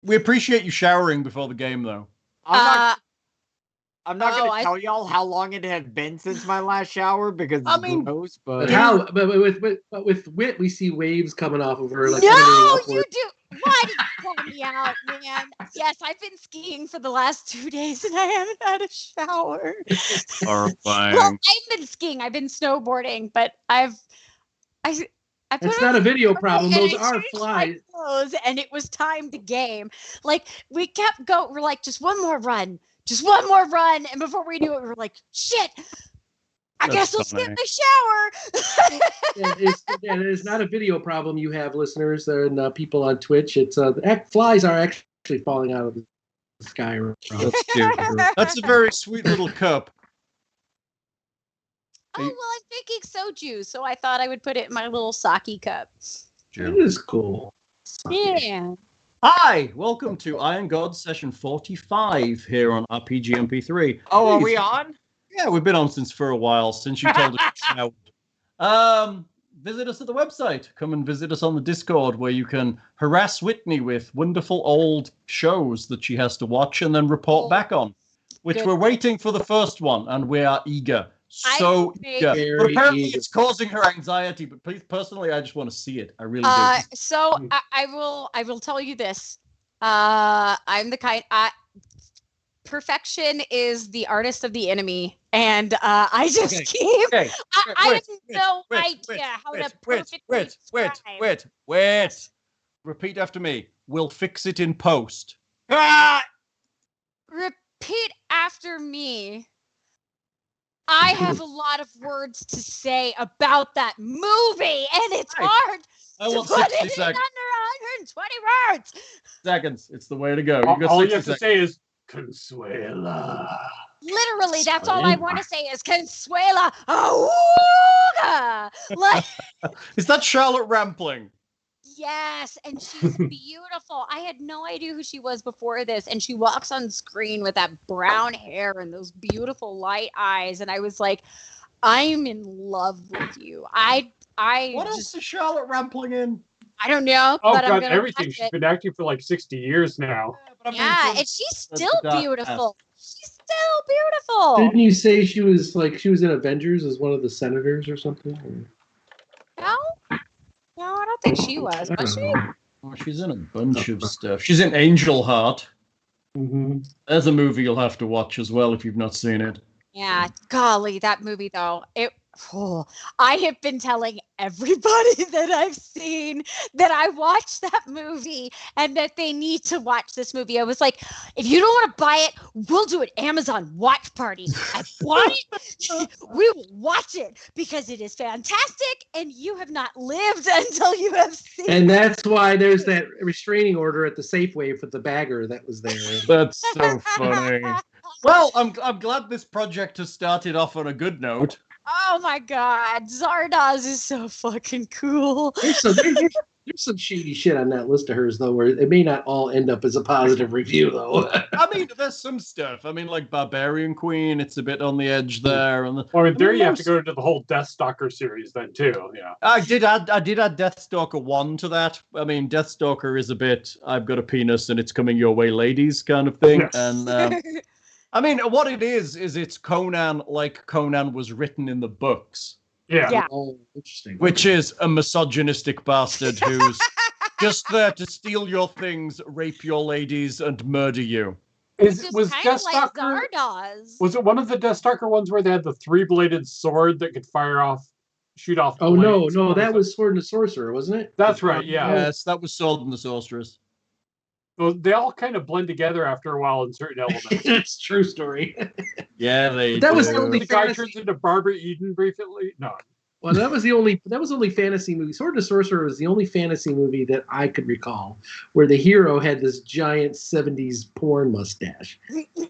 We appreciate you showering before the game, though. I'm not going to tell y'all how long it had been since my last shower because it's gross, but with Whit, we see waves coming off of her. Like, no, you do. Why did you call me out, man? Yes, I've been skiing for the last 2 days and I haven't had a shower. Horrifying. Well, I've been skiing. I've been snowboarding, but it's not a video problem. Those are flies. And it was time to game. Like, we kept going. We're like, just one more run. Just one more run. And before we knew it, we were like, shit. I guess we'll skip the shower. It's not a video problem you have, listeners and people on Twitch. It's flies are actually falling out of the sky. That's cute. That's a very sweet little cup. Oh, well, I'm thinking soju, so I thought I would put it in my little sake cup. It is cool. Yeah. Hi, welcome to Iron Gods session 45 here on RPG MP3. Oh, are we on? Yeah, we've been on for a while, since you told us to shout. Visit us at the website. Come and visit us on the Discord, where you can harass Whitney with wonderful old shows that she has to watch and then report back on, which we're waiting for the first one, and we are eager. So eager. But apparently it's causing her anxiety, but please, personally, I just want to see it. I really do. So I will tell you this. I'm the kind... perfection is the artist of the enemy, and I just keep. I have no idea how to perfectly Wait. Repeat after me. We'll fix it in post. Repeat after me. I have a lot of words to say about that movie, and it's hard to put it in under 120 words. Seconds. It's the way to go. All you have to say is Consuela. Literally, that's all I want to say is Consuela. Awooga! Like, is that Charlotte Rampling? Yes, and she's beautiful. I had no idea who she was before this, and she walks on screen with that brown hair and those beautiful light eyes, and I was like, I'm in love with you. What else is Charlotte Rampling in? I don't know. Oh, but God, everything. She's been acting for like 60 years now. Yeah, and she's still beautiful. She's still beautiful. Didn't you say she was in Avengers as one of the senators or something? No, I don't think she was. Was she? Oh, she's in a bunch of stuff. She's in Angel Heart. Mm-hmm. There's a movie you'll have to watch as well if you've not seen it. Yeah, golly, that movie though. I have been telling everybody that I've seen that I watched that movie and that they need to watch this movie. I was like, if you don't want to buy it, we'll do an Amazon watch party. I want it. We will watch it because it is fantastic and you have not lived until you have seen it. And that's why there's that restraining order at the Safeway for the bagger that was there. That's so funny. Well, I'm glad this project has started off on a good note. Oh my God, Zardoz is so fucking cool. There's some shady shit on that list of hers, though, where it may not all end up as a positive review, though. I mean, there's some stuff. I mean, like Barbarian Queen, it's a bit on the edge there. And you have to go to the whole Deathstalker series then, too. Yeah, I did add Deathstalker 1 to that. I mean, Deathstalker is a bit, I've got a penis and it's coming your way, ladies, kind of thing. Yes. And I mean, what it is it's Conan like Conan was written in the books. Yeah. Oh, interesting. Which is a misogynistic bastard who's just there to steal your things, rape your ladies, and murder you. Was Deathstalker? Was it one of the Deathstalker ones where they had the 3-bladed sword that could shoot off? Oh no, that was Sword and the Sorcerer, wasn't it? That's right. Yeah. Yes, that was Sword and the Sorceress. Well, they all kind of blend together after a while in certain elements. It's a true story. Yeah, they. That was the only guy turns into Barbara Eden briefly. No. Well, that was only fantasy movie. Sword and the Sorcerer was the only fantasy movie that I could recall where the hero had this giant 70s porn mustache.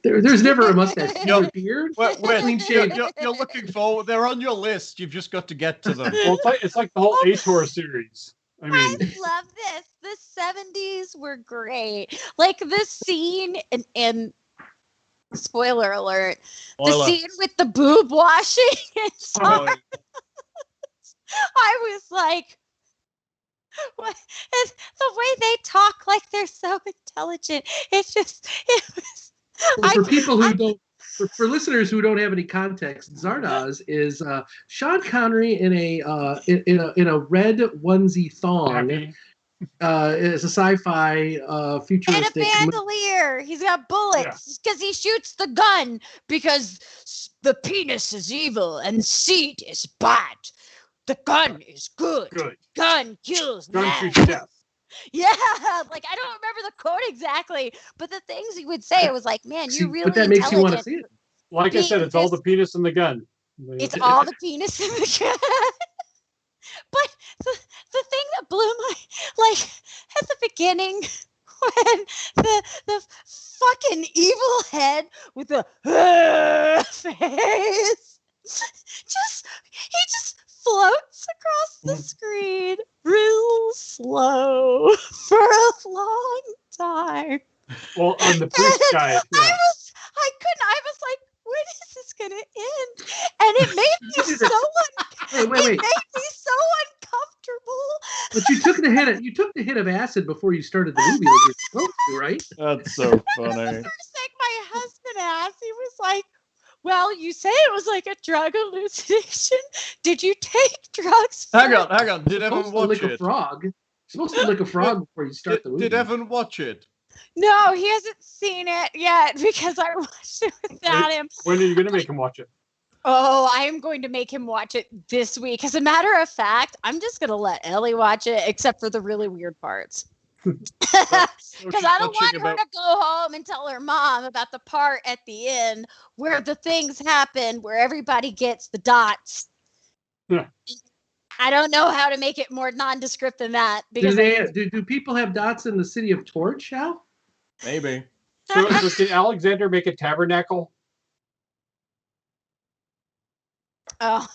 There's never a mustache. No beard. You're looking forward. They're on your list. You've just got to get to them. Well, it's like the whole Ator series. I love this. The 70s were great. Like the scene in spoiler alert, the scene with the boob washing. I was like, What? And the way they talk like they're so intelligent. It was. Well, for people who don't, for listeners who don't have any context, Zardoz is Sean Connery in a red onesie thong. It's a sci-fi futuristic. And a bandolier. He's got bullets because he shoots the gun because the penis is evil and seed is bad. The gun is good. Gun kills. Gun shoots death. Yeah, like I don't remember the quote exactly, but the things he would say, it was like, man, you're really But that makes you want to see it. Like I said, it's all the penis in the gun. It's all the penis in the gun. But the thing that blew my, like, at the beginning, when the fucking evil head with the face, he just floats across the screen real slow for a long time. Well, on the priest guy, I was like, when is this gonna end? And it made me so it made me so uncomfortable. But you took the hit of acid before you started the movie, like you're supposed to, right? That's so funny. The first thing my husband asked, he was like, well, you say it was like a drug hallucination. Did you take drugs? Hang on. Did Evan watch it? You're supposed to lick a frog before you start the movie. Did Evan watch it? No, he hasn't seen it yet because I watched it without him. When are you going to make him watch it? Oh, I am going to make him watch it this week. As a matter of fact, I'm just going to let Ellie watch it, except for the really weird parts. Because I don't want her to go home and tell her mom about the part at the end where the things happen, where everybody gets the dots. Yeah. I don't know how to make it more nondescript than that. Because do people have dots in the city of Torch, Al? Maybe. So did Alexander make a tabernacle? Oh.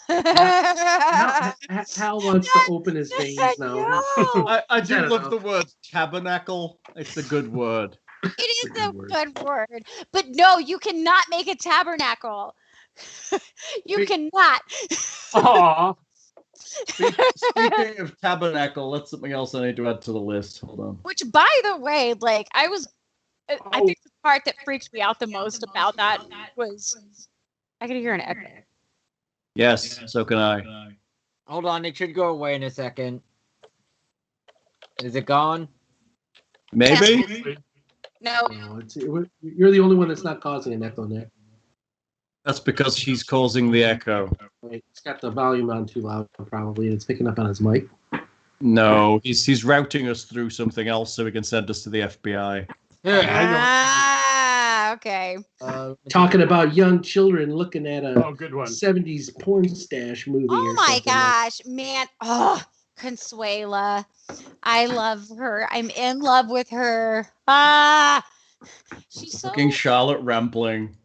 Hal wants to open his veins now. No. I do love the word tabernacle. It's a good word. It is a good word. But no, you cannot make a tabernacle. You cannot. Aww. Speaking of tabernacle, that's something else I need to add to the list. Hold on. Which, by the way, like I think the part that freaked me out the most about that was I could hear an echo. Yes, so can I. Hold on, it should go away in a second. Is it gone? Maybe. No. You're the only one that's not causing an echo, Nick. That's because he's causing the echo. It's got the volume on too loud, probably, and it's picking up on his mic. No, he's routing us through something else so he can send us to the FBI. Okay. Talking about young children looking at a good one. 70s porn stash movie. Oh my gosh, man. Oh, Consuela. I love her. I'm in love with her. She's so... Fucking Charlotte Rampling.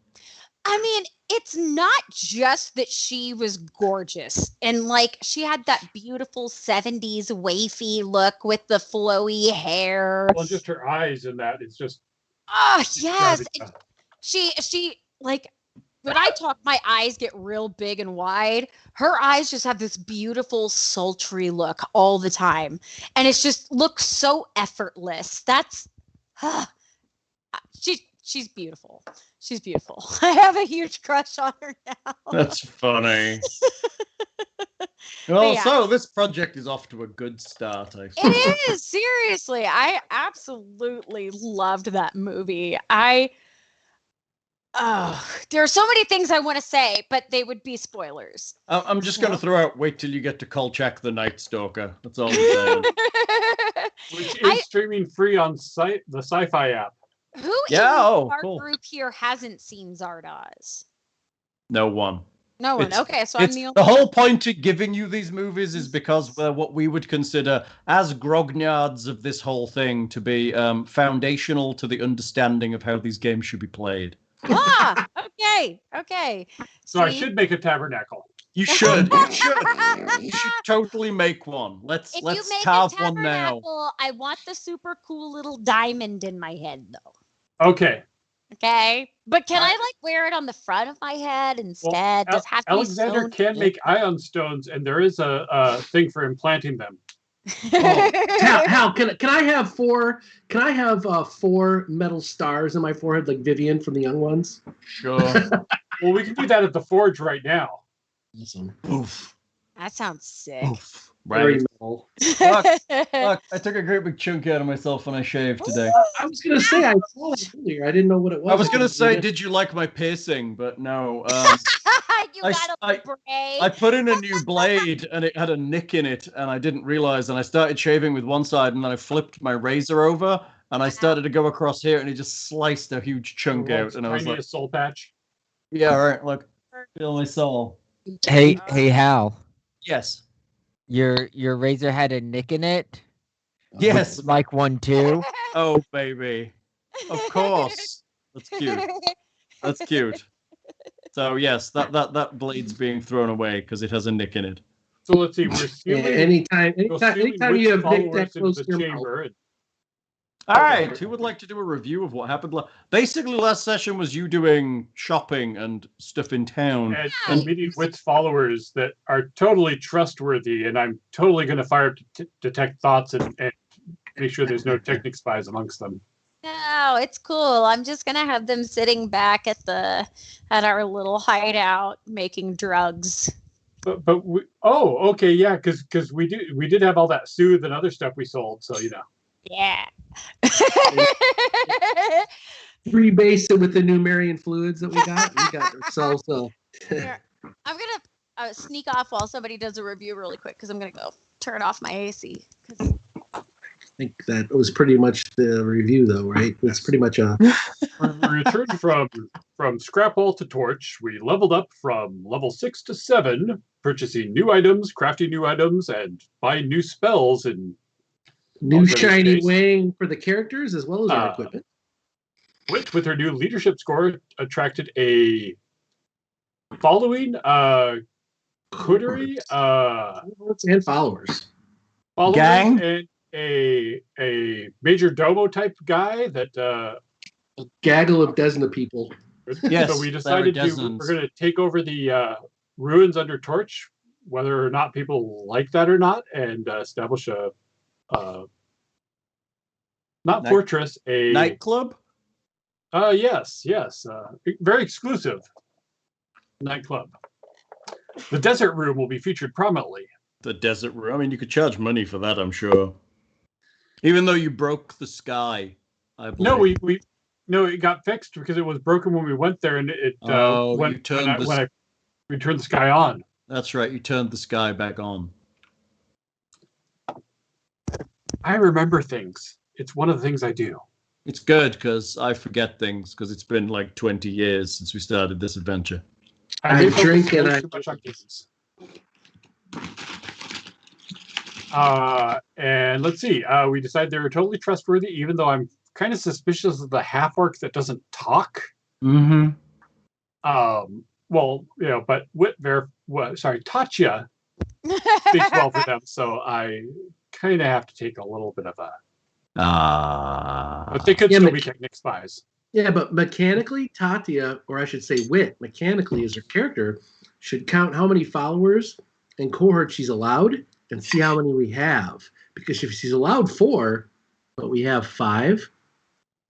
I mean, it's not just that she was gorgeous and like she had that beautiful 70s wafy look with the flowy hair. Well, just her eyes in that. It's just. Oh, yes. She like when I talk, my eyes get real big and wide. Her eyes just have this beautiful, sultry look all the time. And it's just looks so effortless. That's she's beautiful. She's beautiful. I have a huge crush on her now. That's funny. Well, so this project is off to a good start, I suppose. It is, seriously. I absolutely loved that movie. There are so many things I want to say, but they would be spoilers. I'm just going to throw out, wait till you get to Kolchak the Night Stalker. That's all I'm saying. Which is streaming free on the Sci-Fi app. Who in our group here hasn't seen Zardoz? No one. No one. Okay, so I'm the only. The whole point of giving you these movies is because what we would consider as grognards of this whole thing to be foundational to the understanding of how these games should be played. Okay. So I should make a tabernacle. You should. You should totally make one. Let's carve one now. I want the super cool little diamond in my head, though. Okay. But can I wear it on the front of my head instead? Well, Alexander can make ion stones, and there is a thing for implanting them. Hal, can I have four? Can I have 4 metal stars in my forehead, like Vivian from the Young Ones? Sure. Well, we can do that at the forge right now. Awesome. Oof. That sounds sick. Oof. Very Right. metal. Look, I took a great big chunk out of myself when I shaved today. I was gonna say I saw it earlier. I didn't know what it was. I was gonna say, did you like my piercing? But no. You got a braid. I put in a new blade and it had a nick in it, and I didn't realize. And I started shaving with one side, and then I flipped my razor over, and I started to go across here, and it just sliced a huge chunk out. And I was like, a soul patch. "Yeah, right. Look, feel my soul." Hey, Hal. Yes. Your razor had a nick in it? Yes. Would you like one too? Oh, baby. Of course. That's cute. That's cute. So yes, that blade's being thrown away because it has a nick in it. So let's see. We're stealing. Anytime you have nick that close the to your chamber. All right. Who would like to do a review of what happened? Basically, last session was you doing shopping and stuff in town. And meeting with followers that are totally trustworthy, and I'm totally going to fire detect thoughts and make sure there's no technic spies amongst them. No, it's cool. I'm just gonna have them sitting back at our little hideout making drugs. But we, okay, yeah, because we did have all that soothe and other stuff we sold, so you know. Yeah. Rebase it with the new Marion fluids that we got. We got ourselves. Here, I'm gonna sneak off while somebody does a review really quick because I'm gonna go turn off my AC. I think that was pretty much the review, though, right? It's pretty much a. We returned from scrap hole to torch. We leveled up from level 6 to 7, purchasing new items, crafting new items, and buying new spells and new shiny wing for the characters as well as our equipment. Which, with her new leadership score, attracted a following, coterie, and followers. Gang? And a major domo type guy that a gaggle of Desna people. Yes, so we decided we're going to take over the ruins under torch, whether or not people like that or not, and establish a fortress, a nightclub. Yes, very exclusive nightclub. The desert room will be featured prominently. The desert room. I mean, you could charge money for that, I'm sure. Even though you broke the sky, I believe. No, it got fixed because it was broken when we went there, and it when we turned the sky on. That's right. You turned the sky back on. I remember things. It's one of the things I do. It's good because I forget things because it's been like 20 years since we started this adventure. I drink and I. And let's see. We decided they were totally trustworthy, even though I'm kind of suspicious of the half orc that doesn't talk. Mm-hmm. Well, you know, but Tatia speaks well for them, so I kind of have to take a little bit of a. But they could still be technic spies. Yeah, but mechanically, Tatia, or I should say Wit, mechanically as her character, should count how many followers and cohorts she's allowed and see how many we have. Because if she's allowed 4, but we have 5,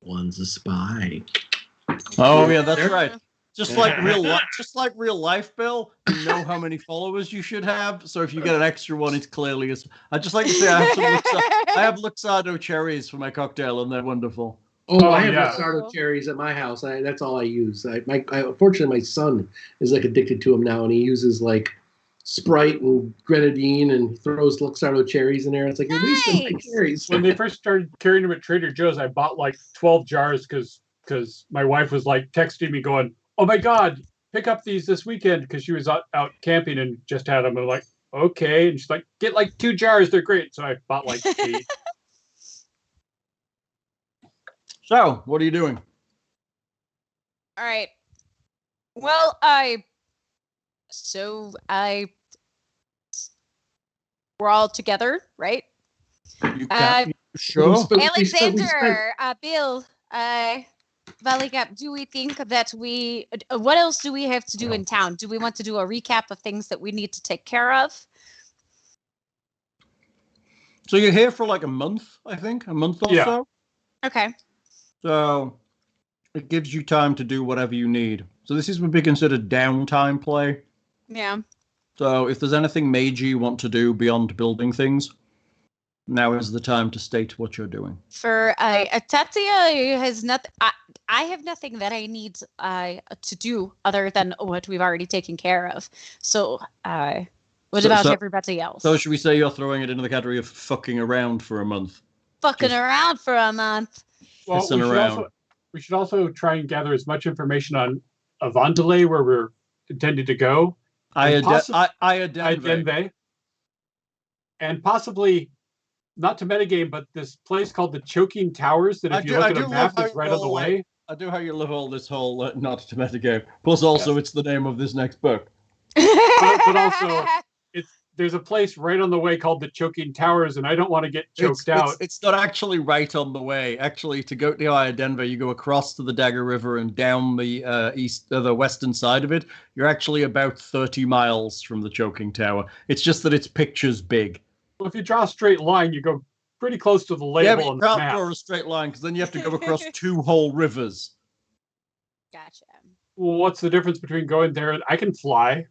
one's a spy. Oh yeah, that's right. Just like real life, Bill. You know how many followers you should have. So if you get an extra one, it's clearly. I'd just like to say I have Luxardo cherries for my cocktail, and they're wonderful. Oh, I have Luxardo cherries at my house. That's all I use. Unfortunately, my son is like addicted to them now, and he uses like Sprite and grenadine and throws Luxardo cherries in there. It's like you're wasting my cherries. When they first started carrying them at Trader Joe's, I bought like 12 jars because my wife was like texting me going, "Oh my God, pick up these this weekend," because she was out camping and just had them. I'm like, okay. And she's like, "Get like 2 jars. They're great." So I bought like 8. So, what are you doing? All right. Well, we're all together, right? You can sure. Alexander, Bill, Buligup, do we think that what else do we have to do in town? Do we want to do a recap of things that we need to take care of? So you're here for like a month, I think, a month or so. Okay. So it gives you time to do whatever you need. So this is would be considered downtime play. Yeah. So if there's anything major you want to do beyond building things, now is the time to state what you're doing. For Tatia has nothing. I have nothing that I need to do other than what we've already taken care of. So, what about everybody else? So should we say you're throwing it into the category of fucking around for a month? Fucking around for a month. Well, we should also try and gather as much information on Avondale, where we're intended to go. Denve. And possibly, not to metagame, but this place called the Choking Towers that if you look at a map is right on the way. I do how you love all this whole not to metagame. Plus also it's the name of this next book. but also there's a place right on the way called the Choking Towers, and I don't want to get choked out. It's not actually right on the way. Actually, to go to Denver, you go across to the Dagger River and down the the western side of it. You're actually about 30 miles from the Choking Tower. It's just that its picture's big. Well, if you draw a straight line, you go pretty close to the label. Yeah, but you can't draw a straight line because then you have to go across 2 whole rivers. Gotcha. Well, what's the difference between going there and I can fly?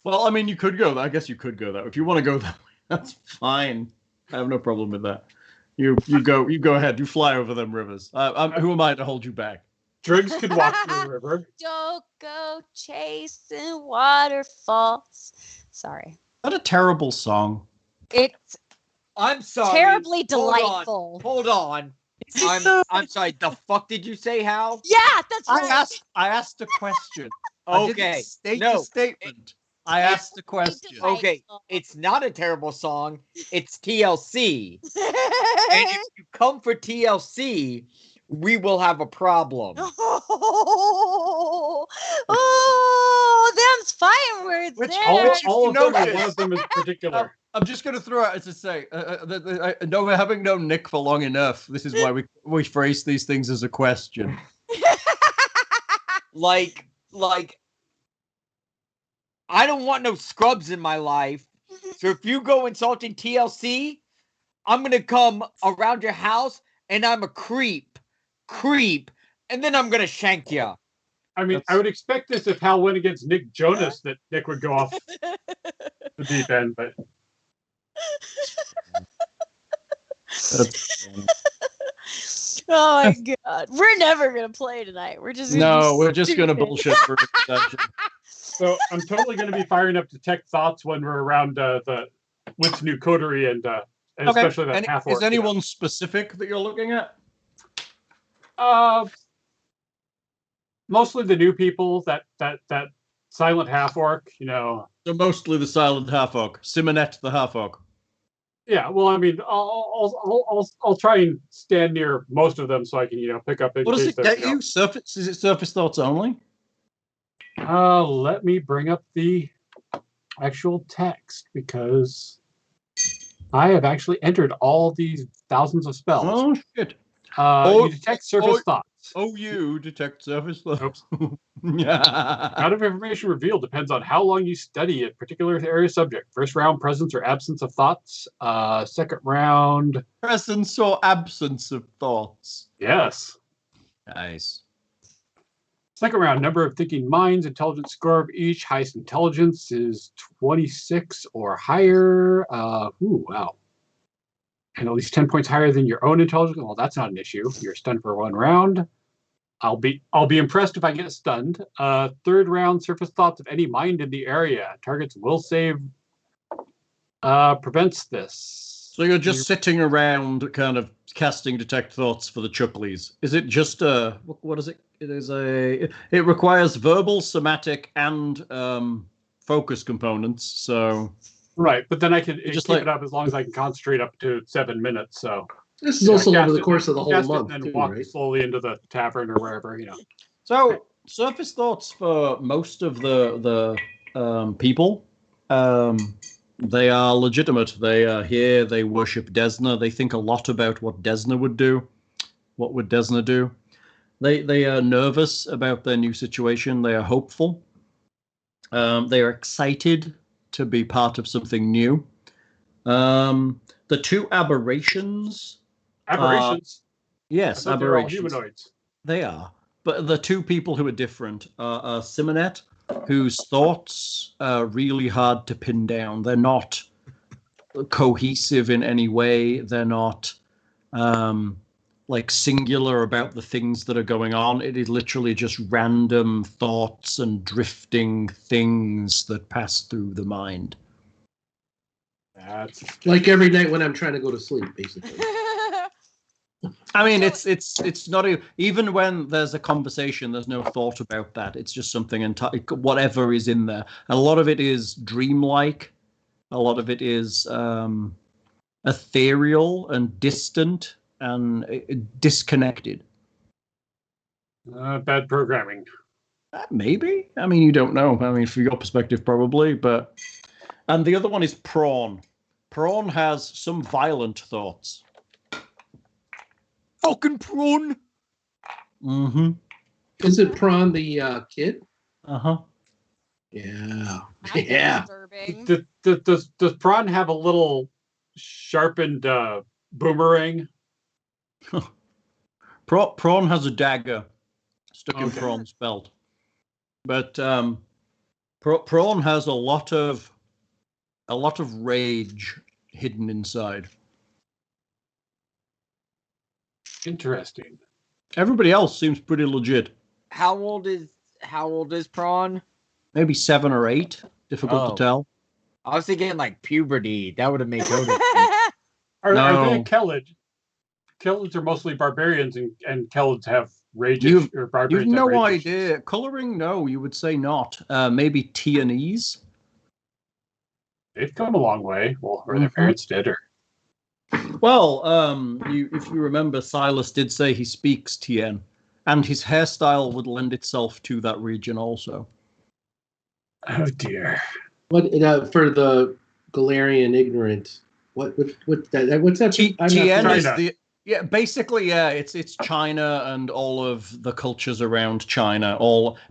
Well, I mean, you could go. I guess you could go that. If you want to go that way, that's fine. I have no problem with that. You go ahead. You fly over them rivers. Who am I to hold you back? Driggs could walk through the river. Don't go chasing waterfalls. Sorry. What a terrible song. I'm sorry. Terribly delightful. Hold on. I'm sorry. The fuck did you say, Hal? Yeah, that's right. I asked a question. Okay. State the statement. I asked a question. Okay, it's not a terrible song. It's TLC. And if you come for TLC, we will have a problem. Them's fine words there. All of them, one of them in particular. I'm just going to throw out to say, having known Nick for long enough, this is why we phrase these things as a question. like, I don't want no scrubs in my life. So if you go insulting TLC, I'm going to come around your house and I'm a creep, and then I'm going to shank you. I mean, I would expect this if Hal went against Nick Jonas, that Nick would go off the deep end, but... Oh my god. We're never going to play tonight. We're just going to bullshit for a session. So I'm totally going to be firing up Detect Thoughts when we're around the Wit's New Coterie and especially that half orc. Is anyone specific that you're looking at? Mostly the new people, that silent half orc, So mostly the silent half orc, Simonette the half orc. Yeah, well, I mean, I'll try and stand near most of them so I can pick up. What does it get you? Surface? Is it surface thoughts only? Let me bring up the actual text because I have actually entered all these thousands of spells. Oh shit! You detect surface thoughts. You detect surface thoughts. Yeah. Amount of information revealed depends on how long you study a particular area subject. First round, presence or absence of thoughts. Second round, presence or absence of thoughts. Yes. Nice. Second round, number of thinking minds, intelligence score of each. Highest intelligence is 26 or higher. Wow. And at least 10 points higher than your own intelligence. Well, that's not an issue. You're stunned for 1 round. I'll be impressed if I get stunned. Third round, surface thoughts of any mind in the area. Target's will save prevents this. So you're just sitting around kind of casting detect thoughts for the chucklies. Is it just what is it? It requires verbal, somatic, and focus components. So right, but then I can keep it up as long as I can concentrate up to 7 minutes. So this is also over the course of the whole month, and then walk slowly into the tavern or wherever. So surface thoughts for most of the people, they are legitimate. They are here. They worship Desna. They think a lot about what Desna would do. What would Desna do? They are nervous about their new situation. They are hopeful. They are excited to be part of something new. The two aberrations. Aberrations. I Yes, thought they were all aberrations. humanoids. They are. But the two people who are different are Simonet, whose thoughts are really hard to pin down. They're not cohesive in any way. They're not like singular about the things that are going on. It is literally just random thoughts and drifting things that pass through the mind. That's Like every night when I'm trying to go to sleep, basically. I mean, it's not even when there's a conversation, there's no thought about that. It's just something whatever is in there. And a lot of it is dreamlike. A lot of it is ethereal and distant and disconnected. bad programming. Maybe. I mean, you don't know. I mean, from your perspective, probably. But and the other one is Prawn. Prawn has some violent thoughts. Fucking prawn. Mm-hmm. Isn't Prawn the kid? Uh-huh. Yeah. That's Yeah. disturbing. Does Prawn have a little sharpened boomerang? Prawn has a dagger stuck in Okay. Prawn's belt. But Prawn has a lot of rage hidden inside. Interesting. Everybody else seems pretty legit. How old is Prawn? Maybe 7 or 8. Difficult Oh. to tell. I was thinking like puberty. That would have made total sense. Are they No. a Kellid? Kellids are mostly barbarians, and Kellids have rage. You've Or barbarians have no rage issues. idea. Coloring, no, you would say not. Maybe Tianese. They've come a long way. Well, or their Mhm. parents did, or Well, if you remember, Silas did say he speaks Tien, and his hairstyle would lend itself to that region also. oh dear. What for the Galarian ignorant? What's that? I'm not Tien familiar. is China. basically it's China and all of the cultures around China.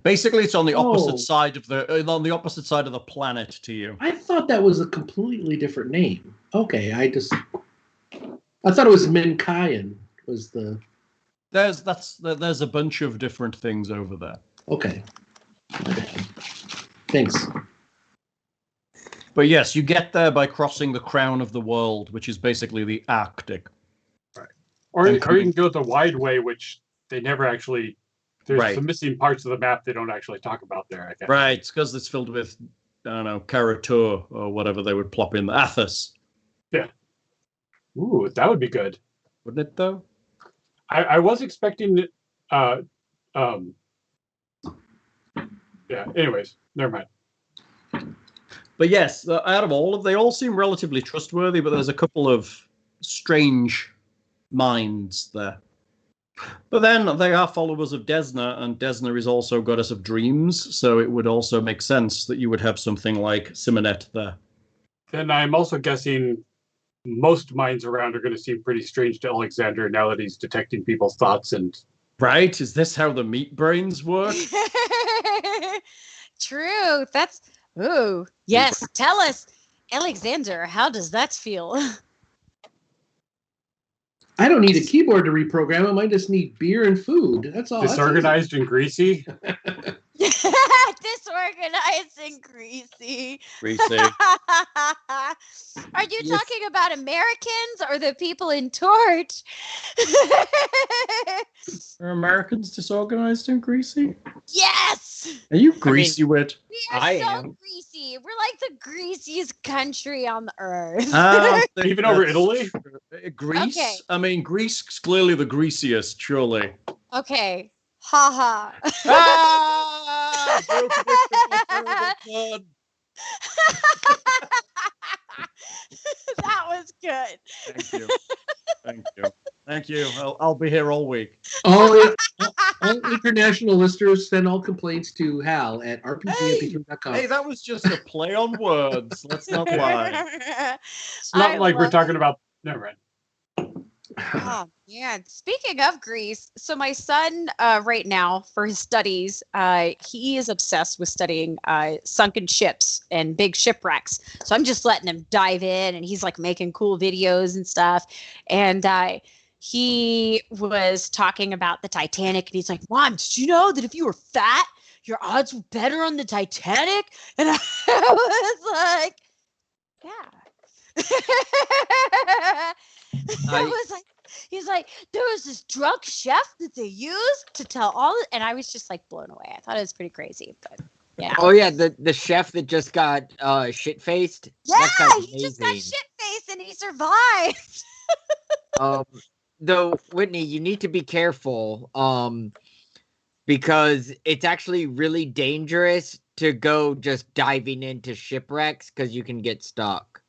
Basically it's on the opposite Oh. side of the planet to you. I thought that was a completely different name. Okay, I thought it was Minkayan was the There's a bunch of different things over there. okay. Thanks. But yes, you get there by crossing the crown of the world, which is basically the Arctic. Or you And can go the wide way, which they never actually. There's Right. some missing parts of the map they don't actually talk about there. I guess. Right, it's because it's filled with, I don't know, Karatur or whatever they would plop in. Athos. Ooh, that would be good. Wouldn't it, though? I was expecting. Yeah. Anyways, never mind. But yes, out of all of they all seem relatively trustworthy, but there's a couple of strange minds there. But then they are followers of Desna, and Desna is also goddess of dreams, so it would also make sense that you would have something like Simonet there. Then I'm also guessing most minds around are going to seem pretty strange to Alexander now that he's detecting people's thoughts and. Right? Is this how the meat brains work? True. That's ooh. Yes. Tell us, Alexander, how does that feel? I don't need a keyboard to reprogram them. I just need beer and food. That's all. Disorganized and greasy. Disorganized and greasy. Greasy. Are you Yes. talking about Americans or the people in Torch? Are Americans disorganized and greasy? Yes. Are you greasy, Wit? We are I so am. greasy. We're like the greasiest country on the earth. Even over Italy? Greece? Okay. I mean, Greece is clearly the greasiest, surely. Okay. Ha ha. Ah! Joke victory, That was good. Thank you. Thank you. Thank you. I'll be here all week. All international listeners send all complaints to Hal at rpg@patreon.com. Hey, that was just a play on words. Let's not lie. It's not I like we're love talking about. Never mind. Oh man! Speaking of Greece, so my son right now for his studies, he is obsessed with studying sunken ships and big shipwrecks. So I'm just letting him dive in, and he's like making cool videos and stuff. And he was talking about the Titanic, and he's like, "Mom, did you know that if you were fat, your odds were better on the Titanic?" And I was like, "Yeah." I was like, he's like, there was this drunk chef that they used to tell all, and I was just like blown away. I thought it was pretty crazy, but yeah. Oh yeah, the chef that just got shit faced. Yeah, he just got shit faced and he survived. Though Whitney, you need to be careful, because it's actually really dangerous to go just diving into shipwrecks because you can get stuck.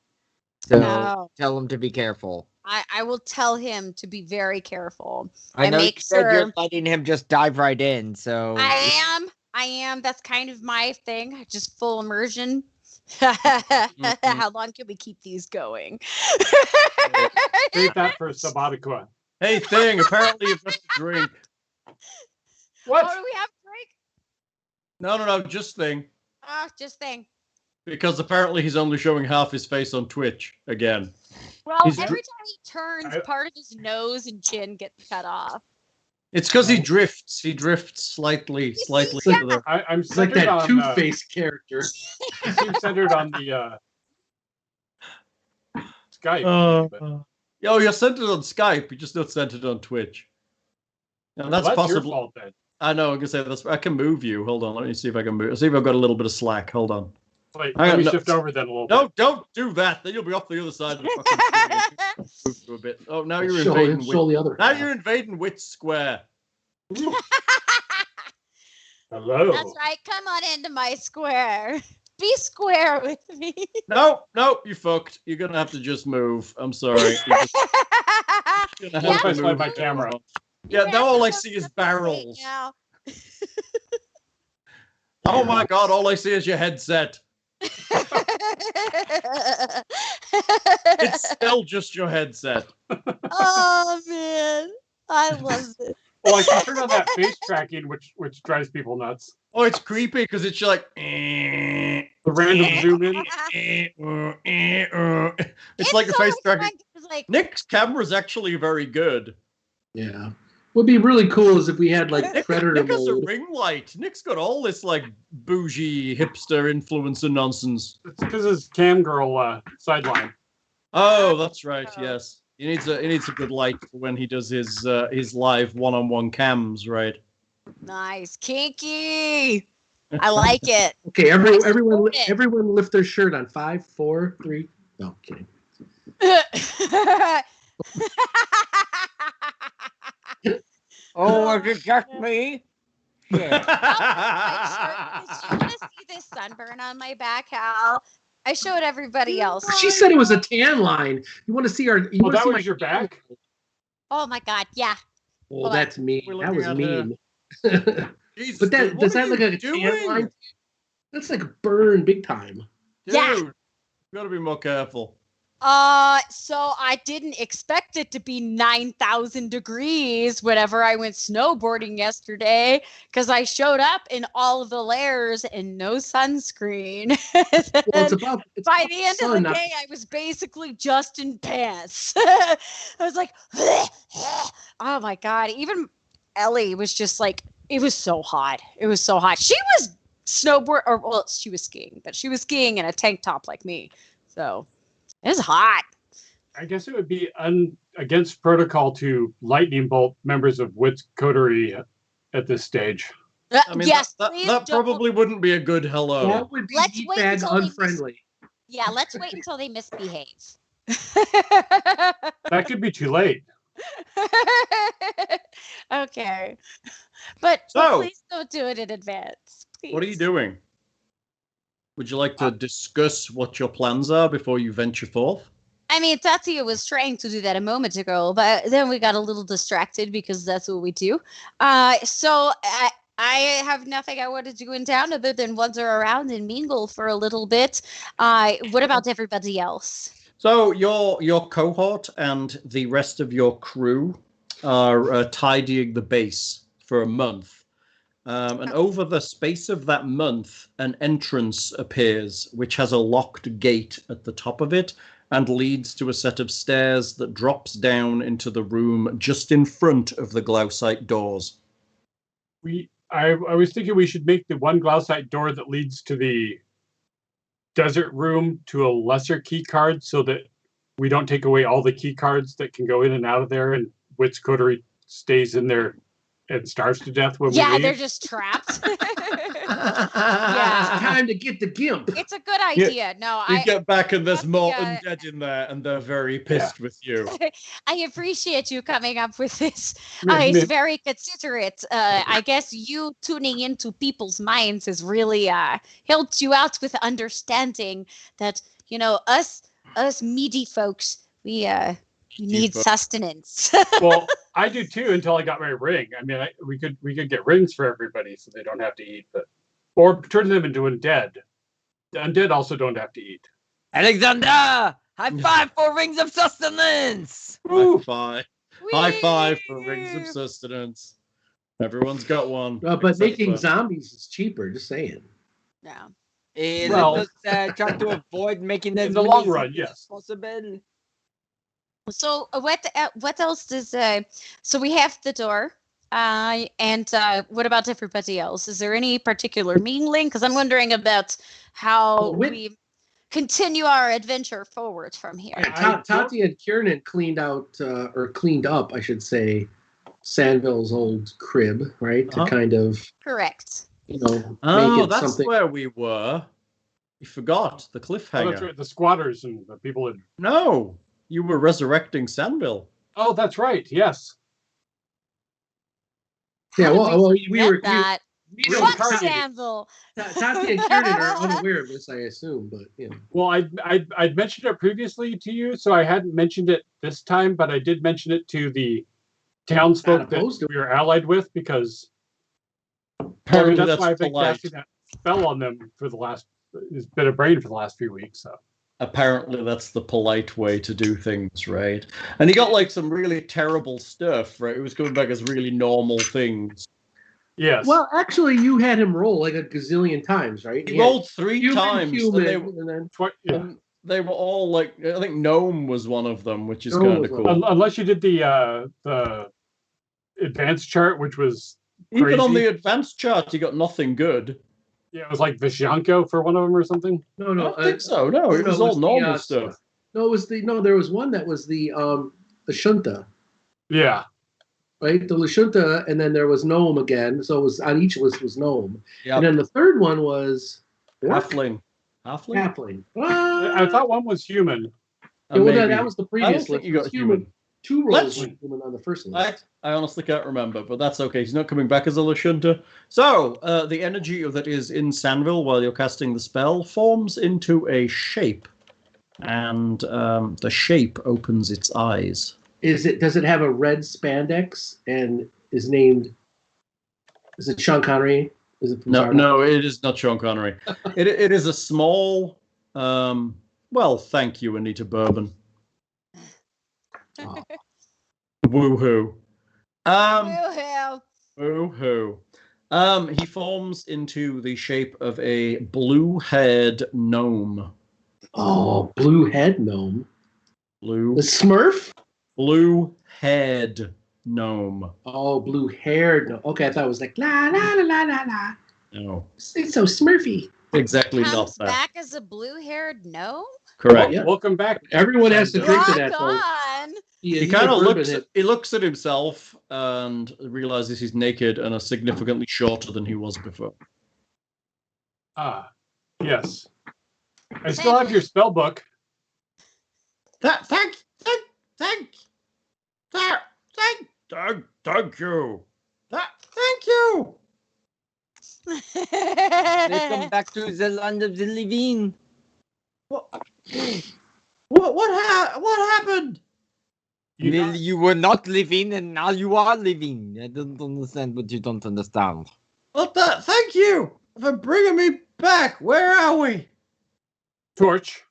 So tell him to be careful. I will tell him to be very careful. I know you said you're letting him just dive right in, so I am. That's kind of my thing. Just full immersion. How long can we keep these going? Save that for Sabatica. Hey, Thing, apparently you've got to drink. What? Oh, do we have a drink? No, just Thing. Just Thing. Because apparently he's only showing half his face on Twitch again. Well, every time he turns, part of his nose and chin gets cut off. It's because he drifts. He drifts slightly. Yeah. I'm it's like that Two-Face character. He seems centered on the Skype. You're centered on Skype. You're just not centered on Twitch. And that's possible. Your fault, then. I know. I'm gonna say that's. I can move you. Hold on. Let me see if I can move. See if I've got a little bit of slack. Hold on. Wait, let me shift over then a little bit. No, don't do that. Then you'll be off the other side of the fucking screen. Move to a bit. Oh, now you're invading. Now you're invading Wit Square. Hello. That's right. Come on into my square. Be square with me. No, you fucked. You're gonna have to just move. I'm sorry. You're gonna have to move my camera. Yeah, now all I see is barrels. Oh my god, all I see is your headset. It's still just your headset. Oh man, I love it. Well, I can turn on that face tracking, which drives people nuts. Oh, it's creepy because it's like the random zoom in. It's like a face tracking. Like... Nick's camera's actually very good. Yeah. What'd be really cool is if we had like Predator Nick has mode. A ring light. Nick's got all this like bougie hipster influencer nonsense. It's because his cam girl sideline. Oh, that's right. Yes, he needs a good light for when he does his live one-on-one cams, right? Nice, kinky. I like it. Okay, everyone lift their shirt on 5, 4, 3. No, kidding. Oh, is it just me? Yeah. Did you want to see this sunburn on my back, Hal? I showed everybody else. She said it was a tan line. You want to see our? Oh, that was your back? Oh my god, yeah. Oh, that's mean. That was mean. Jesus, but does that look like a tan line? That's like a burn big time. Dude, yeah. You gotta be more careful. So I didn't expect it to be 9,000 degrees whenever I went snowboarding yesterday because I showed up in all of the layers and no sunscreen. By the end of the day, I was basically just in pants. I was like, oh my God. Even Ellie was just like, it was so hot. It was so hot. She was she was skiing, but she was skiing in a tank top like me. So it's hot. I guess it would be against protocol to lightning bolt members of Wit's coterie at this stage. I mean, yes, that probably wouldn't be a good hello. That would be bag unfriendly. Yeah, let's wait until they misbehave. That could be too late. Okay. But please don't do it in advance. Please. What are you doing? Would you like to discuss what your plans are before you venture forth? I mean, Tatia was trying to do that a moment ago, but then we got a little distracted because that's what we do. So I have nothing I want to do in town other than wander around and mingle for a little bit. What about everybody else? So your cohort and the rest of your crew are tidying the base for a month. And over the space of that month, an entrance appears, which has a locked gate at the top of it and leads to a set of stairs that drops down into the room just in front of the Glausite doors. I was thinking we should make the one Glausite door that leads to the desert room to a lesser key card so that we don't take away all the key cards that can go in and out of there, and Wit's coterie stays in there and starves to death when we leave. They're just trapped. It's time to get the gimp. It's a good idea. No, You get back and there's that's more the, undead in there, and they're very pissed with you. I appreciate you coming up with this. Yeah, It's yeah. very considerate. I guess you tuning into people's minds has really helped you out with understanding that, us meaty folks, we need folks. sustenance. Well, I do too until I got my ring. I mean, we could get rings for everybody so they don't have to eat, or turn them into undead. The undead also don't have to eat. Alexander, high five for rings of sustenance. High five. High five for Whee! rings of sustenance. Everyone's got one. But except making for- zombies is cheaper, just saying. Yeah. Well- Let us try to avoid making them In the long easy run, as yes. possible. So what else does so we have the door, and what about everybody else? Is there any particular mingling? Because I'm wondering about how we continue our adventure forward from here. Tatia and Kiernan cleaned out, or cleaned up, I should say, Sandville's old crib, right? To kind of, Correct. make Oh, it that's something. where we were. You forgot the Oh, cliffhanger. that's right. The squatters and the people in. No, you were resurrecting Sandville. Oh, that's right. Yes. Yeah, How well, did we were. forget that. We don't Fuck targeted. Sandville. Tatia and Kiernan are unaware of this, I assume, but Well, I'd mentioned it previously to you, so I hadn't mentioned it this time, but I did mention it to the townsfolk Not that opposed to we are allied with, because Apparently that's why I've been polite. casting that spell on them for the last. It's been a brain for the last few weeks. So Apparently that's the polite way to do things, right? And he got like some really terrible stuff, right? It was coming back as really normal things. yes. Well, actually, you had him roll like a gazillion times, right? He rolled 3 human, times. human, and and then Yeah. and they were all like, I think Gnome was one of them, which is Gnome kind was of one. cool. Unless you did the advanced chart, which was Even on crazy. the advanced chart, he got nothing good. Yeah, it was like Vishanko for one of them or something. I don't think so. No, it was no, all the, normal stuff. No, it was there was one that was the Shunta, Yeah. right? The Lashunta, and then there was Gnome again. So it was on each list was Gnome, Yeah, and then the third one was halfling. Halfling? Halfling. I thought one was human. Yeah, well, Maybe. that was the I previous don't think list. you It was got human. 2 rolls Let's- were human on the first list. I honestly can't remember, but that's okay. He's not coming back as a Lashunta. So, the energy that is in Sandville while you're casting the spell forms into a shape. And the shape opens its eyes. Does it have a red spandex and is named? Is it Sean Connery? Is it from Star Wars? No, it is not Sean Connery. It is a small. Well, thank you, Anita Bourbon. Oh. Woohoo. Woohoo. Woohoo. He forms into the shape of a blue-haired gnome. Oh, blue head gnome. Blue. The Smurf? Blue-haired gnome. Oh, blue haired gnome. Okay, I thought it was like la la la la la la. No, It's so Smurfy. exactly not Comes that. back as a blue-haired gnome. Correct. Yeah. Welcome back. Everyone has to drink to Rock that. Folks. on. He kind of looks at himself and realizes he's naked and is significantly shorter than he was before. Ah, yes. I still have your spell book. Thank you. Thank you. Welcome back to the land of the living. What happened? Well, you were not living, and now you are living. I don't understand what you don't understand. Thank you for bringing me back. Where are we? Torch.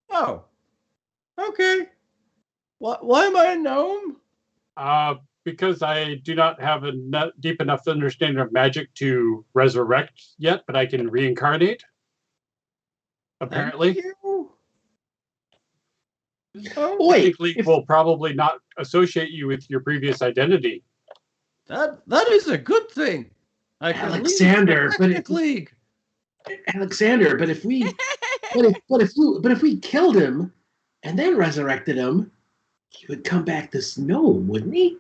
Oh, Okay. Why am I a gnome? Because I do not have a deep enough understanding of magic to resurrect yet, but I can reincarnate. Apparently. Thank you. Wait, Technically, will probably not associate you with your previous identity. That is a good thing. I can Alexander, leave the league. Alexander, but if we if we killed him and then resurrected him, he would come back this gnome, wouldn't he?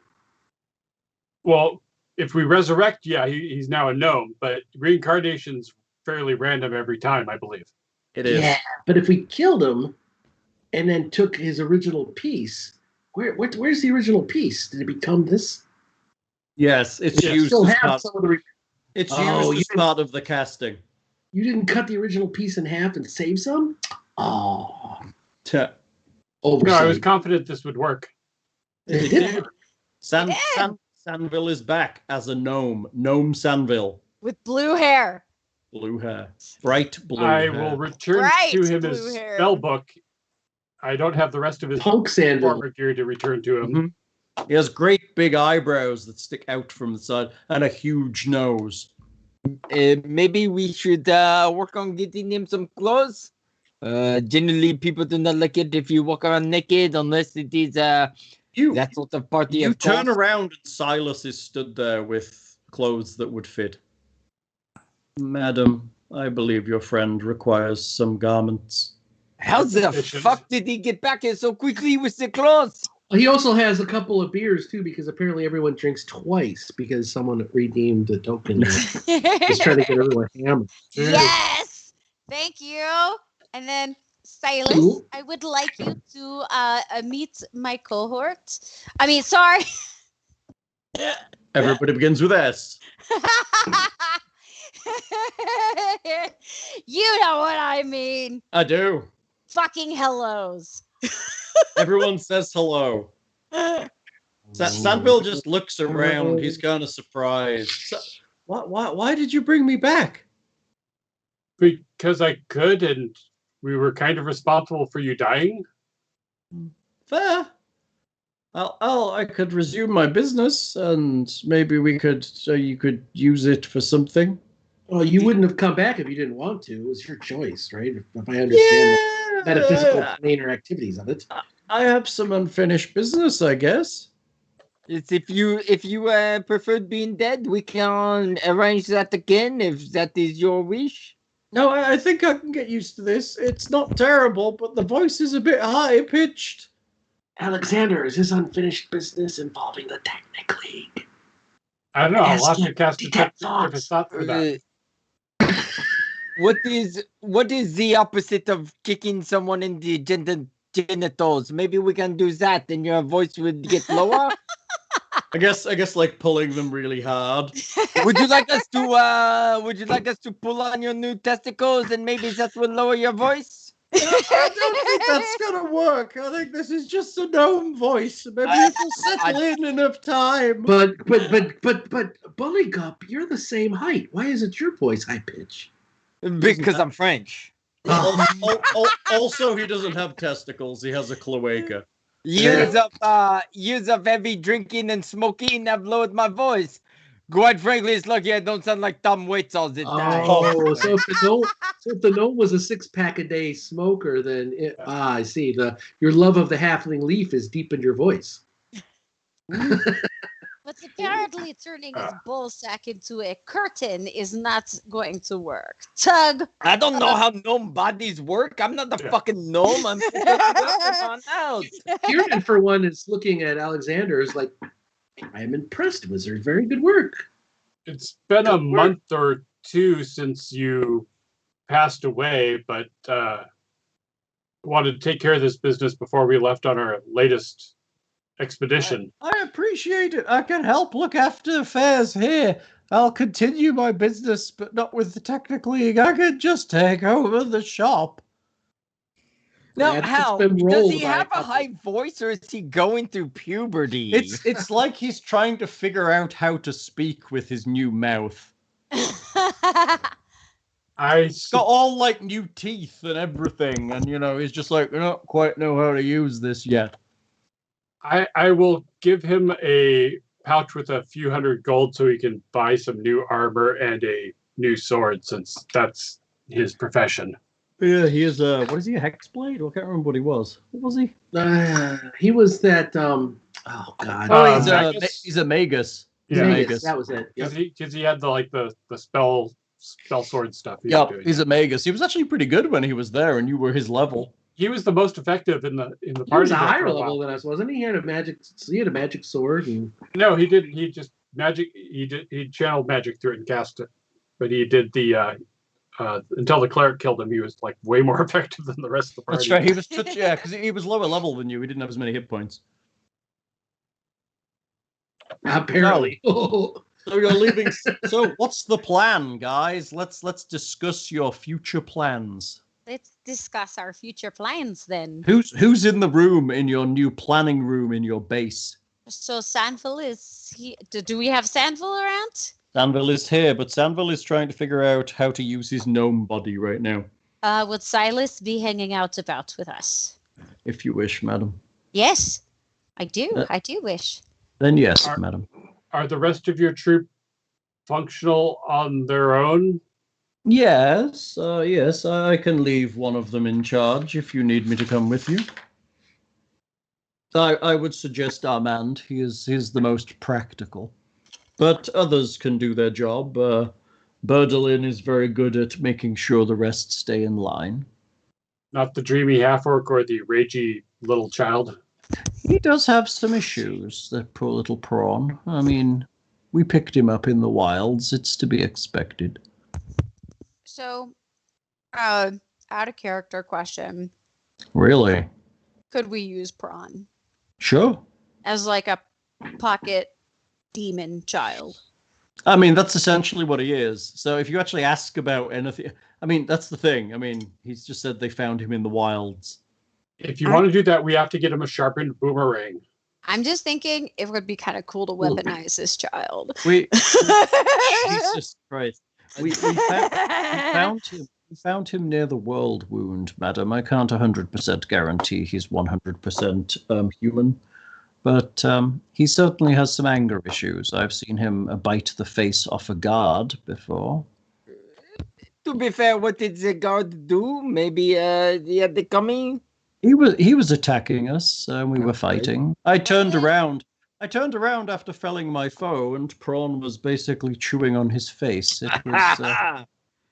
Well, if we resurrect, yeah, he's now a gnome, but reincarnation's fairly random every time, I believe. It is. Yeah, but if we killed him and then took his original piece, where's the original piece? Did it become this? Yes, it's Does it used still as have part, some of the. it's Oh, used as part of the casting. You didn't cut the original piece in half and save some? Oh, Tuh. oversight. No, I was confident this would work. It did. Sanville is back as a gnome. Gnome Sanville. With blue hair. Blue hair. Bright blue I hair. will return Bright to him blue his hair. spell book. I don't have the rest of his Punk Sandville. armor gear to return to him. Mhm. He has great big eyebrows that stick out from the side and a huge nose. Maybe we should work on getting him some clothes. Generally, people do not like it if you walk around naked unless it is that sort of party. You of turn course. around and Silas is stood there with clothes that would fit. Madam, I believe your friend requires some garments. How the Efficient. fuck did he get back here so quickly with the clothes? He also has a couple of beers too, because apparently everyone drinks twice because someone redeemed the token. Just trying to get everyone hammered. Yes. Thank you. And then Silas, Cool. I would like you to meet my cohort. I mean, sorry. Everybody begins with S. You know what I mean. I do. Fucking hellos. Everyone says hello. Sanville just looks around. He's kind of surprised. Why did you bring me back? Because I could, and we were kind of responsible for you dying. Fair. I could resume my business, and maybe you could use it for something. Well, you wouldn't have come back if you didn't want to. It was your choice, right? If I understand the metaphysical plane or activities of it. I have some unfinished business, I guess. It's if you preferred being dead, we can arrange that again if that is your wish. No, I think I can get used to this. It's not terrible, but the voice is a bit high-pitched. Alexander, is this unfinished business involving the Technic League? I don't know. I'll have to Ask cast a detect if it's not for that. What is the opposite of kicking someone in the genitals? Maybe we can do that, and your voice would get lower. I guess like pulling them really hard. Would you like us to pull on your new testicles, and maybe that will lower your voice? I don't think that's gonna work. I think this is just a gnome voice. Maybe if we'll settle in enough time. But Buligup, you're the same height. Why is it your voice high pitch? Because I'm French. Also, he doesn't have testicles. He has a cloaca. Years of heavy drinking and smoking have lowered my voice. Quite frankly, it's lucky I don't sound like Tom Waits all the time. Oh, so if the gnome was a 6-pack a day smoker, then I see. Your love of the halfling leaf is deep in your voice. But apparently turning his ball sack into a curtain is not going to work. Tug. I don't know how gnome bodies work. I'm not a fucking gnome. I'm on out. Kiernan, for one, is looking at Alexander is like, I am impressed, wizard. Very good work. It's been a month or two since you passed away, but wanted to take care of this business before we left on our latest expedition. I appreciate it. I can help look after affairs here. I'll continue my business, but not with the Technic League. I could just take over the shop. Now, That's how been does rolled he by have a couple. high voice, or is he going through puberty? It's like he's trying to figure out how to speak with his new mouth. got all like new teeth and everything, and he's just like, I don't quite know how to use this yet. I will give him a pouch with a few hundred gold so he can buy some new armor and a new sword, since that's his profession. Yeah, he is what is he, a hexblade? I can't remember what he was. What was he? He was that oh god. He's a magus. Yeah, Magus, that was it. Because he had the spell sword stuff. Yeah, he's a magus. He was actually pretty good when he was there, and you were his level. He was the most effective in the party. He was a higher level than us, wasn't he? He had a magic sword. No, he didn't. He just magic. He channeled magic through it and cast it. But he did the until the cleric killed him. He was like way more effective than the rest of the party. That's right. He was because he was lower level than you. He didn't have as many hit points. Apparently. So you're leaving. So what's the plan, guys? Let's discuss your future plans. Let's discuss our future plans then. Who's in the room, in your new planning room in your base? So Sandville is he? Do we have Sandville around? Sandville is here, but Sandville is trying to figure out how to use his gnome body right now. Would Silas be hanging out about with us? If you wish, madam. Yes, I do. I do wish. Then yes, madam. Are the rest of your troop functional on their own? Yes, yes, I can leave one of them in charge if you need me to come with you. I would suggest Armand. He's the most practical. But others can do their job. Burdolin is very good at making sure the rest stay in line. Not the dreamy half-orc or the ragey little child? He does have some issues, the poor little prawn. I mean, we picked him up in the wilds. It's to be expected. So, out of character question. Really? Could we use Prawn? Sure. As like a pocket demon child? I mean, that's essentially what he is. So if you actually ask about anything, I mean, that's the thing. I mean, he's just said they found him in the wilds. If you want to do that, we have to get him a sharpened boomerang. I'm just thinking it would be kind of cool to weaponize this child. Jesus Christ. We found him near the world wound, madam. I can't 100% guarantee he's 100% human. But he certainly has some anger issues. I've seen him bite the face off a guard before. To be fair, what did the guard do? Maybe he had the coming? He was attacking us, and we were fighting. I turned around after felling my foe, and Prawn was basically chewing on his face. It was...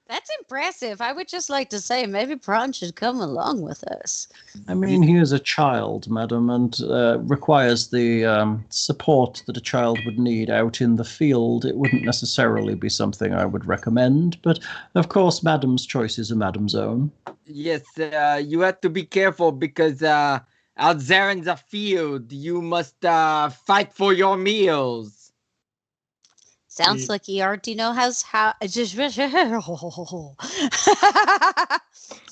That's impressive. I would just like to say maybe Prawn should come along with us. I mean, he is a child, madam, and requires the support that a child would need out in the field. It wouldn't necessarily be something I would recommend, but of course, madam's choices are madam's own. Yes, you have to be careful because out there in the field, you must fight for your meals. Sounds like he already knows how.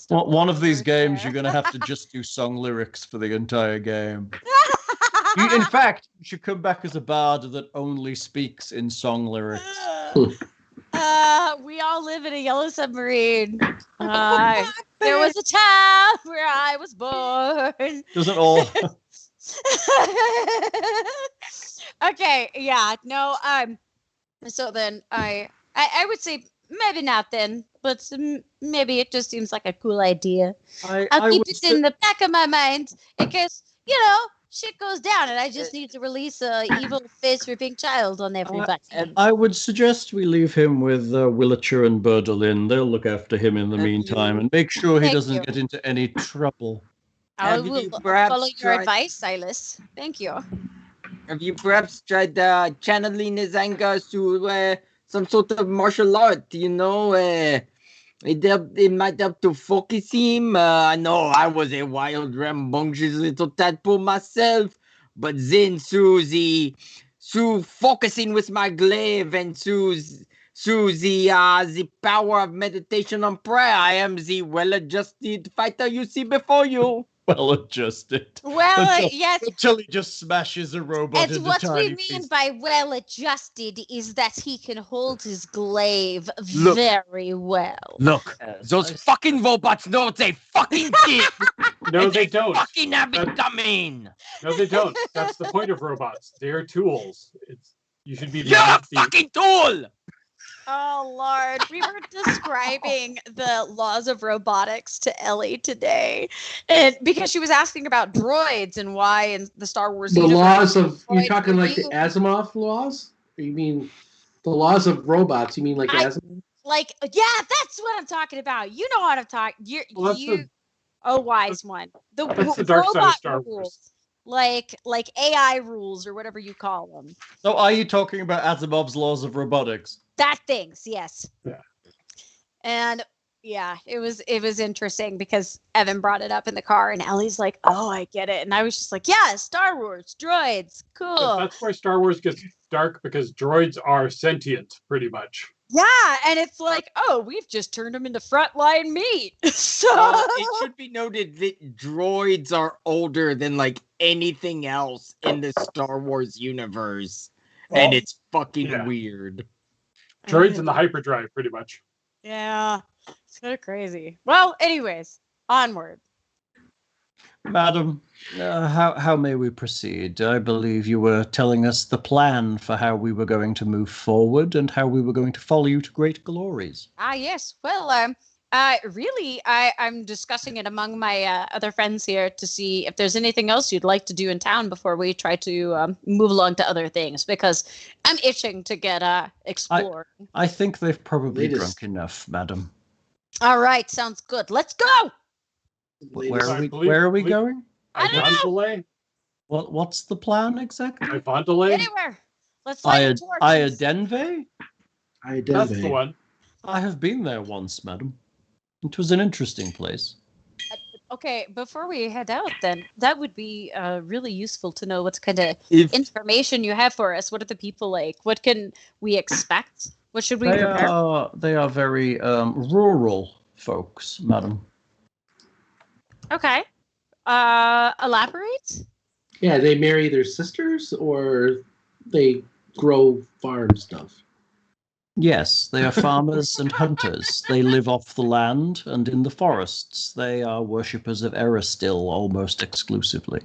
One of these games, you're going to have to just do song lyrics for the entire game. In fact, you should come back as a bard that only speaks in song lyrics. We all live in a yellow submarine. There was a time where I was born. Doesn't all... Okay, yeah, no, so then I would say maybe not then, but maybe it just seems like a cool idea. I'll keep it in the back of my mind in case, shit goes down and I just need to release a evil face-ripping child on everybody. I would suggest we leave him with Willicher and Burdolin. They'll look after him in the meantime and make sure he doesn't get into any trouble. I will follow your advice, Silas. Thank you. Have you perhaps tried channeling his anger to some sort of martial art? It might help to focus him. I know I was a wild, rambunctious little tadpole myself, but then through focusing with my glaive and through the power of meditation on prayer, I am the well-adjusted fighter you see before you. Well adjusted. Well, yes. Until he just smashes a robot And into what we tiny mean pieces. by well adjusted is that he can hold his glaive Look. very well. Look, Yes, those I- fucking robots know what they fucking did. No, and they don't. Fucking have it That- coming. No, they don't. That's the point of robots. They're tools. You should be You're mad a at the. fucking tool. Oh Lord, we were describing the laws of robotics to Ellie today, and because she was asking about droids and why in the Star Wars The universe, laws of you're droids talking were like the used. Asimov laws? Or you mean the laws of robots? You mean like Asimov? Like, yeah, that's what I'm talking about. You know what I'm talking. Well, that's You, oh wise one, the That's the dark side of robot Star Wars. rules, like AI rules or whatever you call them. So are you talking about Asimov's laws of robotics? That things, yes. Yeah. And yeah, it was interesting because Evan brought it up in the car and Ellie's like, "Oh, I get it." And I was just like, "Yeah, Star Wars, droids, cool." That's where Star Wars gets dark because droids are sentient, pretty much. Yeah, and it's like, "Oh, we've just turned them into frontline meat." So It should be noted that droids are older than like anything else in the Star Wars universe, and Well, it's fucking yeah. weird. Droids in the hyperdrive, pretty much. Yeah, it's kind of crazy. Well, anyways, onward. Madam, how may we proceed? I believe you were telling us the plan for how we were going to move forward and how we were going to follow you to great glories. Ah, yes. Well, really, I'm discussing it among my other friends here to see if there's anything else you'd like to do in town before we try to move along to other things, because I'm itching to get exploring. I think they've probably Latest. drunk enough, madam. All right, sounds good. Let's go. Where I are we, believe- where are we believe- going? I don't know. Ivandale? What's the plan exactly? Ivandale? Anywhere. Let's light the torches. Denve? That's the one. I have been there once, madam. It was an interesting place. Okay, before we head out, then that would be really useful to know what kind of If information you have for us. What are the people like? What can we expect? What should we They prepare? are very rural folks, madam. Okay. Elaborate? Yeah, they marry their sisters or they grow farm stuff. Yes, they are farmers and hunters. They live off the land and in the forests. They are worshippers of Eristil almost exclusively.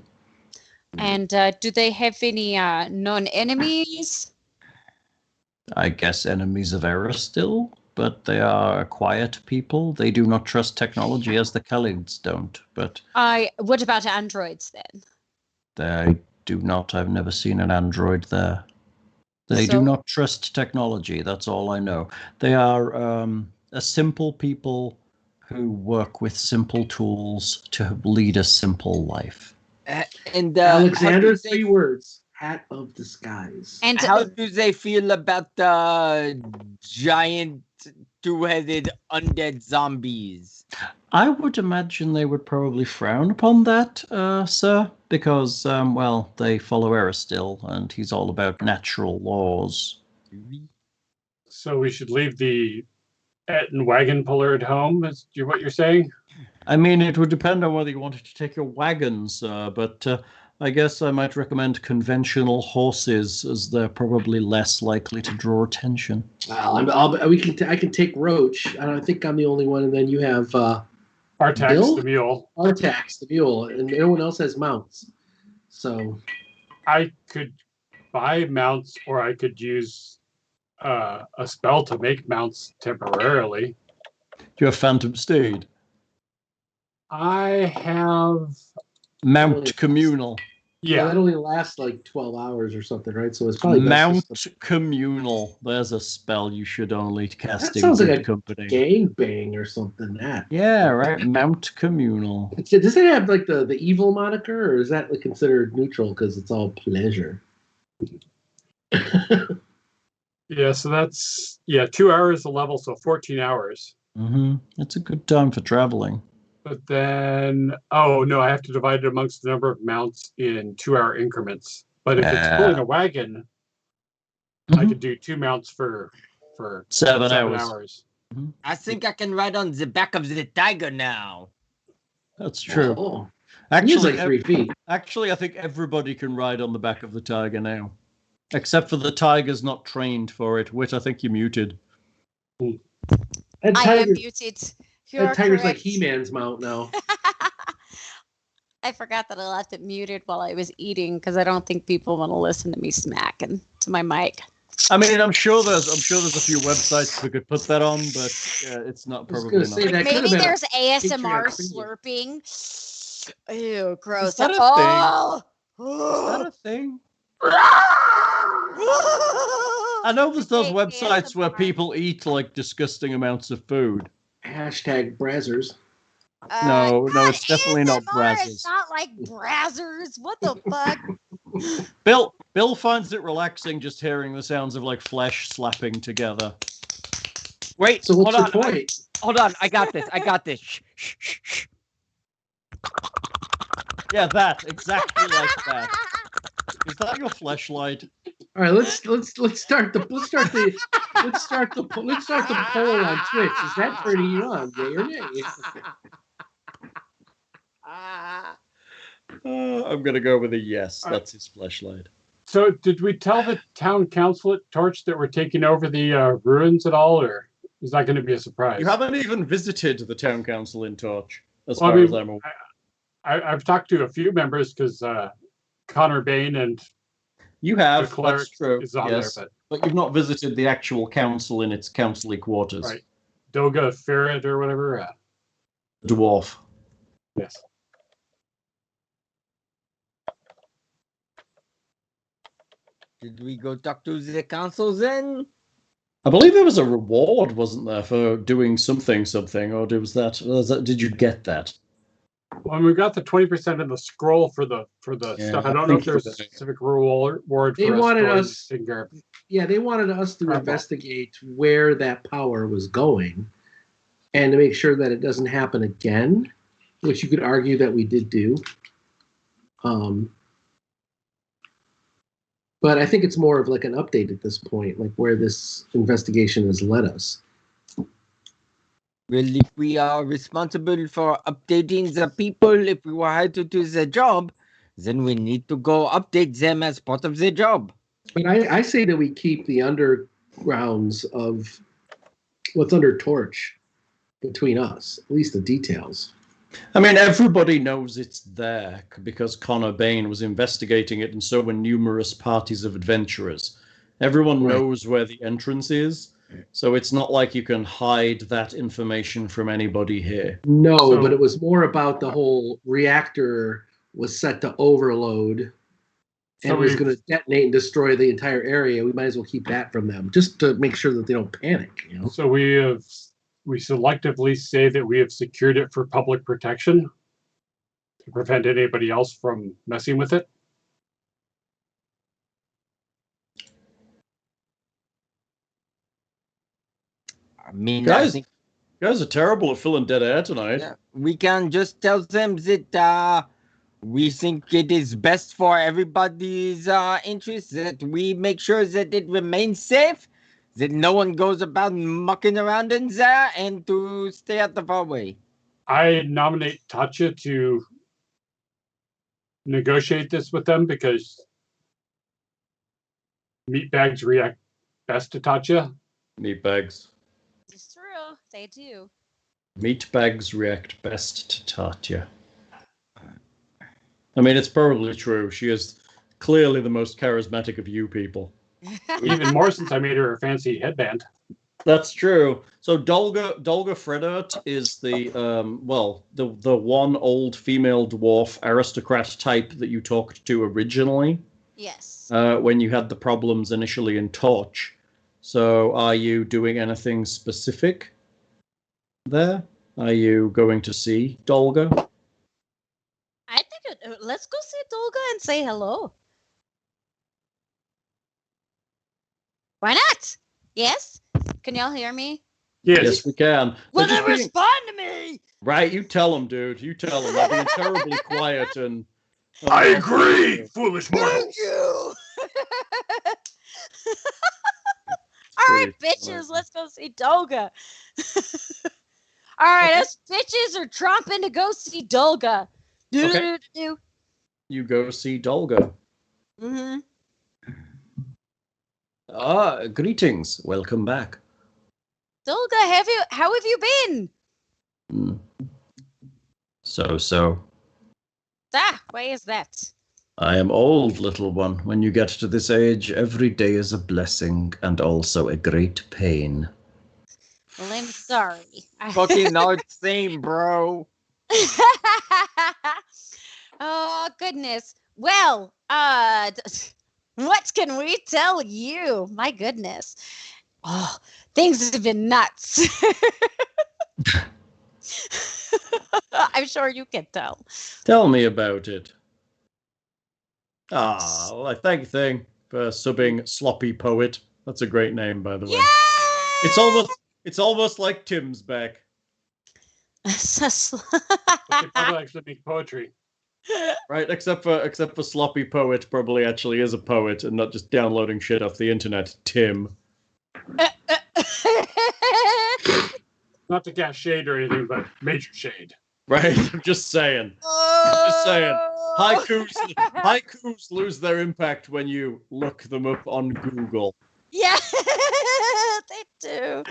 And do they have any known enemies? I guess enemies of Eristil, but they are a quiet people. They do not trust technology as the Khalids don't, but What about androids then? they do not. I've never seen an android there. They So- do not trust technology. That's all I know. They are a simple people who work with simple tools to lead a simple life. and Alexander, how do they- 3 words. Hat of disguise. And How do they feel about the giant two-headed undead zombies? I would imagine they would probably frown upon that, sir, because, well, they follow Eristil, and he's all about natural laws. So we should leave the Etten wagon puller at home, is what you're saying? I mean, it would depend on whether you wanted to take your wagons, but I guess I might recommend conventional horses, as they're probably less likely to draw attention. Well, I can take Roach. I don't think I'm the only one, and then you have Artax Bill? the mule. Artax, the mule, and no one else has mounts. So I could buy mounts, or I could use a spell to make mounts temporarily. You have Phantom Steed. I have, Mount Communal. yeah, that yeah, only lasts like 12 hours or something, right? So it's probably best Mount just to Communal. There's a spell you should only cast That in sounds like good a company. gang bang or something. That Yeah, right. Mount Communal. does it have like the evil moniker, or is that like considered neutral because it's all pleasure? yeah. So that's 2 hours a level, so 14 hours. It's a good time for traveling. But then, oh no, I have to divide it amongst the number of mounts in 2-hour increments. But if it's pulling a wagon, I could do 2 mounts for 7 7 hours. hours. I think I can ride on the back of the tiger now. That's true. Oh. He's Actually, like 3 feet. actually, I think everybody can ride on the back of the tiger now, except for the tiger's not trained for it. Whit, I think you muted. That I am tiger, muted. You're that tiger's like correct. He-Man's mount now. I forgot that I left it muted while I was eating because I don't think people want to listen to me smacking to my mic. I mean, I'm sure there's a few websites we could put that on, but it's not I was probably gonna not. say that could have Maybe been there's ASMR Patreon slurping. Ew, gross. Is that a Oh! Is that a thing? I know there's those Hey, websites where ASMR. people eat like disgusting amounts of food. hashtag Brazzers. No, God, it's definitely not ASMR Brazzers. It's not like Brazzers. What the fuck? Bill finds it relaxing just hearing the sounds of like flesh slapping together. Wait, So what's hold your on. point? Hold on. I got this. Shh, shh, shh, shh. Yeah, that exactly like that. Is that your fleshlight? All right, let's start the poll on Twitch. Is that turning you on, yay or nay? I'm gonna go with a yes. That's his fleshlight. So, did we tell the town council at Torch that we're taking over the ruins at all, or is that going to be a surprise? You haven't even visited the town council in Torch, as Well, far as I'm aware. I've talked to a few members because Connor Bain and You the have, cleric that's true. is on Yes, there, but you've not visited the actual council in its councilly quarters. Right. Doga Ferret or whatever. Dwarf. Yes. Did we go talk to the council then? I believe there was a reward, wasn't there, for doing something, or did you get that? When we got the 20% in the scroll for the Yeah, stuff, I I don't know if think there's a specific reward They for wanted going us- to Singar. Yeah, they wanted us to Crap. investigate where that power was going and to make sure that it doesn't happen again, which you could argue that we did do. But I think it's more of like an update at this point, like where this investigation has led us. Well, if we are responsible for updating the people, if we were hired to do the job, then we need to go update them as part of the job. But I say that we keep the undergrounds of what's under Torch between us, at least the details. I mean, everybody knows it's there because Connor Bain was investigating it, and so were numerous parties of adventurers. Everyone Right. knows where the entrance is, so it's not like you can hide that information from anybody here. No, So- but it was more about the whole reactor was set to overload and So was we've- going to detonate and destroy the entire area. We might as well keep that from them, just to make sure that they don't panic. You know, So we selectively say that we have secured it for public protection to prevent anybody else from messing with it. I mean, I Guys, think you guys are terrible at filling dead air tonight. yeah, we can just tell them that we think it is best for everybody's interest that we make sure that it remains safe, that no one goes about mucking around in there, and to stay out of our way. I nominate Tatia to negotiate this with them because meatbags react best to Tatia. Meatbags. It's true. They do. Meatbags react best to Tatia. I mean, it's probably true. She is clearly the most charismatic of you people. Even more since I made her a fancy headband. That's true. So Dolga Fredert is the the one old female dwarf aristocrat type that you talked to originally Yes. when you had the problems initially in Torch. So are you doing anything specific there? Are you going to see Dolga? I think let's go see Dolga and say hello. Why not? Yes? Can y'all hear me? Yes. We can. Well, They're then just being- respond to me. Right, you tell them, dude. You tell them. They're being terribly quiet and. I agree, foolish mortals. Thank you. All right, Pretty bitches, funny. let's go see Dolga. All right, us bitches are tromping to go see Dolga. Okay. Do. You go see Dolga. Mm-hmm. Greetings. Welcome back. Dolga, how have you been? Hmm. So. Why is that? I am old, little one. When you get to this age, every day is a blessing and also a great pain. Well, I'm sorry. Fucking not same, bro. Oh, goodness. Well, what can we tell you? My goodness. Oh, things have been nuts. I'm sure you can tell. Tell me about it. Well, I thank Thing for subbing Sloppy Poet. That's a great name, by the way. Yeah! It's almost like Tim's back. But they probably actually make poetry. Right, except for Sloppy Poet probably actually is a poet and not just downloading shit off the internet, Tim. Not to cast shade or anything, but major shade. Right, I'm just saying. Haikus lose their impact when you look them up on Google. Yeah, they do.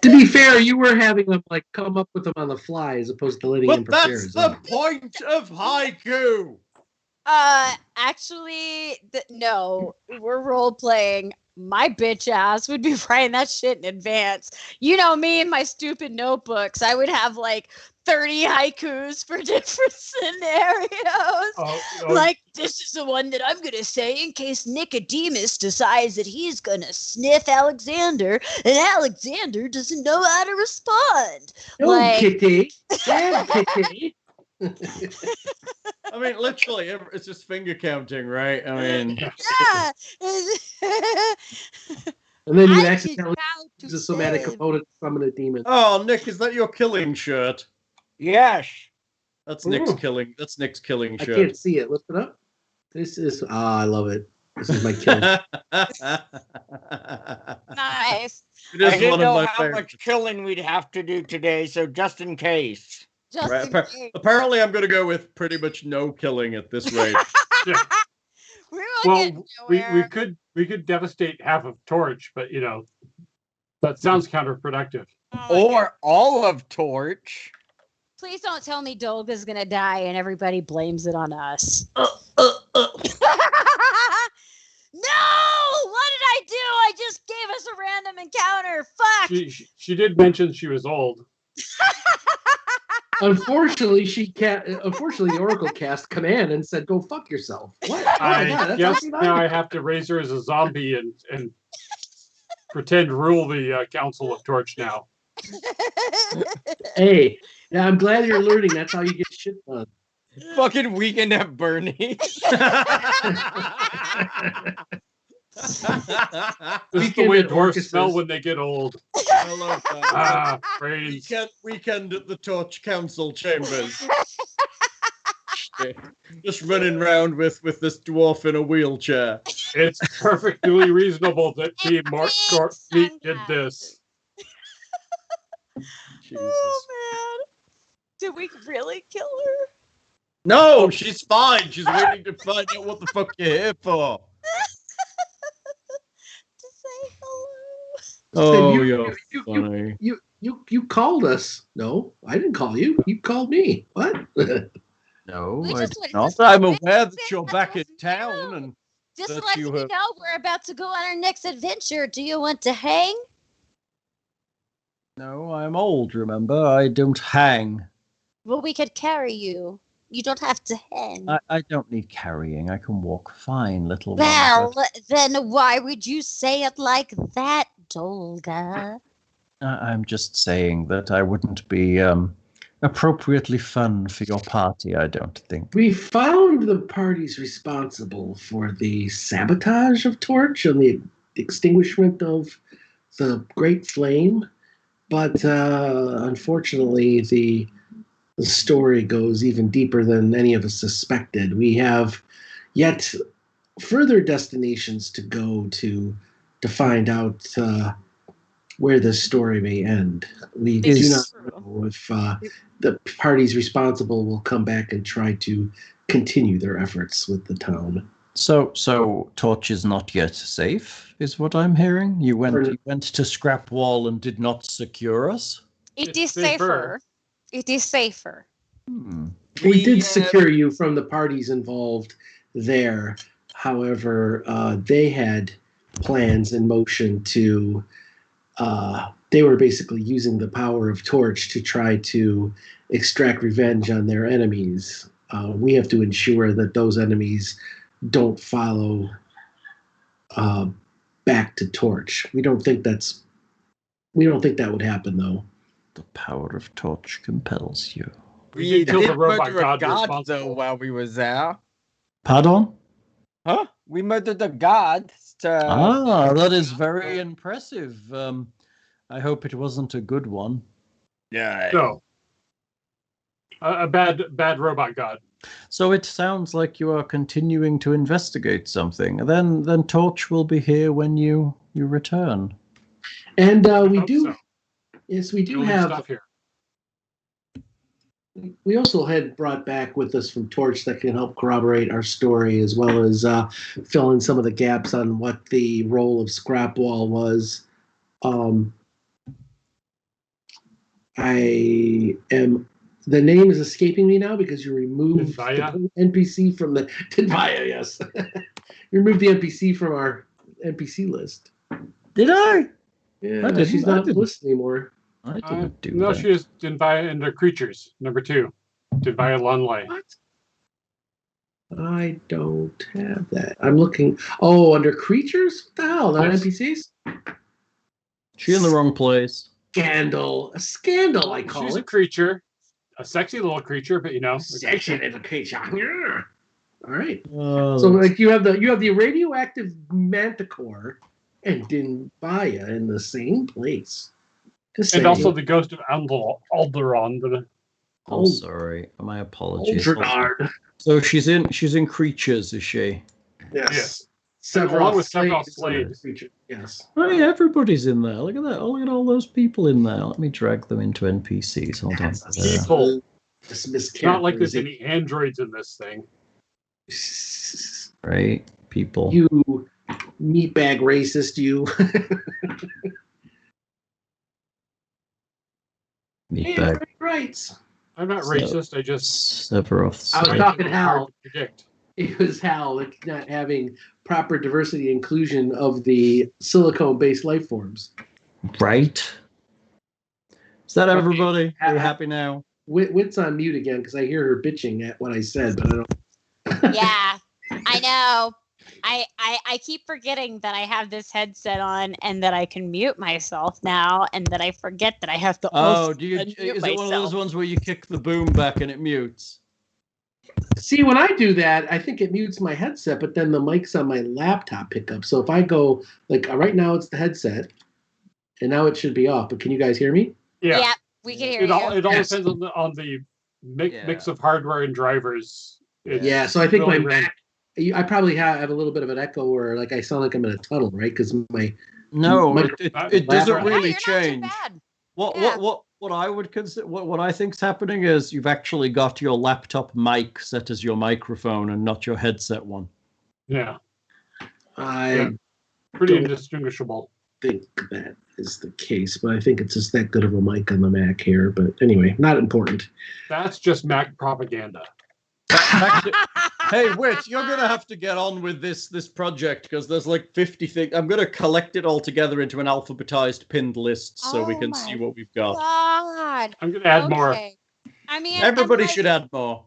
To be fair, you were having them like come up with them on the fly as opposed to letting him But prepare. that's the point of haiku. Actually, no, we're role playing. My bitch ass would be writing that shit in advance. You know me and my stupid notebooks. I would have like 30 haikus for different scenarios. Like, this is the one that I'm going to say in case Nicodemus decides that he's going to sniff Alexander and Alexander doesn't know how to respond. Oh, like, Kitty. Yeah, Kitty. I mean, literally, it's just finger counting, right? I mean, yeah. And then you I accidentally just use a somatic component to summon a demon. oh, Nick, is that your killing shirt? Yes. That's Nick's Ooh. killing. That's Nick's killing I shirt. can't see it. Lift it up. This is I love it. This is my kill. Nice. It I is didn't one know of my how favorites. much killing we'd have to do today, so just in case. Just Right, in case. apparently, I'm going to go with pretty much no killing at this rate. Yeah. We won't get Well, nowhere. we could devastate half of Torch, but that sounds counterproductive. Oh my God. Or all of Torch. Please don't tell me Dolga's gonna die and everybody blames it on us. No! What did I do? I just gave us a random encounter. Fuck! She did mention she was old. Unfortunately, the Oracle cast command and said, "Go fuck yourself." What? Oh my God, I that's guess actually not now it. I have to raise her as a zombie and pretend rule the Council of Torch now. Hey, yeah, I'm glad you're learning. That's how you get shit done. Fucking Weekend at Bernie's. This is the Weekend way at dwarfs Orcus's. smell when they get old. I love that. Brains. Weekend at the Torch Council chambers. Just running around with this dwarf in a wheelchair. It's perfectly reasonable that Team Meat did this. Jesus. Oh man. Did we really kill her? No, she's fine. She's waiting to find out what the fuck you're here for. To say hello. Oh, you- you're you- funny. You called us. No, I didn't call you. You called me. What? No, We I just did went not. to I'm visit aware that you're back in you. town and Just to that let you you have- know, we're about to go on our next adventure. Do you want to hang? no, I'm old, remember? I don't hang. Well, we could carry you. You don't have to hang. I don't need carrying. I can walk fine, little one. Well, but then why would you say it like that, Dolga? I'm just saying that I wouldn't be appropriately fun for your party, I don't think. We found the parties responsible for the sabotage of Torch and the extinguishment of the Great Flame, but unfortunately, the story goes even deeper than any of us suspected. We have yet further destinations to go to find out where this story may end. We do not know if the parties responsible will come back and try to continue their efforts with the town. So Torch is not yet safe, is what I'm hearing. You went to Scrap Wall and did not secure us. It is safer. It is safer. We did secure you from the parties involved there. However, they had plans in motion to. They were basically using the power of Torch to try to extract revenge on their enemies. We have to ensure that those enemies don't follow back to Torch. We don't think that would happen, though. The power of Torch compels you. We killed the robot murder a god god though responsible. while we was there. Pardon? Huh? We murdered the god. That is very impressive. I hope it wasn't a good one. Yeah. No. A bad robot god. So it sounds like you are continuing to investigate something. Then Torch will be here when you return. And we Hope do. so. Yes, we do Building have. stuff here. We also had brought back with us from Torch that can help corroborate our story, as well as fill in some of the gaps on what the role of Scrapwall was. The name is escaping me now because you removed the NPC from the Tidvaya, yes. You removed the NPC from our NPC list. Did I? Yeah, she's not on the list anymore. I didn't do No, that. she is Dinvaya in the creatures. Number 2. Dinvaya Lonlay. What? I don't have that. I'm looking. Oh, under creatures? What the hell? Not Yes. NPCs? She in the wrong place. Scandal. A scandal, I call She's a it. creature. A sexy little creature, but you know. Sexy little creature. Yeah. All right. Oh, So like you have the radioactive manticore and Dinvaya in the same place. Just And saying. also the ghost of Alderon. I'm sorry. My apologies. Aldernard. So she's in creatures, is she? Yes. Several Along with several slaves. slaves. Yes. Oh, yeah, everybody's in there. Look at that. Oh, look at all those people in there. Let me drag them into NPCs. Hold on. People. It's Not like there's any androids in this thing. Right? People. You meatbag racist, you. Meatbag. Rights. I'm not racist. I just. Sephiroth. I was talking Hal. hard to predict. It was Hal like not having proper diversity inclusion of the silicone-based life forms. Right? Is that everybody? Are you Uh, happy now? Wit's on mute again because I hear her bitching at what I said, but I don't. Yeah, I know. I keep forgetting that I have this headset on and that I can mute myself now, and that I forget that I have to. Oh, also do you? unmute Is it one of those myself. ones where you kick the boom back and it mutes? See, when I do that, I think it mutes my headset, but then the mic's on my laptop pickup. So if I go like right now, it's the headset, and now it should be off. But can you guys hear me? Yeah. Yeah, we can hear It all you. depends on the mix of hardware and drivers. Yeah. So I think really my Mac. I probably have a little bit of an echo, or like I sound like I'm in a tunnel, right? Because my No, My- it my doesn't laptop- really yeah, you're change. Not too bad. What Yeah. what I would consider what I think's happening is you've actually got your laptop mic set as your microphone and not your headset one. Yeah. I Yeah. Pretty Don't- indistinguishable. think that is the case, but I think it's just that good of a mic on the Mac here. But anyway, not important. That's just Mac propaganda. Hey, Wit, you're gonna have to get on with this project because there's like 50 things. I'm gonna collect it all together into an alphabetized pinned list so we Oh can my see what we've got. God. I'm going to add more. Okay. I mean, Everybody I'm like- should add more.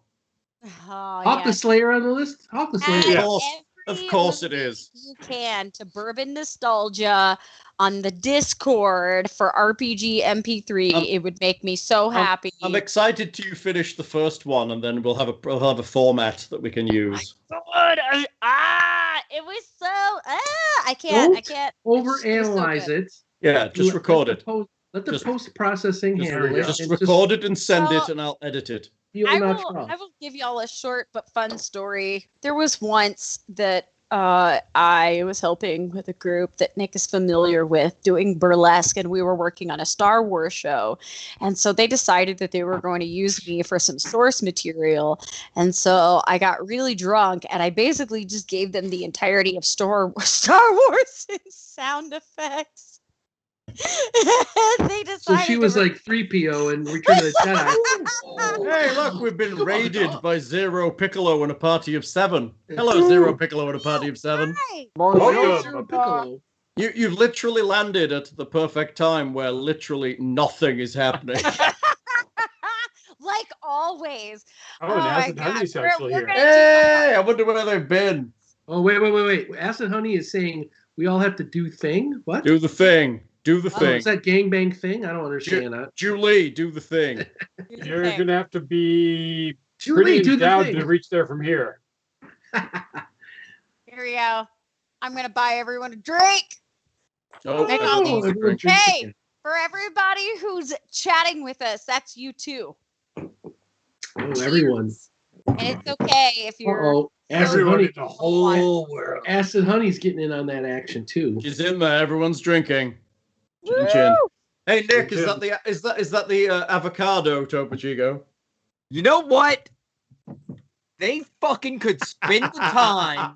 Oh, Hawk yeah. the Slayer on the list. Hawk the Slayer. Add Yeah. Of every course it movie is. You can to Bourbon Nostalgia on the Discord for RPG MP3. It would make me so happy. I'm excited to finish the first one, and then we'll have a format that we can use. God, it was so. I can't. Overanalyze it. Yeah, just record it. Let the Just- post-processing just handle it. Just and record it and send Well, it, and I'll edit it. Feel I natural. will give y'all a short but fun story. There was once that I was helping with a group that Nick is familiar with doing burlesque, and we were working on a Star Wars show. And so they decided that they were going to use me for some source material. And so I got really drunk, and I basically just gave them the entirety of Star Wars in sound effects. They decided So she was like 3PO in Return of the Jedi. Hey, look, we've been raided by Zero Piccolo and a party of 7. Hello, Zero Piccolo and a party of 7. Hi. Oh, Zero Piccolo. You've literally landed at the perfect time where literally nothing is happening. Like always. Oh, and my Acid Honey's God. actually We're here. gonna Hey, I wonder where they've been. Oh, wait. Acid Honey is saying we all have to do thing? What? Do the thing. Do the Oh, thing. is that gangbang thing? I don't understand that. Julie, do the thing. You're going to have to be Julie, pretty do the endowed thing. to reach there from here. Here we go. I'm gonna buy everyone a drink. Oh, Make I all love these- the drink. Hey, for everybody who's chatting with us, that's you too. Oh, everyone. And it's okay if you're. Uh-oh. Acid Everyone Honey. in the whole world. Acid Honey's getting in on that action too. She's in there. Everyone's drinking. Chin, Woo! chin. Hey Nick, Chin, is that the avocado Topo Chico? You know what? They fucking could spend the time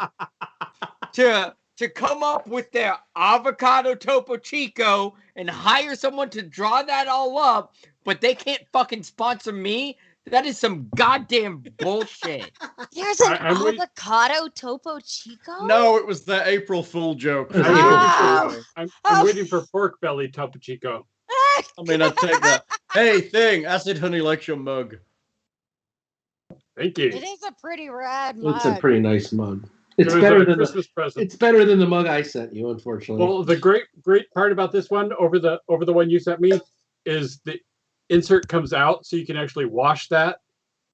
to come up with their avocado Topo Chico and hire someone to draw that all up, but they can't fucking sponsor me. That is some goddamn bullshit. There's an I'm wait- avocado Topo Chico? No, it was the April Fool joke. I'm, Oh. waiting, for, I'm Oh. waiting for pork belly Topo Chico. I mean, I'd take that. Hey, thing, Acid Honey likes your mug. Thank It you. is a pretty rad mug. It's a pretty nice mug. It It's was better a than Christmas present. it's better than the mug I sent you, unfortunately. Well, the great part about this one over the one you sent me is the insert comes out, so you can actually wash that.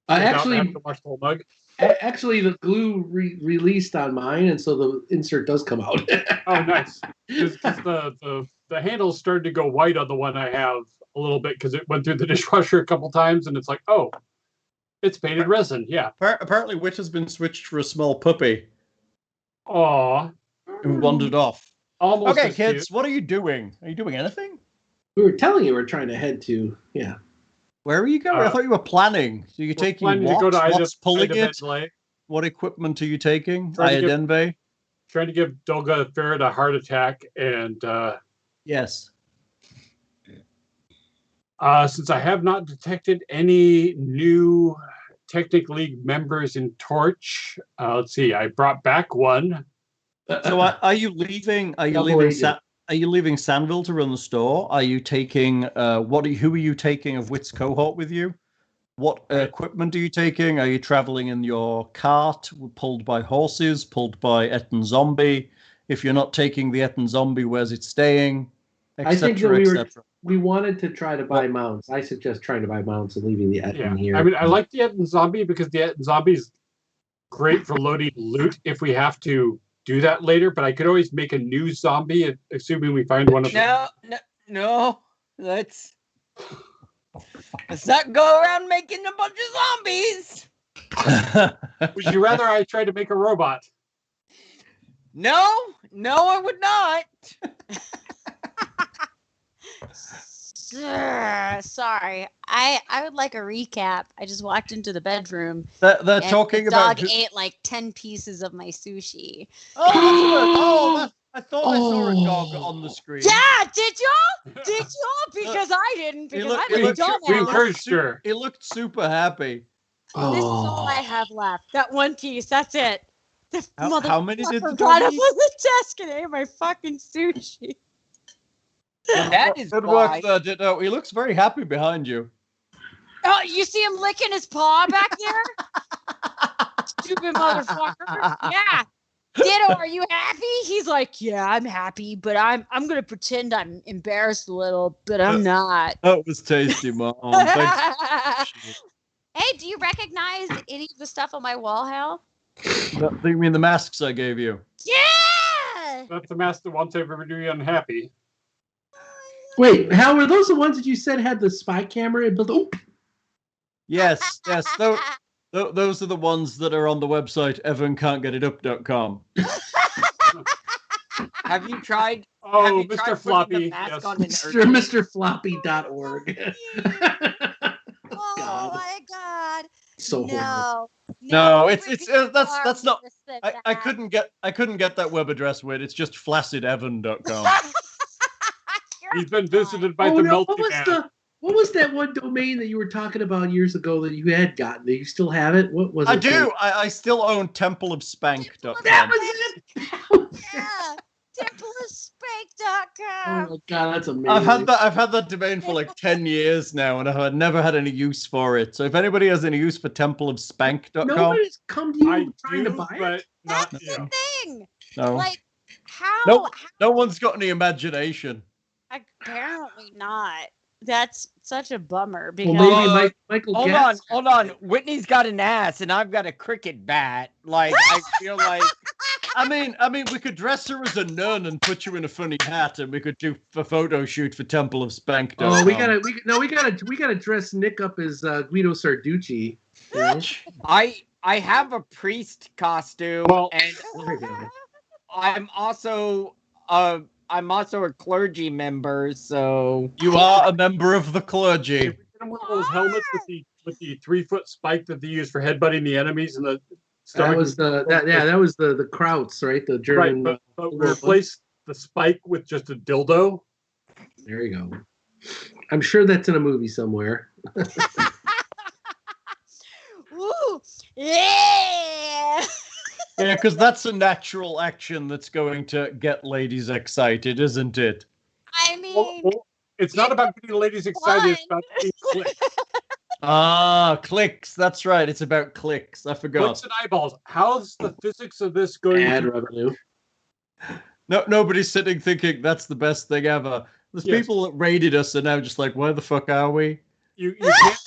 without having to wash the whole mug. Actually, the glue released on mine, and so the insert does come out. Oh, nice. Because the handles started to go white on the one I have a little bit because it went through the dishwasher a couple times, and it's like, oh, it's painted resin. Yeah. Apparently, Wit has been switched for a small puppy Aw. who wandered off. Almost. Okay, as kids, cute. what are you doing? Are you doing anything? We were telling you we're trying to head to, yeah. Where are you going? I Uh, thought you were planning. So you're We're taking planning what? to go to What's pulling Ida it? Vedley, What equipment are you taking? Trying to get- Idenve? trying to give Dolga Ferret a heart attack, and Yes. since I have not detected any new Technic League members in Torch, let's see. I brought back one. So are you leaving? Are you Double leaving? agent. Are you leaving Sandville to run the store? Are you taking? Who are you taking of Wit's cohort with you? What equipment are you taking? Are you traveling in your cart, pulled by horses, pulled by Etten Zombie? If you're not taking the Etten Zombie, where's it staying? I think that Etc. etc. we wanted to try to buy mounts. I suggest trying to buy mounts and leaving the Yeah, Etten here. I mean, I like the Etten Zombie because the Etten Zombie is great for loading loot if we have to do that later. But I could always make a new zombie, assuming we find one of them. No. Let's not go around making a bunch of zombies. Would you rather I try to make a robot? No, I would not. Sorry. I would like a recap. I just walked into the bedroom. They're and talking the about. dog ate like 10 pieces of my sushi. I thought I saw a dog on the screen. Yeah, did y'all? Did y'all? Because I didn't. Because looked- I'm he a looked- dumbass. We encouraged her. He looked super happy. This is all I have left. That one piece. That's it. The How many did the motherfucker dog got up eat? on the desk and ate my fucking sushi. That is Good why. work there, Ditto. He looks very happy behind you. Oh, you see him licking his paw back there? Stupid motherfucker. Yeah. Ditto, are you happy? He's like, yeah, I'm happy, but I'm gonna pretend I'm embarrassed a little, but I'm not. That was tasty, Mom. Thanks. Hey, do you recognize any of the stuff on my wall, Hal? You mean the masks I gave you? Yeah. That's the mask that wants everybody to be unhappy. Wait, Hal, were those the ones that you said had the spy camera? Oh, Yes. Those are the ones that are on the website evancan'tgetitup.com. Have you tried? Oh, have you Mr. tried Floppy. putting the mask Yes. on an MrFloppy.org. Oh God. my God. So horrible. No, it it's would be that's far not. worse than I that. couldn't get that web address with. It's just flaccidevan.com. You're He's been fine. visited by Oh the no! Melty What was that one domain that you were talking about years ago that you had gotten? Do you still have it? What was it? I do. I still own templeofspank.com. That was it. Yeah. Oh Templeofspank.com. my god, that's amazing. I've had that domain for like 10 years now, and I've never had any use for it. So if anybody has any use for templeofspank.com, Nobody's come to you I trying do, to buy but it. not That's you. the thing. no, Like, how? no, no one's got any imagination. Apparently not. That's such a bummer because Well, maybe Michael. Hold on. Whitney's got an ass, and I've got a cricket bat. Like I feel like I mean, we could dress her as a nun and put you in a funny hat, and we could do a photo shoot for templeofspank.com. Oh, we gotta dress Nick up as Guido Sarducci. You know? I have a priest costume, Well- and There we go. I'm also a clergy member. So You are a member of the clergy. Get him one of those helmets with the 3-foot spike that they use for headbutting the enemies and the stomach. That was the Krauts, right? The German. Right, but replace the spike with just a dildo. There you go. I'm sure that's in a movie somewhere. Woo! Yeah. Yeah, because that's a natural action that's going to get ladies excited, isn't it? I mean, Well, it's not about getting the ladies excited. It's about getting clicks. Ah, clicks. That's right. It's about clicks. I forgot. Clicks and eyeballs. How's the physics of this going Ad to revenue. No, nobody's sitting thinking that's the best thing ever. There's Yes. people that raided us are now just like, where the fuck are we? You can't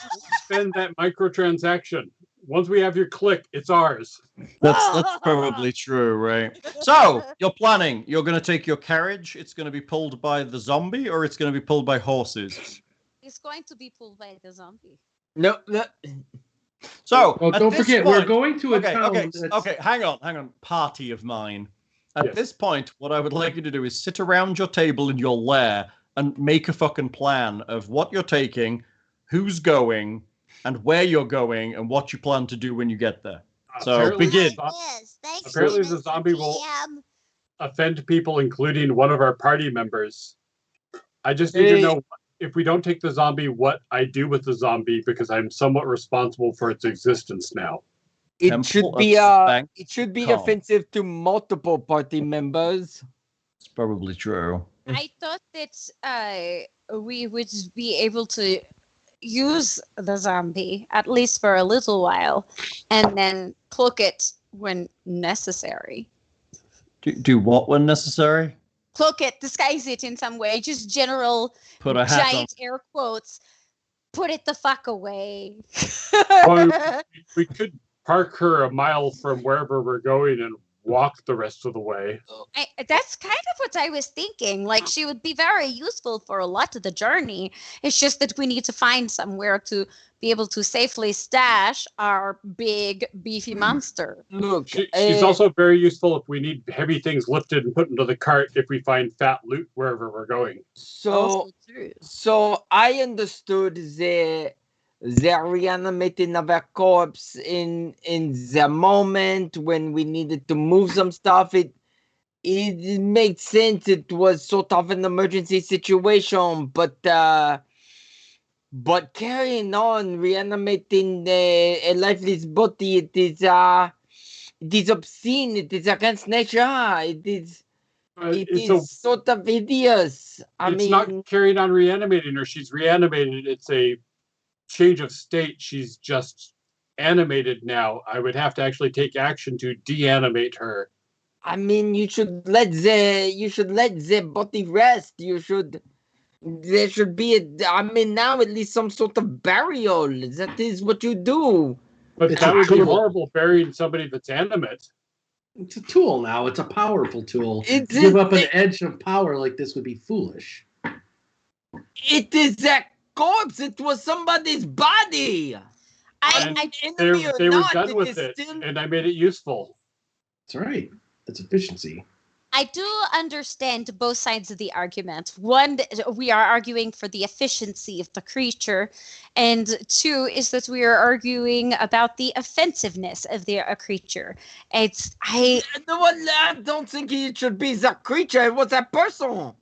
spend that microtransaction. Once we have your click, it's ours. That's probably true, right? So you're planning. You're going to take your carriage. It's going to be pulled by the zombie, or it's going to be pulled by horses. it's going to be pulled by the zombie. no. So Oh, at don't this forget, point- we're going to a town. Okay. Hang on. Party of mine. At Yes. this point, what I would like you to do is sit around your table in your lair and make a fucking plan of what you're taking, who's going, and where you're going, and what you plan to do when you get there. So Apparently- begin. Yes, thanks. Apparently Mr. the zombie will- GM. Offend people, including one of our party members. I just need to know if we don't take the zombie, what I do with the zombie, because I'm somewhat responsible for its existence now. It Temple should of be Spank it should be com. offensive to multiple party members. It's probably true. I thought that we would be able to use the zombie at least for a little while, and then cloak it when necessary. Do what when necessary? Cloak it, disguise it in some way. Just general Put a hat on. giant air quotes. Put it the fuck away. Well, we could park her a mile from wherever we're going and walk the rest of the way. That's kind of what I was thinking. Like, she would be very useful for a lot of the journey. It's just that we need to find somewhere to be able to safely stash our big, beefy monster. Look, She's also very useful if we need heavy things lifted and put into the cart if we find fat loot wherever we're going. so Also true. so I understood the reanimating of a corpse in the moment when we needed to move some stuff. It made sense. It was sort of an emergency situation, but carrying on reanimating a lifeless body, it is obscene. It is against nature. It is sort of hideous. It's not carrying on reanimating her. She's reanimated. It's a change of state. She's just animated now. I would have to actually take action to deanimate her. I mean, you should let the body rest. There should be now at least some sort of burial. That is what you do. But It's that a would be tool. horrible, burying somebody that's animate. It's a tool now. It's a powerful tool. It's To give up an edge of power like this would be foolish. It is a corpse. It was somebody's body. I They were done with it, and I made it useful. That's right. That's efficiency. I do understand both sides of the argument. One, we are arguing for the efficiency of the creature, and two is that we are arguing about the offensiveness of the creature. I don't think it should be the creature. It was a person.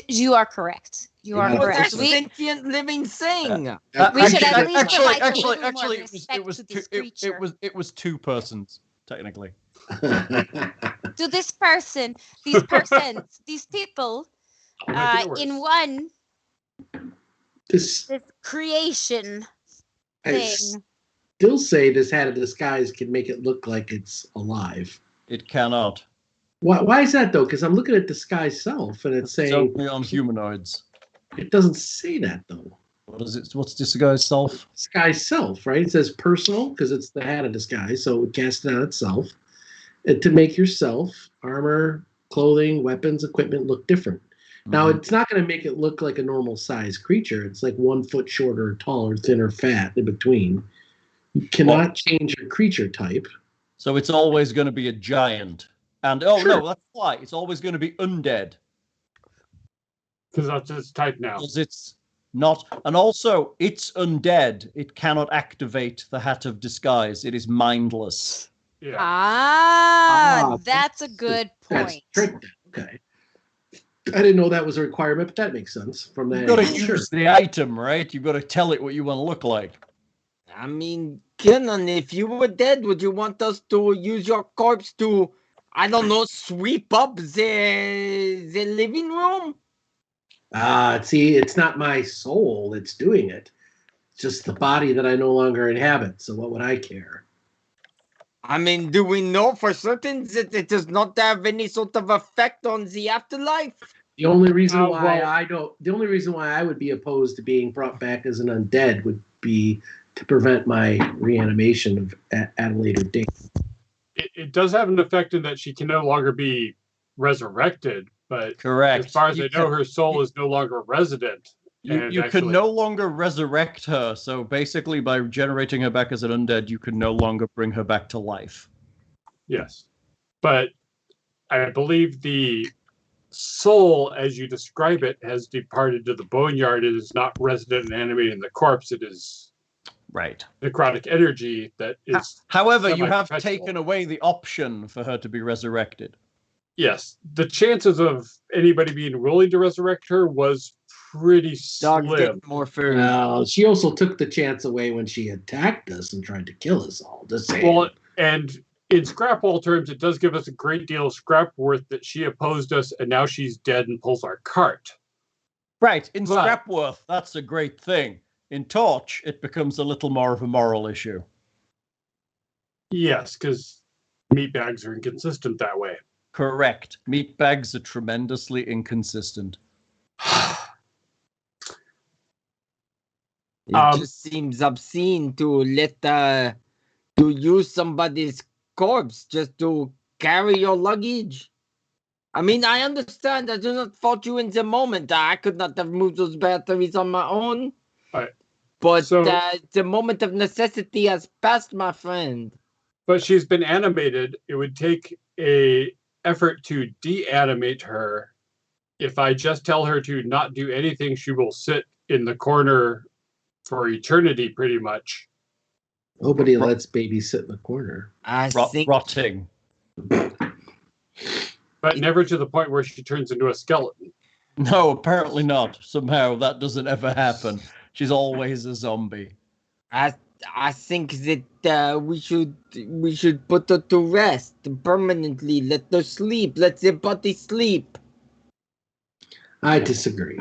You are correct. You are It was a correct. sentient living thing. We should at least provide a little more actually, respect it was two persons technically. to this person, these persons, these people, in one This creation I thing. still say this hat of disguise can make it look like it's alive. It cannot. Why is that though? Because I'm looking at disguise self and it's It's saying only on humanoids. it doesn't say that though. What is it? What's disguise self? Disguise self, right? It says personal because it's the hat of disguise, so it casts it on itself. And to make yourself, armor, clothing, weapons, equipment look different. Now, it's not going to make it look like a normal size creature. It's like 1 foot shorter, taller, thinner, fat in between. You cannot change your creature type. So it's always going to be a giant. And no, that's why. It's always going to be undead. Because that's its type now. Because it's not. And also, it's undead. It cannot activate the hat of disguise. It is mindless. Yeah. That's a good point. That's trick. Okay. I didn't know that was a requirement, but that makes sense from that. You've got to use the item, right? You've got to tell it what you want to look like. I mean, Kiernan, if you were dead, would you want us to use your corpse to, I don't know, sweep up the living room? See, it's not my soul that's doing it. It's just the body that I no longer inhabit. So what would I care? I mean, do we know for certain that it does not have any sort of effect on the afterlife? The only reason why I would be opposed to being brought back as an undead would be to prevent my reanimation at a later date. It does have an effect in that she can no longer be resurrected, but Correct. as far as I know, her soul is no longer resident. You can no longer resurrect her. So basically, by generating her back as an undead, you can no longer bring her back to life. Yes. But I believe the soul, as you describe it, has departed to the boneyard. It is not resident and animating the corpse. It is right. Necrotic energy that is. However, you have taken away the option for her to be resurrected. Yes. The chances of anybody being willing to resurrect her was pretty slim. More food. Well, she also took the chance away when she attacked us and tried to kill us all. Just saying. Well, and in scrap wall terms, it does give us a great deal of scrap worth that she opposed us, and now she's dead and pulls our cart. Right. In scrap worth, that's a great thing. In Torch, it becomes a little more of a moral issue. Yes, because meat bags are inconsistent that way. Correct. Meat bags are tremendously inconsistent. It just seems obscene to to use somebody's corpse just to carry your luggage. I mean, I understand. I do not fault you in the moment. I could not have moved those batteries on my own. Right. But the moment of necessity has passed, my friend. But she's been animated. It would take a effort to deanimate her. If I just tell her to not do anything, she will sit in the corner for eternity, pretty much. Nobody lets babies sit in the corner. Rotting. But never to the point where she turns into a skeleton. No, apparently not. Somehow that doesn't ever happen. She's always a zombie. I think that we should put her to rest permanently. Let her sleep. Let the body sleep. I disagree.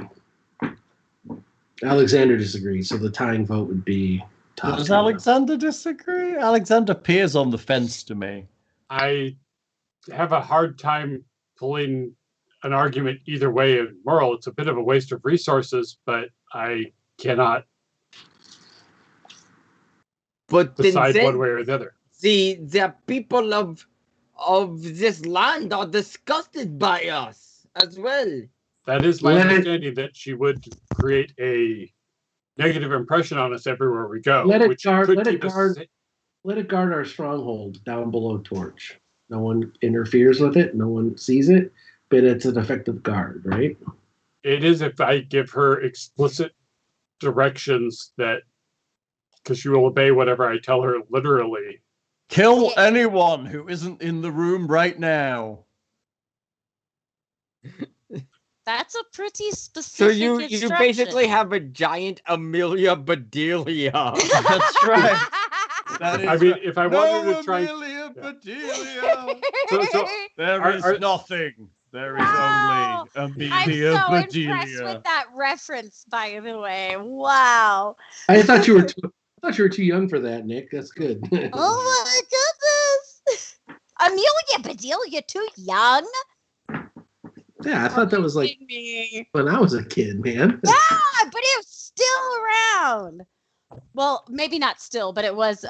Alexander disagrees, so the tying vote would be Tatia. Does Alexander disagree? Alexander appears on the fence to me. I have a hard time pulling an argument either way in moral. It's a bit of a waste of resources, but I cannot decide one way or the other. The people of this land are disgusted by us as well. That is my understanding, that she would create a negative impression on us everywhere we go. Let it which guard. could Let it keep us guard. Let it guard our stronghold down below Torch. No one interferes with it. No one sees it, but it's an effective guard, right? It is if I give her explicit directions that, because she will obey whatever I tell her literally. Kill anyone who isn't in the room right now. That's a pretty specific So you instruction. basically have a giant Amelia Bedelia. That's right. That is I mean, if I wanted no to try, Amelia Bedelia. so There is nothing. There is Wow. only I'm Amelia so impressed Bedelia. with that reference, by the way. Wow. I thought you were. I thought you were too young for that, Nick. That's good. Oh my goodness. Amelia Bedelia, too young? Yeah, I thought that was like Kidding me. when I was a kid, man. Yeah, but it was still around. Well, maybe not still, but it was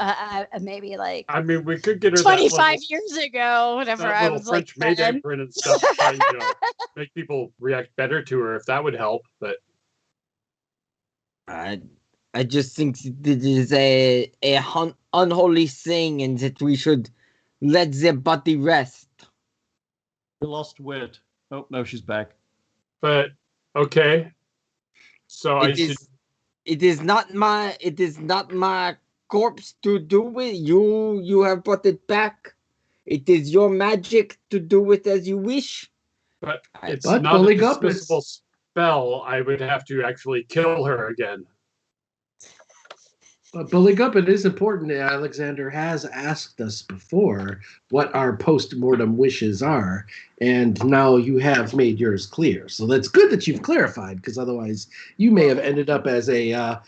maybe like I mean, we could get her 25 years ago, whenever that I little was like French maid 10. apron and stuff, to try, make people react better to her if that would help. But I just think this is a unholy thing, and that we should let the body rest. We lost Wit. Oh no, she's back. But okay, so It is not my corpse to do with. You have brought it back. It is your magic to do it as you wish. but it's But not a Buligup, dismissible spell. I would have to actually kill her again. But Buligup, it is important that Alexander has asked us before what our post-mortem wishes are, and now you have made yours clear. So that's good that you've clarified, because otherwise you may have ended up as a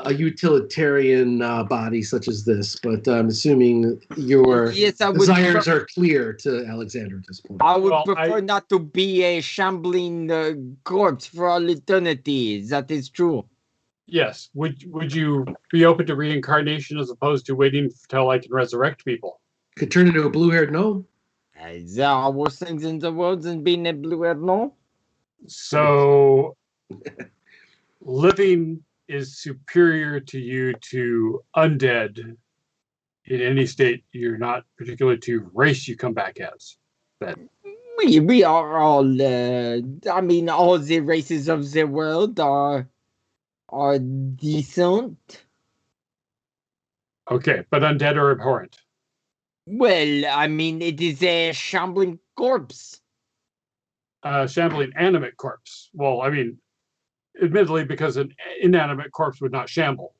utilitarian body such as this. But I'm assuming your desires are clear to Alexander at this point. I would prefer not to be a shambling corpse for all eternity. That is true. Yes. Would you be open to reincarnation as opposed to waiting until I can resurrect people? Could turn into a blue-haired gnome. There are worse things in the world than being a blue-haired gnome. So, living is superior to you to undead in any state. You're not particular to race you come back as. But we are all. I mean, all the races of the world are decent. okay, but undead are abhorrent. Well, I mean, it is a shambling corpse. Shambling animate corpse. Well, I mean, admittedly, because an inanimate corpse would not shamble.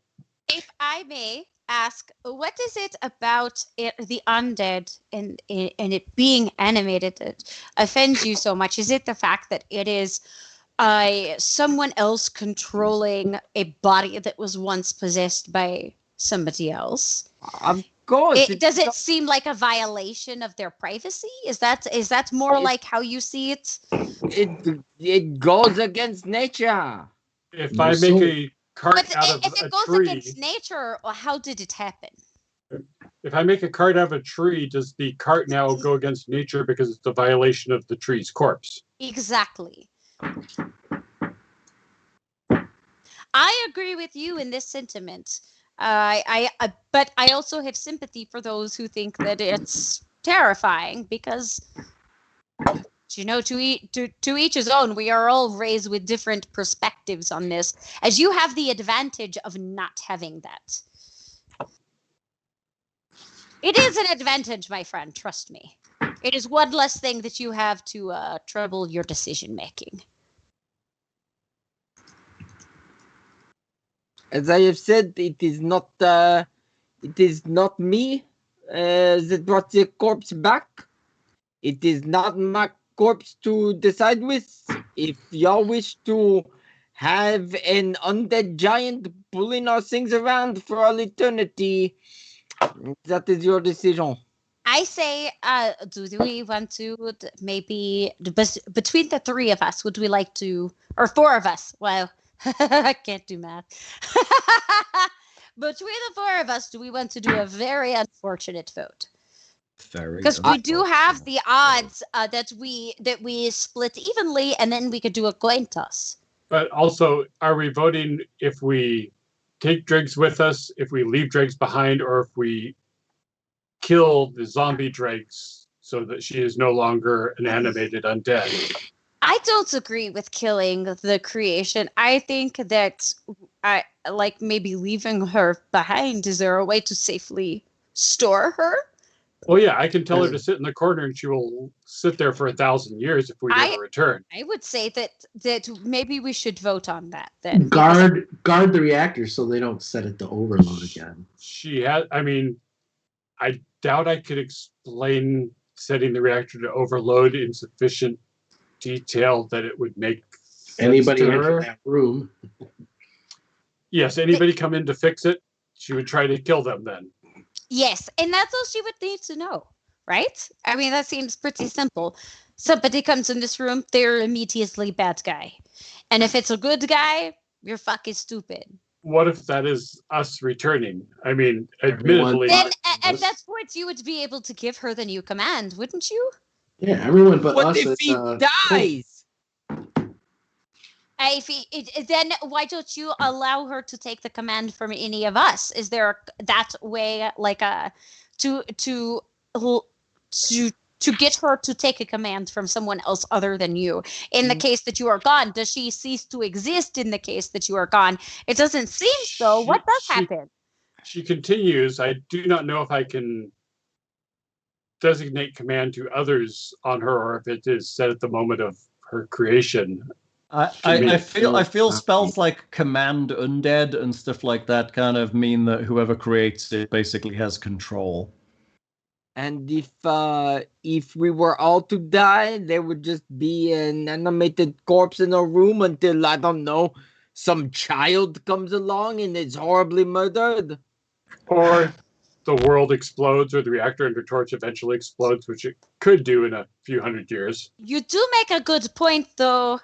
If I may ask, what is it about the undead and it being animated that offends you so much? Is it the fact that it is someone else controlling a body that was once possessed by somebody else? Of course. Does it seem like a violation of their privacy? Is that more like how you see it? It goes against nature. If I make a cart out of if a it goes tree, against nature, how did it happen? if I make a cart out of a tree, does the cart now go against nature because it's a violation of the tree's corpse? Exactly. I agree with you in this sentiment. But I also have sympathy for those who think that it's terrifying because, to each his own. We are all raised with different perspectives on this, as you have the advantage of not having that. It is an advantage, my friend. Trust me. It is one less thing that you have to trouble your decision making. As I have said, it is not me that brought the corpse back. It is not my corpse to decide with. If y'all wish to have an undead giant pulling our things around for all eternity, that is your decision. I say, do we want to maybe between the three of us? Would we like to, or four of us? Well, I can't do math. Between the four of us, do we want to do a very unfortunate vote? Because we do have the odds that we split evenly, and then we could do a coin toss. But also, are we voting if we take dregs with us, if we leave dregs behind, or if we kill the zombie dregs so that she is no longer an animated undead? I don't agree with killing the creation. I think that I like maybe leaving her behind. Is there a way to safely store her? Well, yeah, I can tell her to sit in the corner and she will sit there for 1,000 years if we never return. I would say that maybe we should vote on that then. Guard the reactor so they don't set it to overload again. She has, I mean, I doubt I could explain setting the reactor to overload in sufficient detail that it would make Anybody to enter her. that room. Yes, anybody come in to fix it, she would try to kill them then. Yes, and that's all she would need to know, right? I mean, that seems pretty simple. Somebody comes in this room, they're immediately bad guy. And if it's a good guy, you're fucking stupid. What if that is us returning? I mean, admittedly... Then at that point, you would be able to give her the new command, wouldn't you? Yeah, everyone but What us. if he dies? Then why don't you allow her to take the command from any of us? Is there that way, like to get her to take a command from someone else other than you? In the case that you are gone, does she cease to exist? In the case that you are gone, it doesn't seem so. What does happen? She continues. I do not know if I can designate command to others on her, or if it is set at the moment of her creation. I feel spells like command undead and stuff like that kind of mean that whoever creates it basically has control. And if we were all to die, there would just be an animated corpse in a room until, I don't know, some child comes along and is horribly murdered. Or the world explodes, or the reactor under torch eventually explodes, which it could do in a few hundred years. You do make a good point, though.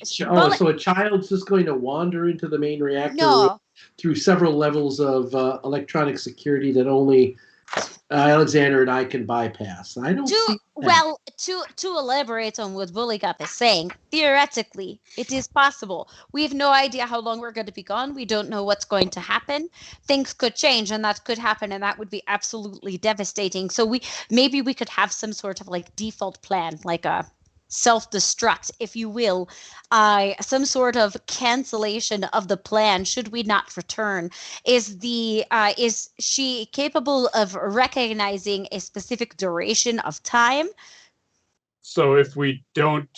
So a child's just going to wander into the main reactor room through several levels of electronic security that only Alexander and I can bypass. I don't see that. Well, to elaborate on what Buligup is saying, theoretically, it is possible. We have no idea how long we're going to be gone. We don't know what's going to happen. Things could change, and that could happen, and that would be absolutely devastating. So maybe we could have some sort of like default plan, like a self-destruct, if you will, some sort of cancellation of the plan should we not return. Is she capable of recognizing a specific duration of time? So if we don't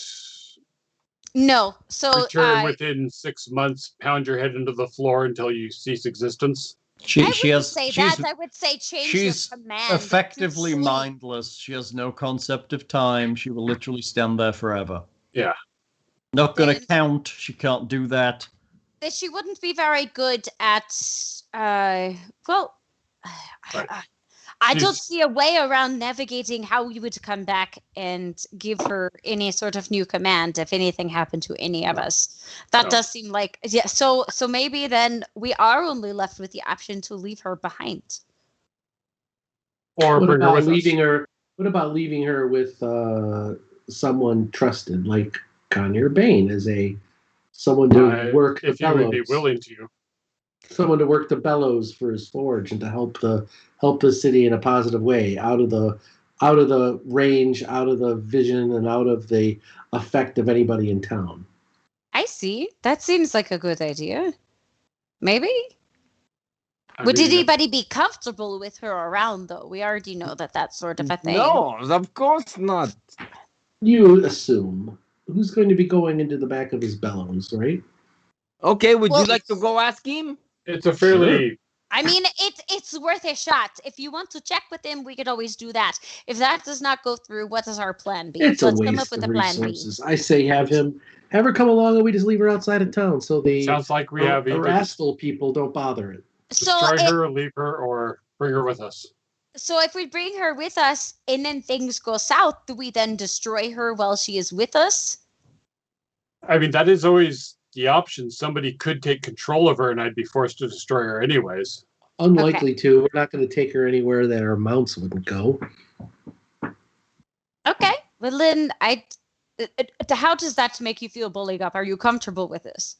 return within 6 months, pound your head into the floor until you cease existence. I would say change she's your command. Effectively mindless. She has no concept of time. She will literally stand there forever. Yeah. Not going to count. She can't do that. That she wouldn't be very good at, I don't see a way around navigating how we would come back and give her any sort of new command if anything happened to any of us. That does seem like, so maybe then we are only left with the option to leave her behind. Or what bring her about with leaving us? her? What about leaving her with someone trusted, like Conyer Bain, as someone to work the if you would be bellows? willing to. Someone to work the bellows for his forge and to help the city in a positive way, out of the range, out of the vision, and out of the effect of anybody in town. I see. That seems like a good idea. Maybe. Would anybody be comfortable with her around, though? We already know that that's sort of a thing. No, of course not. You assume. Who's going to be going into the back of his bellows, right? Okay, would you like to go ask him? It's a fairly... Sure. I mean, it's worth a shot. If you want to check with him, we could always do that. If that does not go through, what is our plan B? It's Let's a come waste up with of a plan resources. I say have her come along and we just leave her outside of town so the Sounds like we have either rascal people don't bother it. destroy her, leave her, or bring her with us. So if we bring her with us and then things go south, do we then destroy her while she is with us? I mean, that is always the option. Somebody could take control of her and I'd be forced to destroy her anyways. Unlikely to. We're not going to take her anywhere that our mounts wouldn't go. Okay. Well, then how does that make you feel, Buligup? Are you comfortable with this?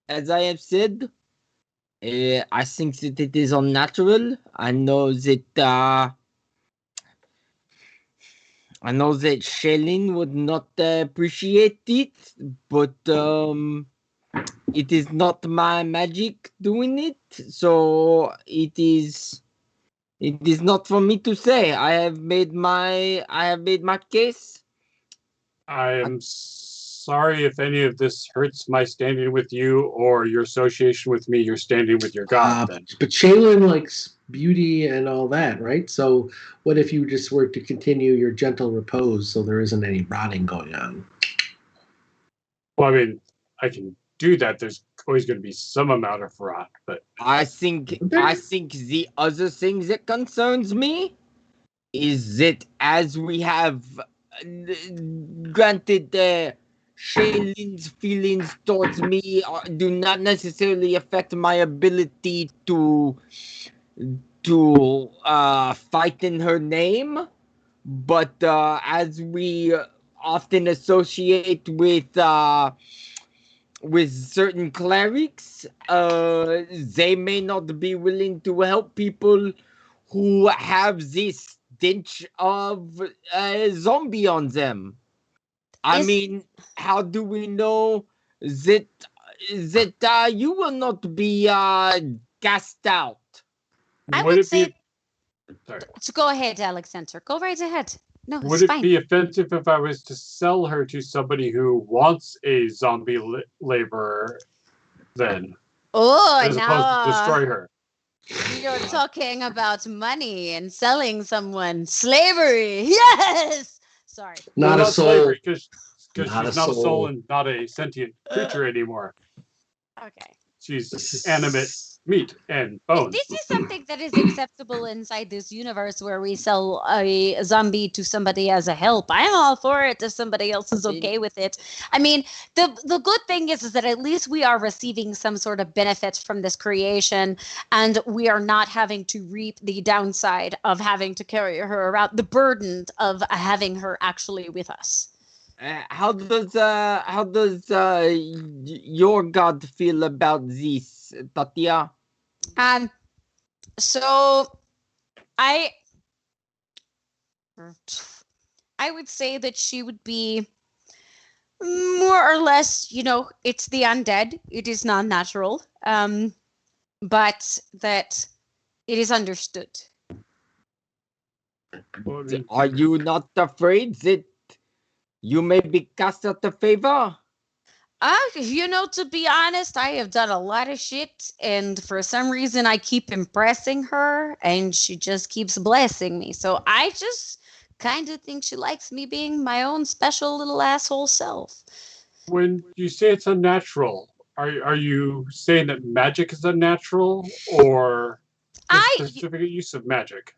As I have said, I think that it is unnatural. I know that Shailene would not appreciate it, but it is not my magic doing it, so it is not for me to say. I have made my case. I am sorry if any of this hurts my standing with you or your association with me. You're standing with your God. Then. But Shaylin likes beauty and all that, right? So what if you just were to continue your gentle repose so there isn't any rotting going on? Well, I mean, I can do that. There's always going to be some amount of rot, but I think the other thing that concerns me is that as we have granted Shaylin's feelings towards me do not necessarily affect my ability to fight in her name, but as we often associate with certain clerics, they may not be willing to help people who have this stench of zombie on them. I mean, how do we know that you will not be gassed out? I would say. Sorry. So go ahead, Alexander. Go right ahead. No, would it be offensive if I was to sell her to somebody who wants a zombie laborer then? Oh, as opposed to destroy her. You're talking about money and selling someone. Slavery. Yes! Sorry. Not a soul. Slavery, because she's not a soul and not a sentient creature anymore. Okay. She's animate meat and bones. If this is something that is acceptable inside this universe where we sell a zombie to somebody as a help, I'm all for it if somebody else is okay with it. I mean, the good thing is that at least we are receiving some sort of benefits from this creation, and we are not having to reap the downside of having to carry her around, the burden of having her actually with us. How does your God feel about this, Tatia? So I would say that she would be more or less, it's the undead. It is non-natural, but that it is understood. Are you not afraid that you may be cast out of favor? To be honest, I have done a lot of shit, and for some reason I keep impressing her, and she just keeps blessing me. So I just kind of think she likes me being my own special little asshole self. When you say it's unnatural, are you saying that magic is unnatural, or the specific use of magic?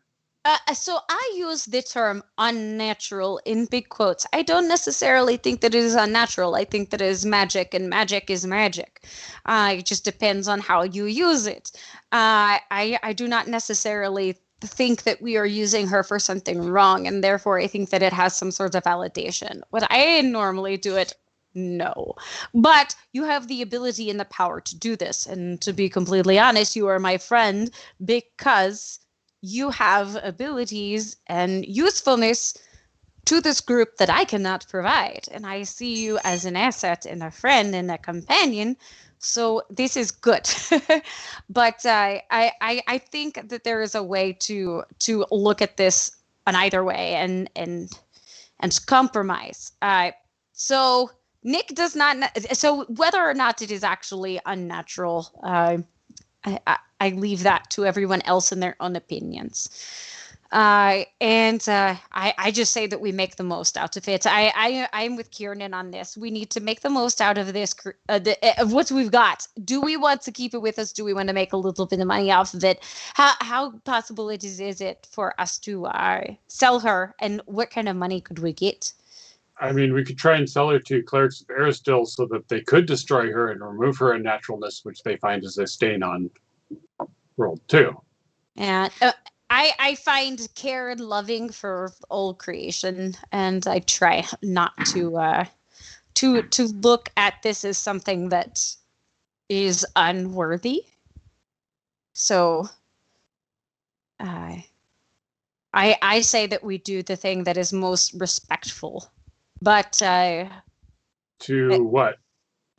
So I use the term unnatural in big quotes. I don't necessarily think that it is unnatural. I think that it is magic, and magic is magic. It just depends on how you use it. I do not necessarily think that we are using her for something wrong, and therefore I think that it has some sort of validation. Would I normally do it? No. But you have the ability and the power to do this. And to be completely honest, you are my friend because you have abilities and usefulness to this group that I cannot provide. And I see you as an asset and a friend and a companion. So this is good. But I think that there is a way to look at this on either way and compromise. So Nick does not. So whether or not it is actually unnatural, I leave that to everyone else in their own opinions. I just say that we make the most out of it. I'm with Kiernan on this. We need to make the most out of this, of what we've got. Do we want to keep it with us? Do we want to make a little bit of money off of it? How possible is it for us to sell her? And what kind of money could we get? I mean, we could try and sell her to clerics of Aristil so that they could destroy her and remove her unnaturalness, which they find is a stain on World 2. And I find care and loving for all creation, and I try not to look at this as something that is unworthy. So I say that we do the thing that is most respectful, but To what?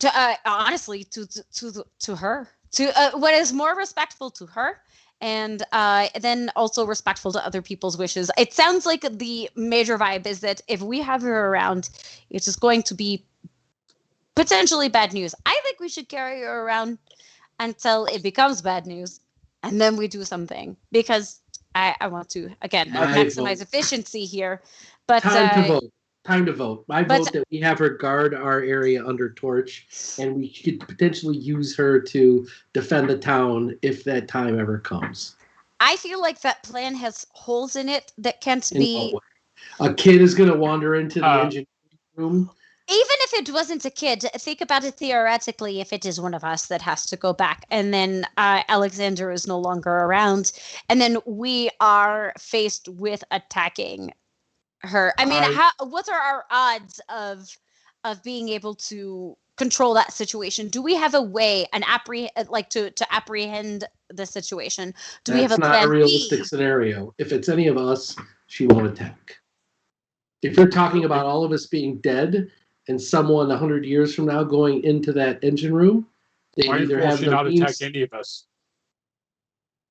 to honestly to her, to what is more respectful to her, and then also respectful to other people's wishes. It sounds like the major vibe is that if we have her around, it is going to be potentially bad news. I think we should carry her around until it becomes bad news, and then we do something, because I want to again maximize efficiency here. But Time to vote. Time to vote. I But- vote that we have her guard our area under torch, and we could potentially use her to defend the town if that time ever comes. I feel like that plan has holes in it that can't In be. what way? A kid is going to wander into the engineering room. Even if it wasn't a kid, think about it theoretically. If it is one of us that has to go back, and then Alexander is no longer around, and then we are faced with attacking her. I mean, what are our odds of being able to control that situation? Do we have a way, to apprehend the situation? Do we have a That's plan not a realistic B? scenario. If it's any of us, she won't attack. If you're talking about all of us being dead and someone 100 years from now going into that engine room, they Why either will have she the not means. attack any of us?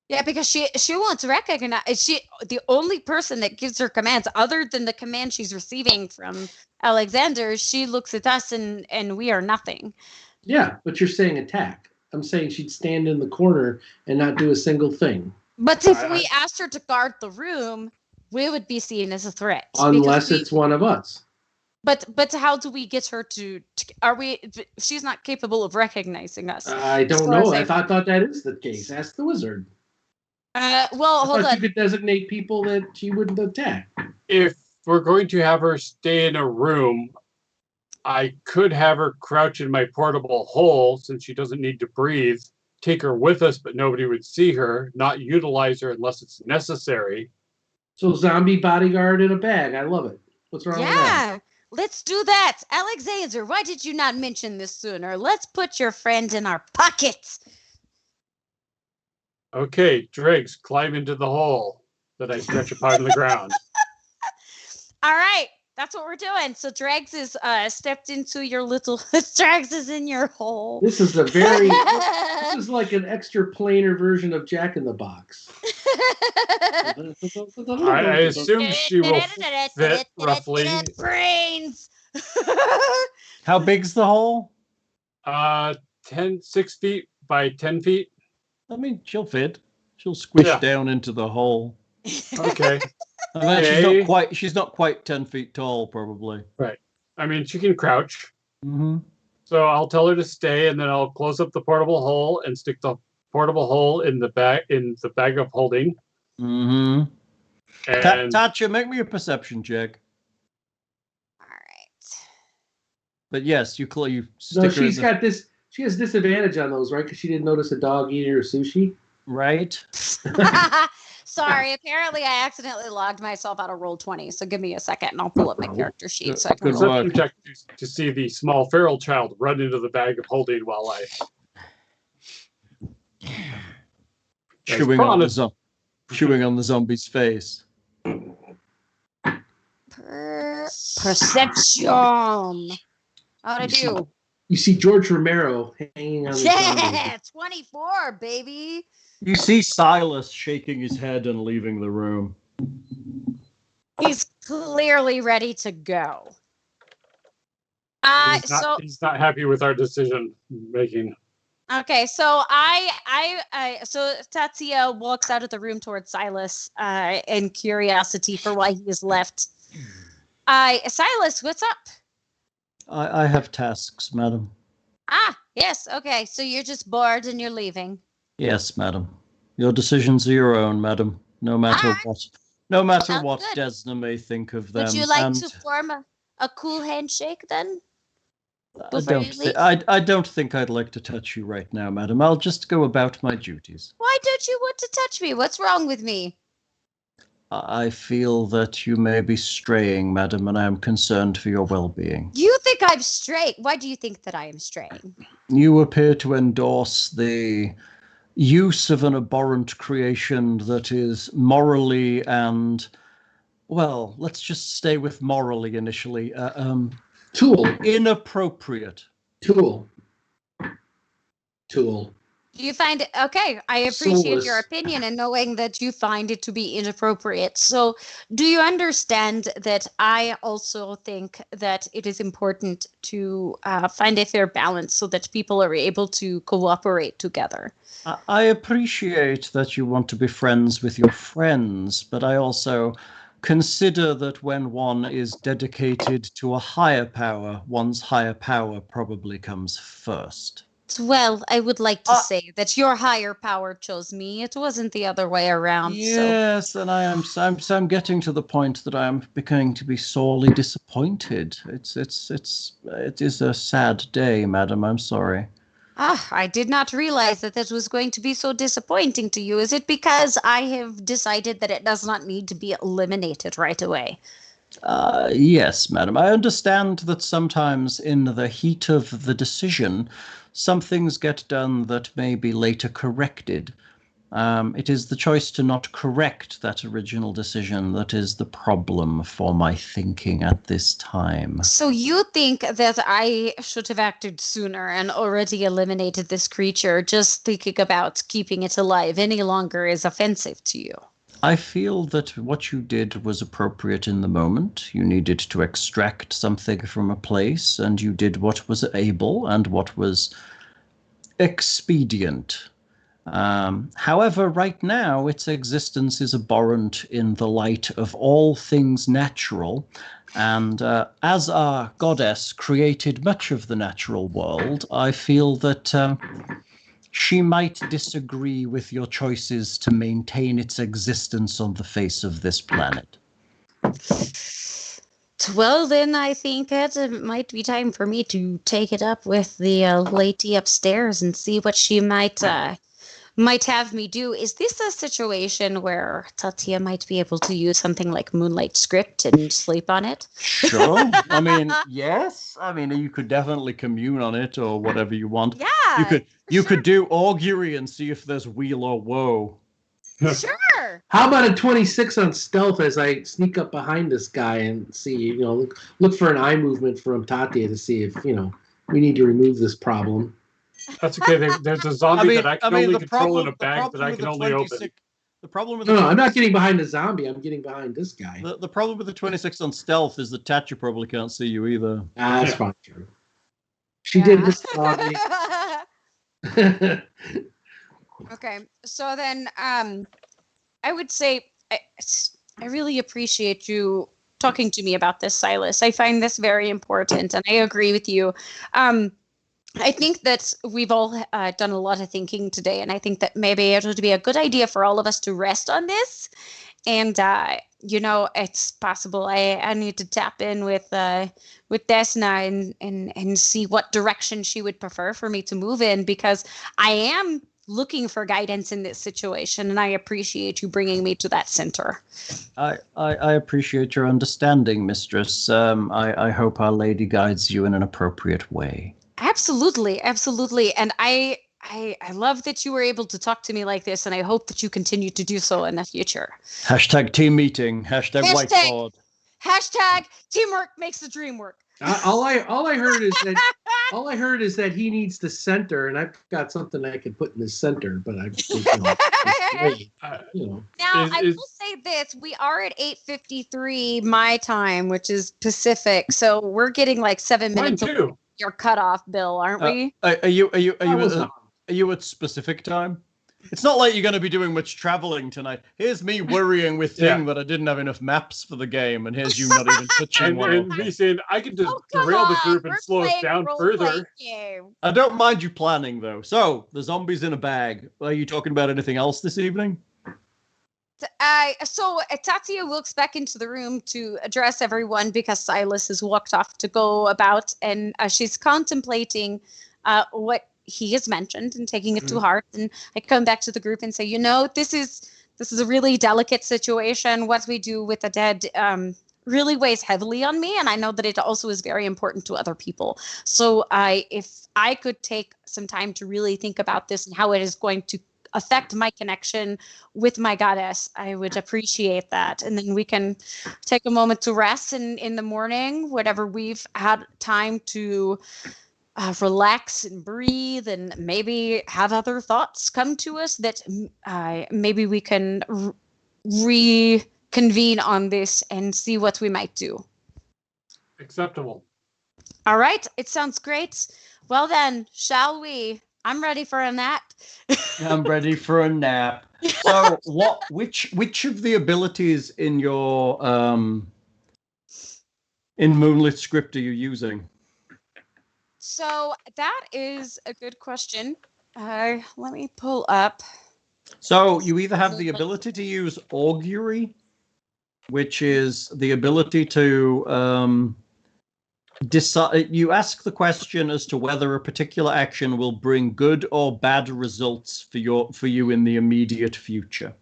Yeah, because she won't recognize. She the only person that gives her commands, other than the command she's receiving from Alexander. She looks at us and we are nothing. Yeah, but you're saying attack. I'm saying she'd stand in the corner and not do a single thing. But if we asked her to guard the room, we would be seen as a threat. Unless it's one of us. But how do we get her to are we? She's not capable of recognizing us. I don't know. I thought that is the case. Ask the wizard. Well, hold on. You could designate people that she wouldn't attack. If we're going to have her stay in a room, I could have her crouch in my portable hole since she doesn't need to breathe. Take her with us, but nobody would see her. Not utilize her unless it's necessary. So zombie bodyguard in a bag. I love it. What's wrong with that? Yeah, let's do that. Alexander, why did you not mention this sooner? Let's put your friend in our pockets. Okay, Dregs, climb into the hole that I stretch upon the ground. All right, that's what we're doing. So Dregs is stepped into your little. Dregs is in your hole. This is a very. This is like an extra planar version of Jack in the Box. I assume she will fit roughly brains. How big's the hole? 6 feet by 10 feet. I mean, she'll fit. She'll squish Yeah. down into the hole. Okay. And then Okay. she's not quite 10 feet tall, probably. I mean, she can crouch. Mm-hmm. So I'll tell her to stay, and then I'll close up the portable hole and stick the portable hole in the bag of holding. Mm-hmm. And Tatia, make me a perception check. All right. But yes, you stick No, her in she's got this. She has disadvantage on those, right? Because she didn't notice a dog eating her sushi. right. Sorry, apparently I accidentally logged myself out of Roll20. So give me a second and I'll pull up my character sheet so I can Good roll. work. perception check to see the small feral child run into the bag of holding while I Chewing on the zombie's face. Perception. How'd I do? You see George Romero hanging on the Yeah, 24, baby. You see Silas shaking his head and leaving the room. He's clearly ready to go. he's not happy with our decision making. Okay, so so Tatia walks out of the room towards Silas in curiosity for why he is left. Silas, what's up? I have tasks, madam. Yes, okay, so you're just bored and you're leaving. Yes, madam. Your decisions are your own, madam. No matter what. No matter Sounds what good. Desna may think of them. Would you like and to form a cool handshake then? I before don't you thi- leave? I don't think I'd like to touch you right now, madam. I'll just go about my duties. Why don't you want to touch me? What's wrong with me? I feel that you may be straying, madam, and I am concerned for your well-being. You think I'm straying? Why do you think that I am straying? You appear to endorse the use of an abhorrent creation that is morally and, well, let's just stay with morally initially, Tool. inappropriate. Tool. Do you find it okay? I appreciate your Soulless. opinion and knowing that you find it to be inappropriate. So, do you understand that I also think that it is important to find a fair balance so that people are able to cooperate together? I appreciate that you want to be friends with your friends, but I also consider that when one is dedicated to a higher power, one's higher power probably comes first. Well, I would like to say that your higher power chose me. It wasn't the other way around. Yes, and I'm getting to the point that I am beginning to be sorely disappointed. It is a sad day, madam. I'm sorry. I did not realize that this was going to be so disappointing to you. Is it because I have decided that it does not need to be eliminated right away? Yes, madam. I understand that sometimes in the heat of the decision, some things get done that may be later corrected. It is the choice to not correct that original decision that is the problem for my thinking at this time. So you think that I should have acted sooner and already eliminated this creature? Just thinking about keeping it alive any longer is offensive to you. I feel that what you did was appropriate in the moment. You needed to extract something from a place, and you did what was able and what was expedient. However, right now, its existence is abhorrent in the light of all things natural, and as our goddess created much of the natural world, I feel that she might disagree with your choices to maintain its existence on the face of this planet. Well, then I think it might be time for me to take it up with the lady upstairs and see what she might have me do. Is this a situation where Tatia might be able to use something like Moonlight Script and sleep on it? Sure. I mean, yes. I mean, you could definitely commune on it or whatever you want. Yeah. You could do augury and see if there's weal or woe. Sure. How about a 26 on stealth as I sneak up behind this guy and see, look for an eye movement from Tatia to see if, we need to remove this problem. That's okay. There's a zombie that I can only control in a bag that I can only open. The problem with No, I'm not getting behind the zombie. I'm getting behind this guy. The problem with the 26 on stealth is that Tatia probably can't see you either. That's fine. True. She did this zombie. Okay, so then I would say I really appreciate you talking to me about this, Silas. I find this very important, and I agree with you. I think that we've all done a lot of thinking today, and I think that maybe it would be a good idea for all of us to rest on this. And it's possible I need to tap in with Desna and see what direction she would prefer for me to move in, because I am looking for guidance in this situation, and I appreciate you bringing me to that center. I appreciate your understanding, mistress. I hope our lady guides you in an appropriate way. Absolutely. And I love that you were able to talk to me like this, and I hope that you continue to do so in the future. # team meeting. # whiteboard. # teamwork makes the dream work. All I heard is that he needs the center, and I've got something I can put in the center, but I Now I will say this: we are at 8:53 my time, which is Pacific, so we're getting like 7 minutes. Mine too. Your cutoff, Bill, aren't we? Are you at specific time? It's not like you're going to be doing much traveling tonight. Here's me worrying with Ting that I didn't have enough maps for the game, and here's you not even touching one. And me saying I can just derail the group and slow us down further. I don't mind you planning, though. So, the zombies in a bag. Are you talking about anything else this evening? So Tatia walks back into the room to address everyone because Silas has walked off to go about, and she's contemplating what he has mentioned and taking it to heart. And I come back to the group and say, this this is a really delicate situation. What we do with the dead really weighs heavily on me, and I know that it also is very important to other people. So if I could take some time to really think about this and how it is going to affect my connection with my goddess, I would appreciate that. And then we can take a moment to rest in the morning, whatever we've had time to relax and breathe, and maybe have other thoughts come to us that maybe we can reconvene on this and see what we might do. Acceptable. All right, it sounds great. Well then, shall we? I'm ready for a nap. I'm ready for a nap. So, which of the abilities in your in Moonlit script are you using? So that is a good question. Let me pull up. So you either have the ability to use augury, which is the ability to decide. You ask the question as to whether a particular action will bring good or bad results for you in the immediate future.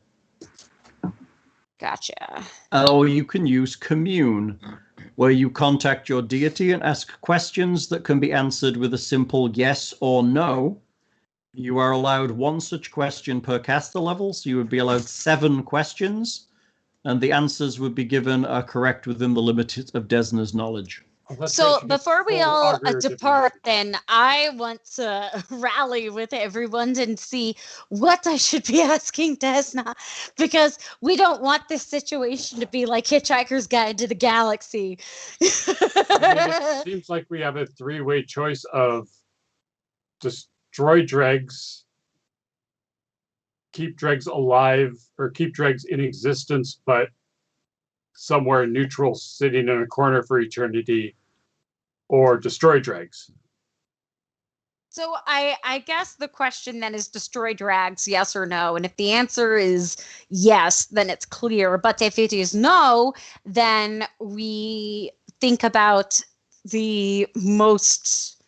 Gotcha. Or you can use commune, where you contact your deity and ask questions that can be answered with a simple yes or no. You are allowed one such question per caster level, so you would be allowed 7 questions, and the answers would be given are correct within the limits of Desna's knowledge. Oh, So before we all augury depart, divination. then I want to rally with everyone and see what I should be asking Desna, because we don't want this situation to be like Hitchhiker's Guide to the Galaxy. It seems like we have a 3-way choice of destroy dregs, keep dregs alive, or keep dregs in existence, but somewhere neutral, sitting in a corner for eternity, or destroy dregs. So I guess the question then is destroy drags, yes or no? And if the answer is yes, then it's clear. But if it is no, then we think about the most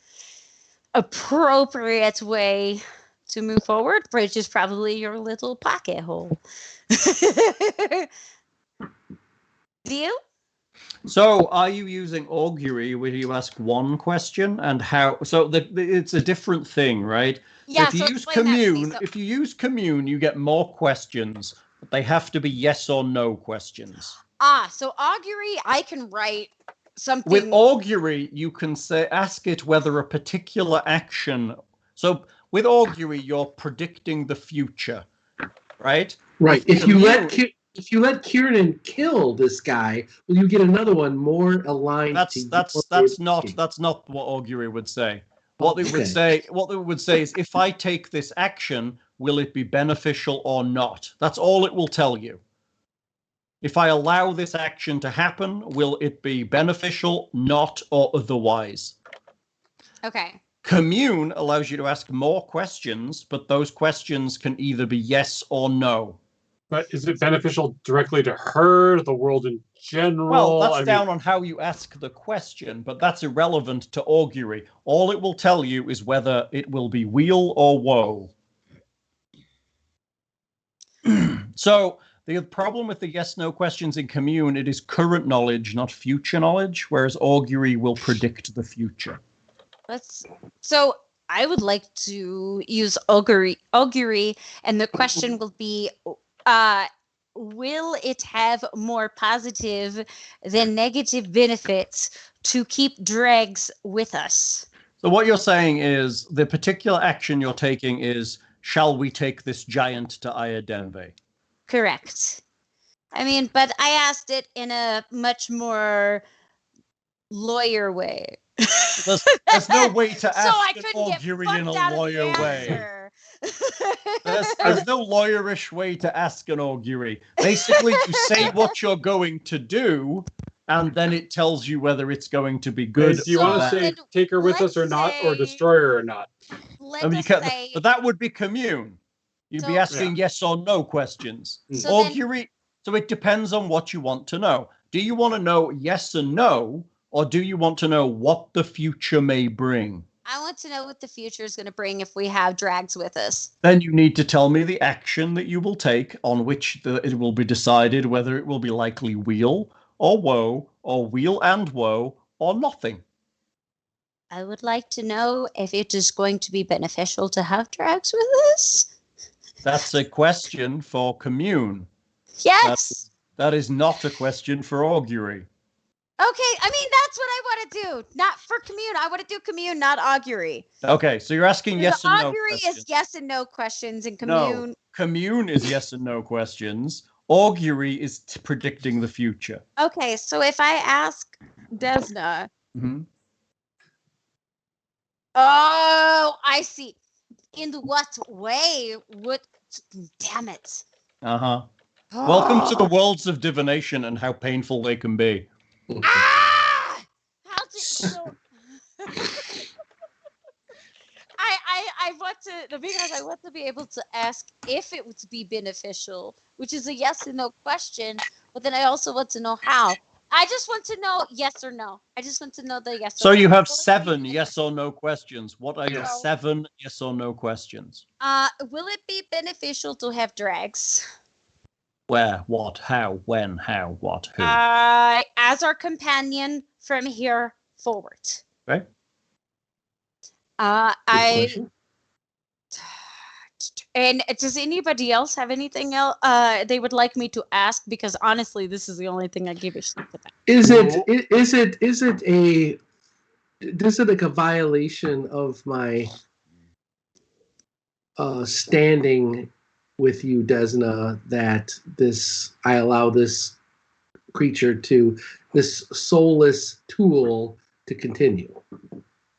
appropriate way to move forward, which is probably your little pocket hole. Deal? So, are you using augury where you ask one question and how? So it's a different thing, right? Yeah. If you So use explain that to me. commune, So- if you use commune, you get more questions, but they have to be yes or no questions. So augury, I can write something. With augury, you can ask it whether a particular action. So with augury, you're predicting the future, right? Right. With If you let Kiernan kill this guy, will you get another one more aligned to That's not what augury would say. What it would say is, if I take this action, will it be beneficial or not? That's all it will tell you. If I allow this action to happen, will it be beneficial, not, or otherwise? Okay. Commune allows you to ask more questions, but those questions can either be yes or no. But is it beneficial directly to her, the world in general? Well, that's down on how you ask the question, but that's irrelevant to augury. All it will tell you is whether it will be weal or woe. So the problem with the yes-no questions in commune, it is current knowledge, not future knowledge, whereas augury will predict the future. So I would like to use augury, and the question will be, will it have more positive than negative benefits to keep dregs with us? So what you're saying is the particular action you're taking is, shall we take this giant to Ayadenve? Correct. I mean, but I asked it in a much more lawyer way. There's no way to ask So I an couldn't get augury fucked in a out of the lawyer way. answer. There's no lawyerish way to ask an augury. Basically, you say what you're going to do, and then it tells you whether it's going to be good. Do you want to say take her with us or not, or destroy her or not? But that would be commune. You'd be asking yes or no questions. Augury. So it depends on what you want to know. Do you want to know yes and no, or do you want to know what the future may bring? I want to know what the future is going to bring if we have drags with us. Then you need to tell me the action that you will take on which it will be decided whether it will be likely wheel or woe or wheel and woe or nothing. I would like to know if it is going to be beneficial to have drags with us. That's a question for commune. Yes. That is not a question for augury. Okay, I mean, that's what I want to do. Not for commune. I want to do commune, not augury. Okay, so you're asking yes and no augury questions. is yes and no questions, and commune. No, commune is yes and no questions. Augury is predicting the future. Okay, so if I ask Desna. Mm-hmm. Oh, I see. In what way would... Damn it. Uh-huh. Welcome to the worlds of divination and how painful they can be. Ah! How to... So... I want to... Because I want to be able to ask if it would be beneficial, which is a yes and no question, but then I also want to know how. I just want to know yes or no. I just want to know the yes or no. So you have 7 yes or no questions. What are your Yes. 7 yes or no questions? Will it be beneficial to have drags? Where, what, how, when, how, what, who? As our companion from here forward. Okay. Good question. And does anybody else have anything else they would like me to ask? Because honestly, this is the only thing I give a shit about. Is it like a violation of my standing with you, Desna, that I allow this creature this soulless tool to continue?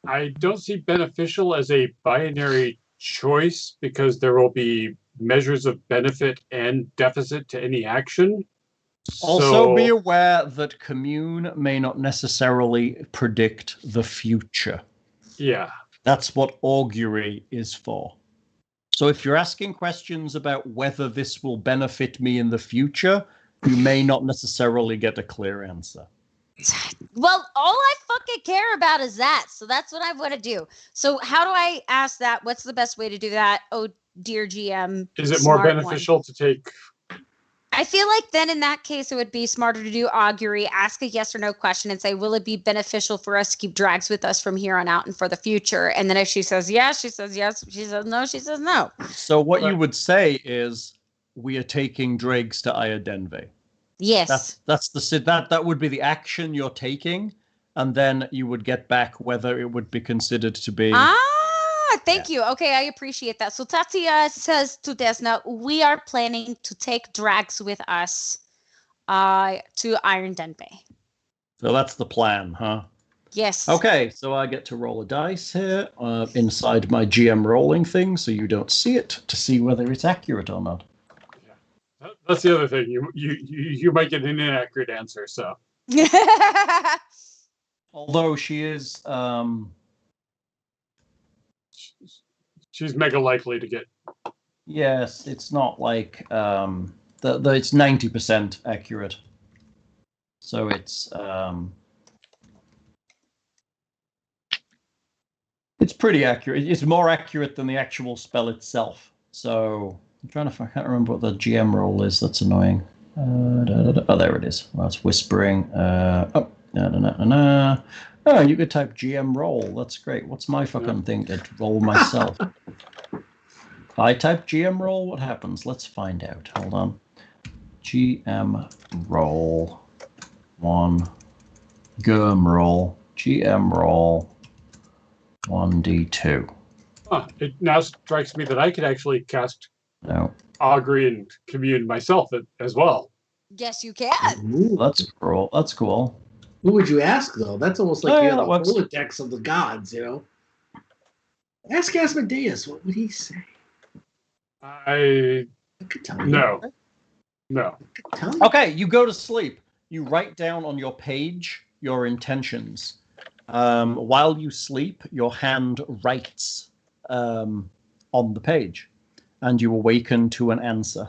I don't see beneficial as a binary choice because there will be measures of benefit and deficit to any action. Also be aware that commune may not necessarily predict the future. Yeah. That's what augury is for. So if you're asking questions about whether this will benefit me in the future, you may not necessarily get a clear answer. Well, all I fucking care about is that. So that's what I want to do. So how do I ask that? What's the best way to do that? Oh, dear GM. Is it more beneficial to take... I feel like then in that case, it would be smarter to do augury, ask a yes or no question and say, will it be beneficial for us to keep drags with us from here on out and for the future? And then if she says yes, she says yes. If she says no, she says no. So what you would say is, we are taking dregs to Iodenve. Yes. That would be the action you're taking, and then you would get back whether it would be considered to be... Thank you. Okay, I appreciate that. So Tatia says to Desna, we are planning to take drags with us to Iron Den Bay. So that's the plan, huh? Yes. Okay, so I get to roll a dice here inside my GM rolling thing, so you don't see it, to see whether it's accurate or not. Yeah. That's the other thing. You might get an inaccurate answer, so... Although she is... She's mega likely to get... Yes, it's not like... it's 90% accurate. So it's... It's pretty accurate. It's more accurate than the actual spell itself. So I'm trying to... I can't remember what the GM roll is. That's annoying. Oh, there it is. Well, it's whispering. Oh, you could type GM roll. That's great. What's my fucking thing to roll myself? If I type GM roll, what happens? Let's find out. Hold on. GM roll 1. GURM roll. GM roll 1d2. It now strikes me that I could actually cast augury and commune myself as well. Yes, you can. Ooh. That's cool. That's cool. Who would you ask, though? That's almost like you have a works. Rolodex of the gods, you know? Ask Asmodeus. What would he say? I could tell you. No. I could tell you. Okay, you go to sleep. You write down on your page your intentions. While you sleep, your hand writes on the page, and you awaken to an answer.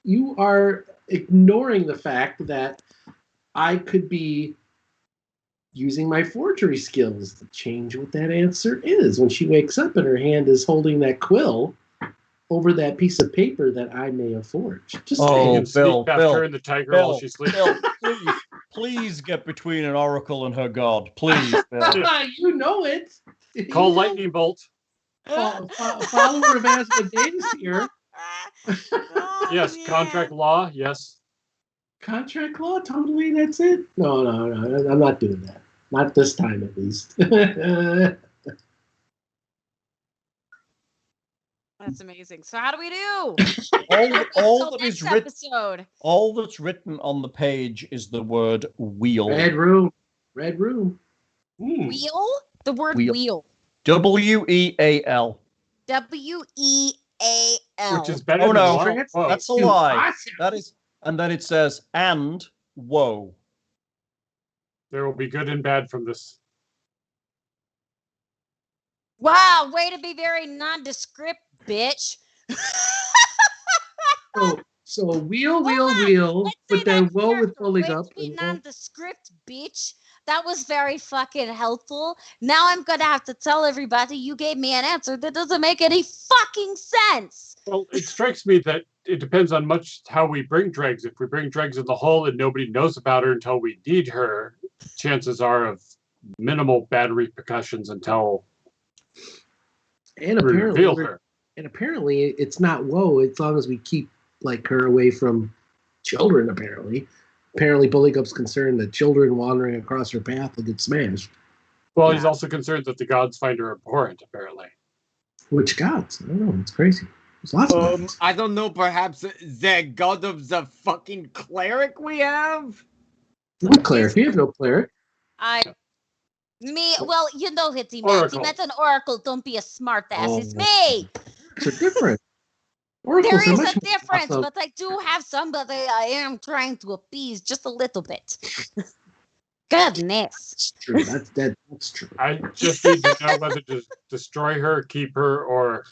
You are ignoring the fact that I could be using my forgery skills to change what that answer is when she wakes up and her hand is holding that quill over that piece of paper that I may have forged. Just Oh, saying. You can sneak past her and the tiger while she sleeps. Bill, please get between an oracle and her god. Please, Bill. You know it. Call lightning bolt. Follower of Asmodeus here. Oh, Yes, man. contract law. Yes. Contract law, totally. That's it. No. I'm not doing that. Not this time, at least. That's amazing. So how do we do? All that is next written, episode. all that's written on the page is the word wheel. Red room. Wheel? The word Wheel. wheel. WEAL. WEAL. Which is better Oh, than no. wow. Whoa. That's a lie. Awesome. That is, and then it says and whoa. There will be good and bad from this. Wow, way to be very nondescript, bitch. So wheel, Hold wheel, on. wheel, Let's but say then that woe with character, way Buligup. to be nondescript, bitch. That was very fucking helpful. Now I'm gonna have to tell everybody you gave me an answer that doesn't make any fucking sense. Well, it strikes me that it depends on much how we bring dregs. If we bring dregs in the hole and nobody knows about her until we need her, chances are of minimal bad repercussions until And we reveal her. apparently it's not woe as long as we keep like her away from children. Apparently Bulligup's concerned that children wandering across her path will get smashed. Well, he's also concerned that the gods find her abhorrent, apparently. Which gods? I don't know. It's crazy. There's lots of gods. I don't know, perhaps the god of the fucking cleric we have? What cleric? We have no cleric. Well, you know Hitty man. Oracle. That's an oracle. Don't be a smart ass. It's Oh. me. It's different. There Oracles are is much a more difference, awesome. but I do have somebody I am trying to appease just a little bit. Goodness. That's true. That's true. I just need to know whether to destroy her, keep her, or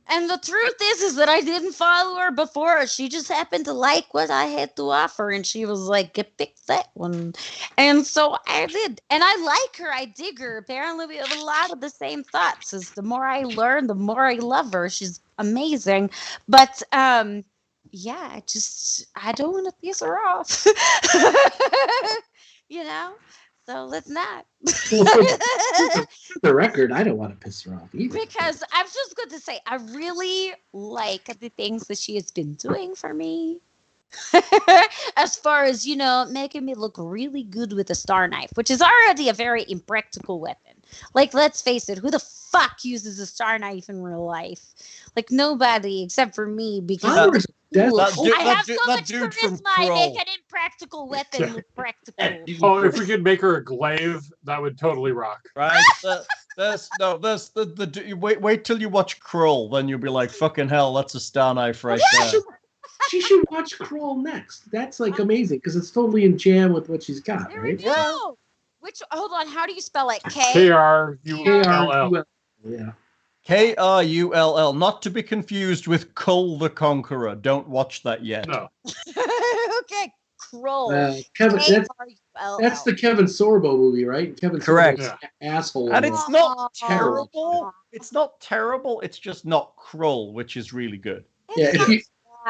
And the truth is that I didn't follow her before. She just happened to like what I had to offer, and she was like, "Pick that one." And so I did. And I like her. I dig her. Apparently, we have a lot of the same thoughts. As the more I learn, the more I love her. She's amazing. But yeah, I don't want to piss her off. You know. So let's not. For the record, I don't want to piss her off either. Because I was just going to say, I really like the things that she has been doing for me. As far as, making me look really good with a star knife, which is already a very impractical weapon. Like, let's face it, who the fuck uses a star knife in real life? Like, nobody except for me, because Flower is cool. desert. I have so that much dude from charisma, I make Kroll. an impractical weapon look practical. oh, if we could make her a glaive, that would totally rock. Right? Wait till you watch Kroll, then you'll be like, fucking hell, that's a star knife right there. She should watch Kroll next. That's like amazing because it's totally in jam with what she's got, There we right? go. Hold on, how do you spell it? KRULL. Yeah. Krull, not to be confused with Kull the Conqueror. Don't watch that yet. No. Okay, Kroll. Kevin, K-R-U-L-L. that's the Kevin Sorbo movie, right? Kevin Correct. Sorbo's asshole. And in it's it. not terrible. It's not terrible. It's just not Krull, which is really good. Yeah, if you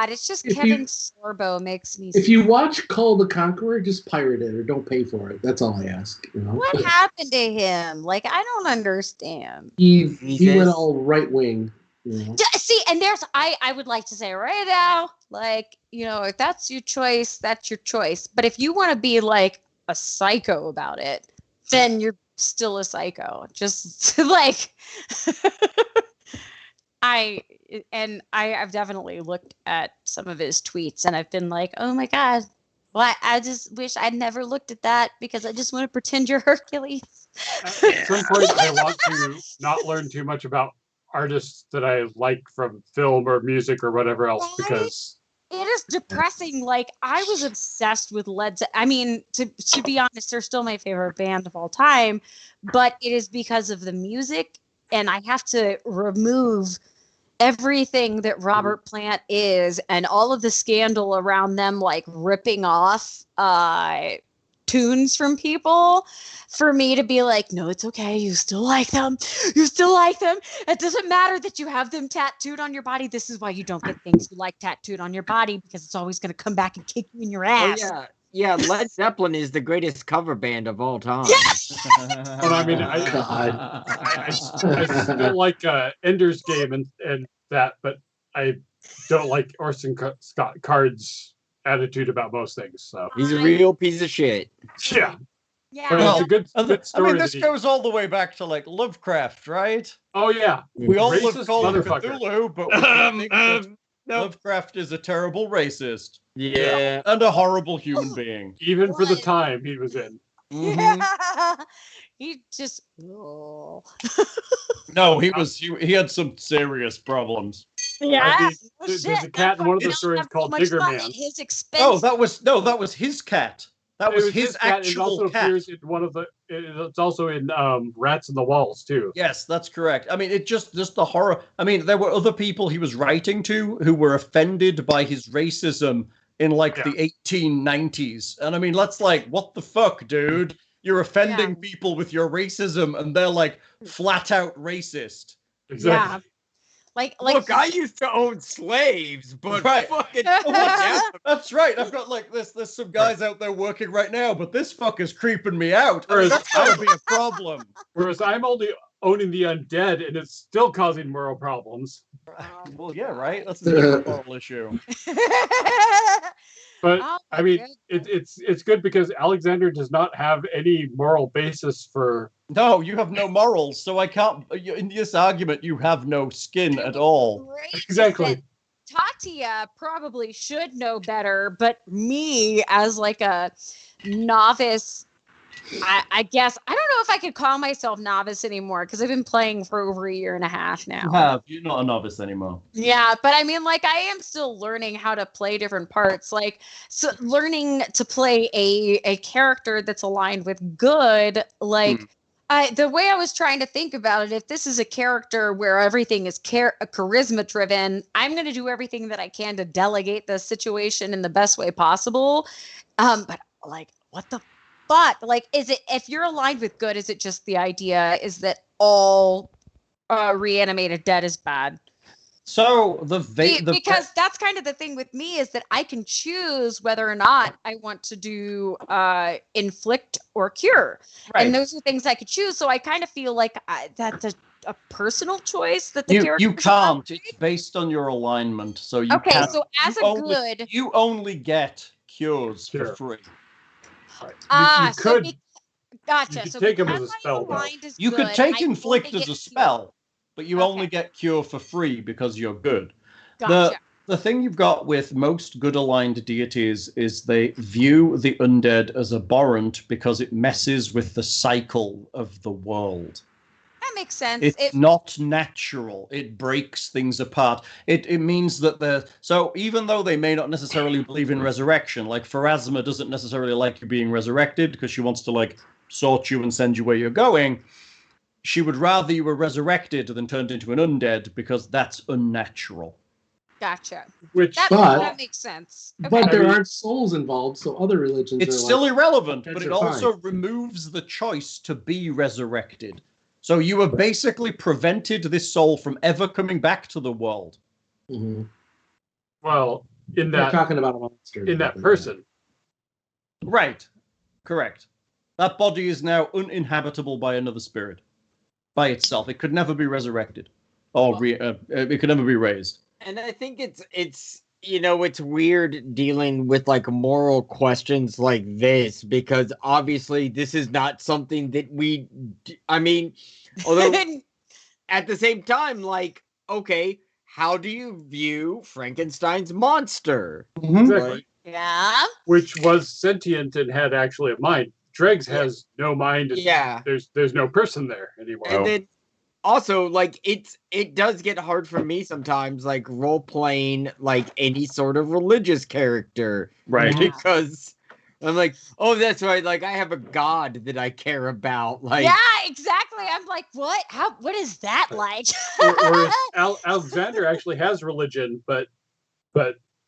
It's just if Kevin you- Sorbo makes me. if you watch Kull the Conqueror, just pirate it or don't pay for it. That's all I ask. What happened to him? Like, I don't understand. He Jesus. went all right wing. See, and I would like to say right now, like, if that's your choice, that's your choice. But if you want to be like a psycho about it, then you're still a psycho. Just like I've definitely looked at some of his tweets and I've been like, oh my God, well, I just wish I'd never looked at that because I just want to pretend you're Hercules. At some point, I want to not learn too much about artists that I like from film or music or whatever else Right? because It is depressing. Like, I was obsessed with Led Zeppelin. I mean, to be honest, they're still my favorite band of all time, but it is because of the music, and I have to remove everything that Robert Plant is and all of the scandal around them, like ripping off tunes from people for me to be like, no, it's okay. You still like them. You still like them. It doesn't matter that you have them tattooed on your body. This is why you don't get things you like tattooed on your body, because it's always going to come back and kick you in your ass. Oh, yeah. Yeah, Led Zeppelin is the greatest cover band of all time. But I mean, I still like Ender's Game and that, but I don't like Orson Scott Card's attitude about most things. So He's a real piece of shit. yeah. Yeah. But it's a good story. I mean, this goes all the way back to like Lovecraft, right? Oh yeah. We all love Racist Call of motherfucker. Cthulhu, but we think that Lovecraft is a terrible racist. Yeah. And a horrible human being. Even for the time he was in. Yeah. He just. Oh. No, he had some serious problems. Yeah. I mean, there's a cat in one of the stories called Digger Man. His expense. Oh, that was his cat. That was his cat. It actual also cat. appears in one of the. It's also in Rats in the Walls too. Yes, that's correct. I mean, it just the horror. I mean, there were other people he was writing to who were offended by his racism in like the 1890s. And I mean, that's like, what the fuck, dude? You're offending people with your racism, and they're like flat out racist. Exactly. Yeah. Like, Look, I used to own slaves, but Right. fucking That's right. I've got like there's some guys out there working right now, but this fucker's creeping me out. I mean, that's gotta be a problem. Whereas I'm only owning the undead, and it's still causing moral problems. Well, yeah, right. That's a different moral issue. But Oh, I mean, goodness. it's good because Alexander does not have any moral basis for. No, you have no morals, so I can't. In this argument, you have no skin at all. Great. Exactly. Tatia probably should know better, but me as like a novice, I guess I don't know if I could call myself novice anymore because I've been playing for over a year and a half now. You're not a novice anymore. Yeah, but I mean, like, I am still learning how to play different parts. Like, so learning to play a character that's aligned with good. Like, the way I was trying to think about it, if this is a character where everything is charisma driven, I'm going to do everything that I can to delegate the situation in the best way possible. But like, what the fuck? Like, is it, if you're aligned with good, is it just the idea is that all reanimated dead is bad? So because that's kind of the thing with me is that I can choose whether or not I want to do inflict or cure, and those are things I could choose. So I kind of feel like that's a personal choice that the character. You can't. It's based on your alignment. So you okay. So as you only get cures for free. You could gotcha. You So take 'em as because a spell, my aligned is You could good, take I inflict only as a get spell, but you only Okay. get cure for free because you're good. Gotcha. The thing you've got with most good aligned deities is they view the undead as abhorrent because it messes with the cycle of the world. That makes sense. It's not natural. It breaks things apart. It means that so even though they may not necessarily believe in resurrection, like Pharasma doesn't necessarily like you being resurrected because she wants to like sort you and send you where you're going. She would rather you were resurrected than turned into an undead because that's unnatural. Gotcha. Which That makes sense. Okay. But there aren't souls involved, so other religions It's are still like, irrelevant, that's but it fine. also removes the choice to be resurrected. So you have basically prevented this soul from ever coming back to the world. Mhm. well, in We're that talking about a monster. in that person, Right. Correct. That body is now uninhabitable by another spirit. By itself. It could never be resurrected. Or it could never be raised. And I think it's it's weird dealing with like moral questions like this because obviously this is not something that I mean, although at the same time, like, okay, how do you view Frankenstein's monster? exactly, Yeah. which was sentient and had actually a mind. Dregs has no mind. And Yeah. there's no person there anymore. And then also, like, it does get hard for me sometimes, like, role-playing, like, any sort of religious character. Right. Because I'm like, oh, that's right, like, I have a god that I care about. Like, Yeah, exactly. I'm like, what? What is that like? Whereas Alexander actually has religion, but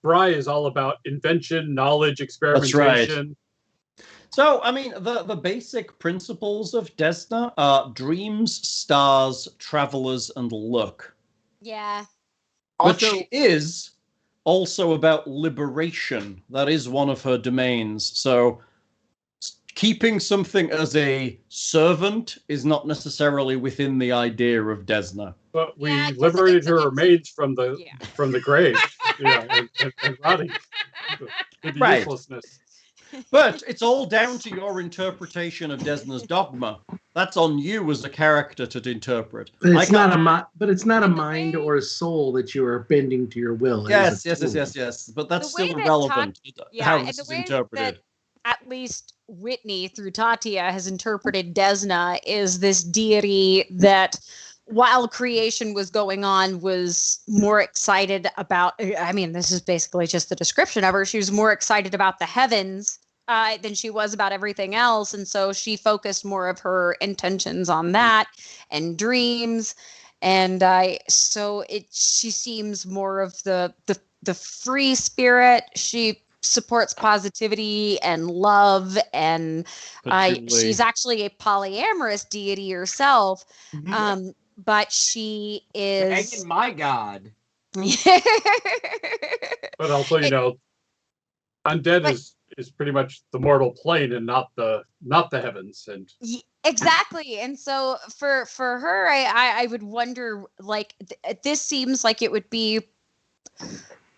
Bry is all about invention, knowledge, experimentation. So, I mean, the basic principles of Desna are dreams, stars, travelers, and luck. Yeah. But Also, she is also about liberation. That is one of her domains. So keeping something as a servant is not necessarily within the idea of Desna. But we Yeah, 'cause liberated her it's- remains from the Yeah. grave, and rotting to the Right. uselessness. But it's all down to your interpretation of Desna's dogma. That's on you as a character to interpret. But it's I not can't- but it's not a In the mind way- or a soul that you are bending to your will. It Yes, is a tool. yes. But that's The way still that irrelevant. Yeah, how and this the is way interpreted. that at least Whitney through Tatia has interpreted Desna is this deity that while creation was going on was more excited about, I mean, this is basically just the description of her. She was more excited about the heavens than she was about everything else. And so she focused more of her intentions on that and dreams. And she seems more of the free spirit. She supports positivity and love, and she's actually a polyamorous deity herself. But she is hanging my god. But also, undead is pretty much the mortal plane and not the heavens. And exactly. And so for her, I would wonder, like, this seems like it would be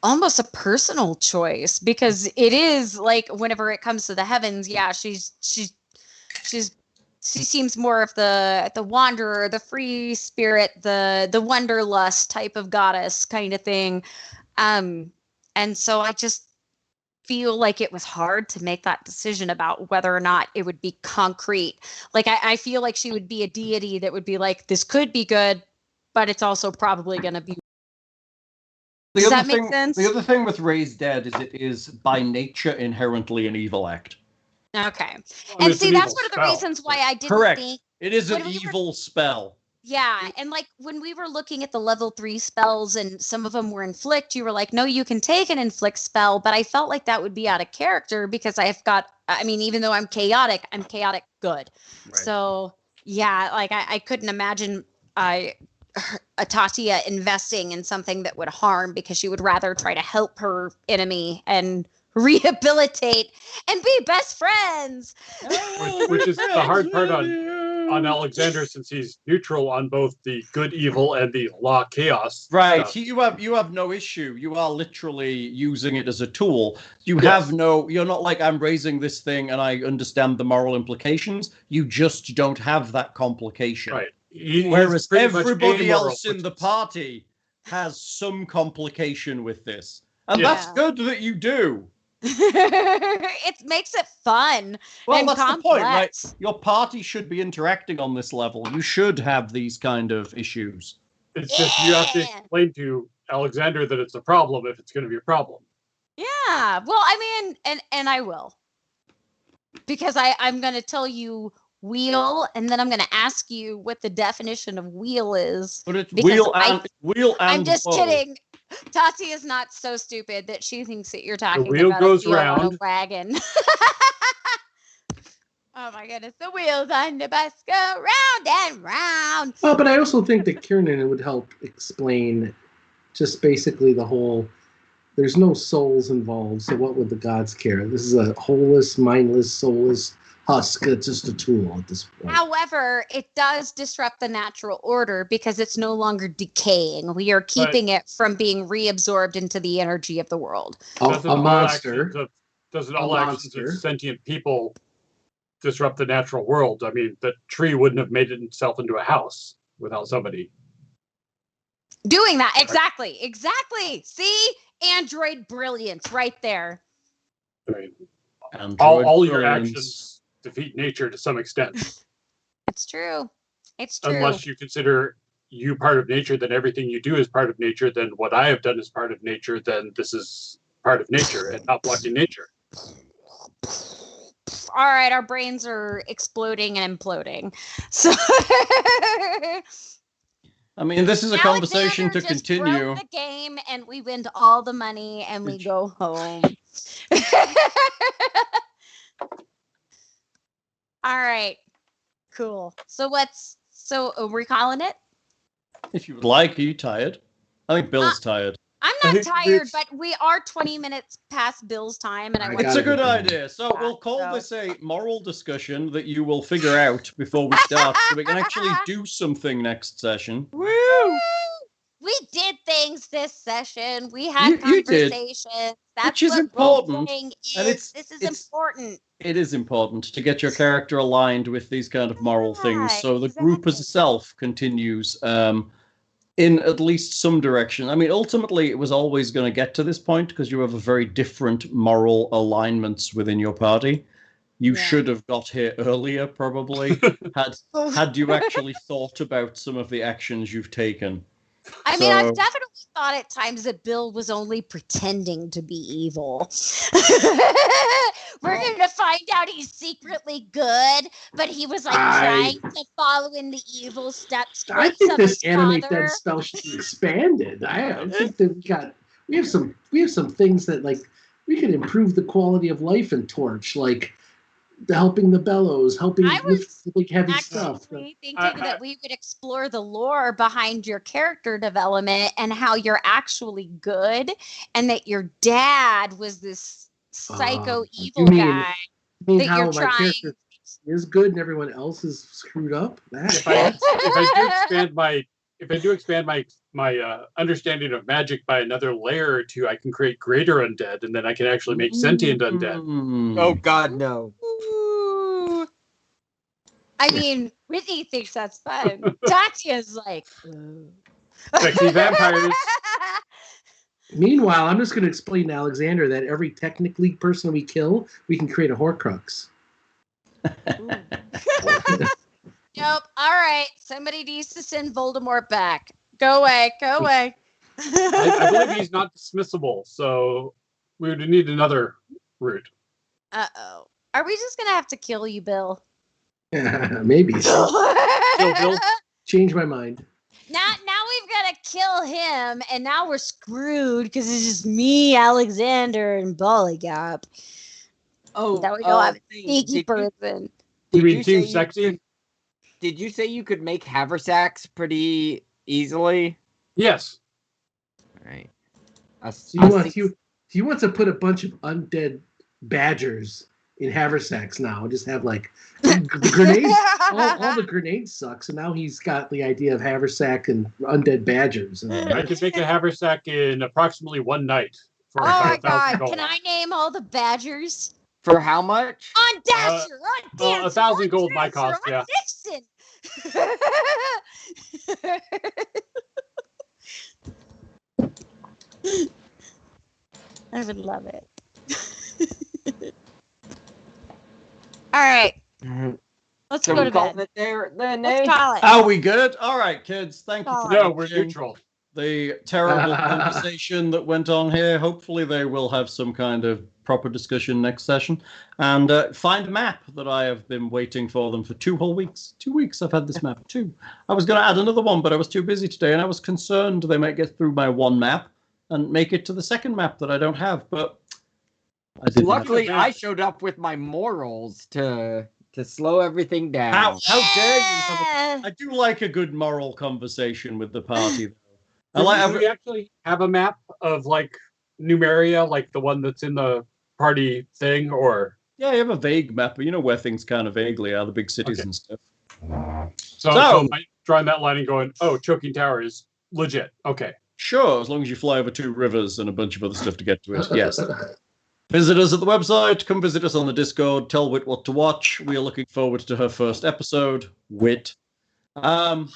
almost a personal choice, because it is like whenever it comes to the heavens, yeah, she seems more of the wanderer, the free spirit, the wanderlust type of goddess kind of thing. And so I just feel like it was hard to make that decision about whether or not it would be concrete. Like I feel like she would be a deity that would be like, this could be good, but it's also probably going to be. Does that make sense? The other thing with Raised Dead is it is by nature inherently an evil act. Okay. Well, And it's see, an that's evil one of the spell. reasons why I didn't Correct. think. It is an when we were- evil spell. Yeah. And like when we were looking at the level 3 spells and some of them were inflict, you were like, no, you can take an inflict spell. But I felt like that would be out of character because even though I'm chaotic good. Right. So yeah, like I couldn't imagine a Tatia investing in something that would harm, because she would rather try to help her enemy and rehabilitate and be best friends. which is the hard part on Alexander, since he's neutral on both the good evil and the law chaos. Right. stuff. You have no issue. You are literally using it as a tool. You're not like, I'm raising this thing and I understand the moral implications. You just don't have that complication. Right. Whereas pretty much everybody amoral, else in which the is- party has some complication with this. And Yeah. that's good that you do. It makes it fun. Well, and that's the point, right? complex. Your party should be interacting on this level. You should have these kind of issues. It's just you have to Yeah. explain to Alexander that it's a problem if it's going to be a problem. Yeah. Well, I mean, and I will. Because I'm going to tell you wheel, and then I'm going to ask you what the definition of wheel is. But it's Because wheel and I'm just woe. kidding. Tati is not so stupid that she thinks that you're talking wheel about goes a wheel on a round. wagon. Oh my goodness, the wheels on the bus go round and round. Well, but I also think that Kiernan would help explain just basically the whole, there's no souls involved, so what would the gods care? This is a holeless, mindless, soulless husk. It's just a tool at this point. However, it does disrupt the natural order because it's no longer decaying. We are keeping it from being reabsorbed into the energy of the world. Doesn't A all monster. actions of- Doesn't A all actions monster. of sentient people disrupt the natural world? I mean, the tree wouldn't have made itself into a house without somebody. Doing that. Exactly. See? Android brilliance right there. I mean, Android all your brilliance. actions defeat nature to some extent. It's true. It's true. Unless you consider you part of nature, then everything you do is part of nature. Then what I have done is part of nature. Then this is part of nature and not blocking nature. All right, our brains are exploding and imploding. So I mean, this is a conversation to Alexander just continue. broke the game, and we win all the money, and we go home. All right. Cool. So we're calling it? If you would like, are you tired? I think Bill's tired. I'm not tired, but we are 20 minutes past Bill's time, and It's a good idea. So we'll call so- this a moral discussion that you will figure out before we start, so we can actually do something next session. Woo! We did things this session. We had You did. conversations. That's Which is what important, role-playing and is. This is important. It is important to get your character aligned with these kind of moral things, so the group as exactly. itself continues in at least some direction. I mean, ultimately, it was always going to get to this point because you have a very different moral alignments within your party. You should have got here earlier, probably, had you actually thought about some of the actions you've taken. I mean, I've definitely thought at times that Bill was only pretending to be evil. We're going to find out he's secretly good, but he was like trying to follow in the evil steps. I think this animate dead spell should be expanded. I think that we have some things that like we could improve the quality of life in Torch, like helping the bellows, helping with the big heavy stuff. Thinking that we would explore the lore behind your character development and how you're actually good, and that your dad was this psycho evil guy. You mean that how you're my trying. character is good and everyone else is screwed up? If I do expand my understanding of magic by another layer or two, I can create greater undead, and then I can actually make sentient undead. Oh God, no! Ooh. I mean, Whitney thinks that's fun. Tatia's like, ooh. Sexy vampires. Meanwhile, I'm just going to explain to Alexander that every technically person we kill, we can create a Horcrux. Nope. All right. Somebody needs to send Voldemort back. Go away. Go away. I believe he's not dismissible, so we would need another route. Uh-oh. Are we just going to have to kill you, Bill? Maybe. Kill Bill? Change my mind. Now we've got to kill him, and now we're screwed because it's just me, Alexander, and Buligup. Oh, Now we don't have a sneaky person. You mean Team Sexy? Did you say you could make haversacks pretty easily? Yes. All right. He wants to put a bunch of undead badgers in haversacks now. Just have like grenades. all the grenades suck. So now he's got the idea of haversack and undead badgers. I could make a haversack in approximately one night. For Oh my 5,000 God. gold. Can I name all the badgers? For how much? On Dasher, on Dancer, 1,000 gold on my Dancer, cost, on yeah. Dixon. I would love it. All right. Let's So go we to call bed. it there, then, Let's call it. Are we good? All right, kids. Thank you for No, we're watching neutral. the terrible conversation that went on here. Hopefully they will have some kind of proper discussion next session. And find a map that I have been waiting for them for 2 whole weeks. 2 weeks I've had this map. 2. I was going to add another one, but I was too busy today, and I was concerned they might get through my one map and make it to the second map that I don't have. But I didn't. Luckily, I showed up with my morals to slow everything down. How dare you? Yeah. I do like a good moral conversation with the party. Do we actually have a map of like Numeria, like the one that's in the party thing, or? Yeah, you have a vague map, but you know where things kind of vaguely are, the big cities and stuff. So am I drawing that line and going, oh, Choking Tower is legit. Okay. Sure, as long as you fly over 2 rivers and a bunch of other stuff to get to it. Yes. Visit us at the website. Come visit us on the Discord. Tell Whit what to watch. We are looking forward to her first episode. Whit. Thank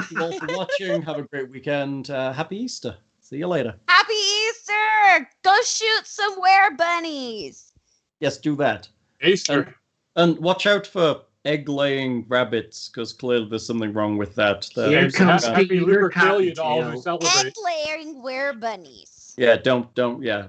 you all for watching. Have a great weekend. Happy Easter. See you later. Happy Easter! Go shoot some were-bunnies. Yes, do that. Easter. And watch out for egg-laying rabbits, because clearly there's something wrong with that. Here comes Happy Peter Lupercalia to all who Cottontail. celebrate. Egg-laying were-bunnies. Yeah, don't,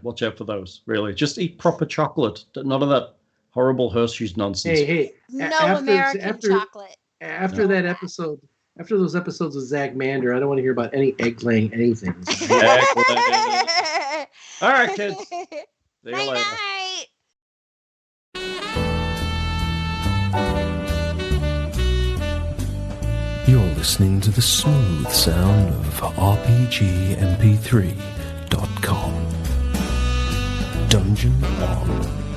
watch out for those, really. Just eat proper chocolate. None of that horrible Hershey's nonsense. Hey, No American chocolate. After that episode, after those episodes of Zach Mander, I don't want to hear about any egg laying anything. All right, kids. See you Night later. night. listening to the smooth sound of RPGMP3.com. Dungeon on.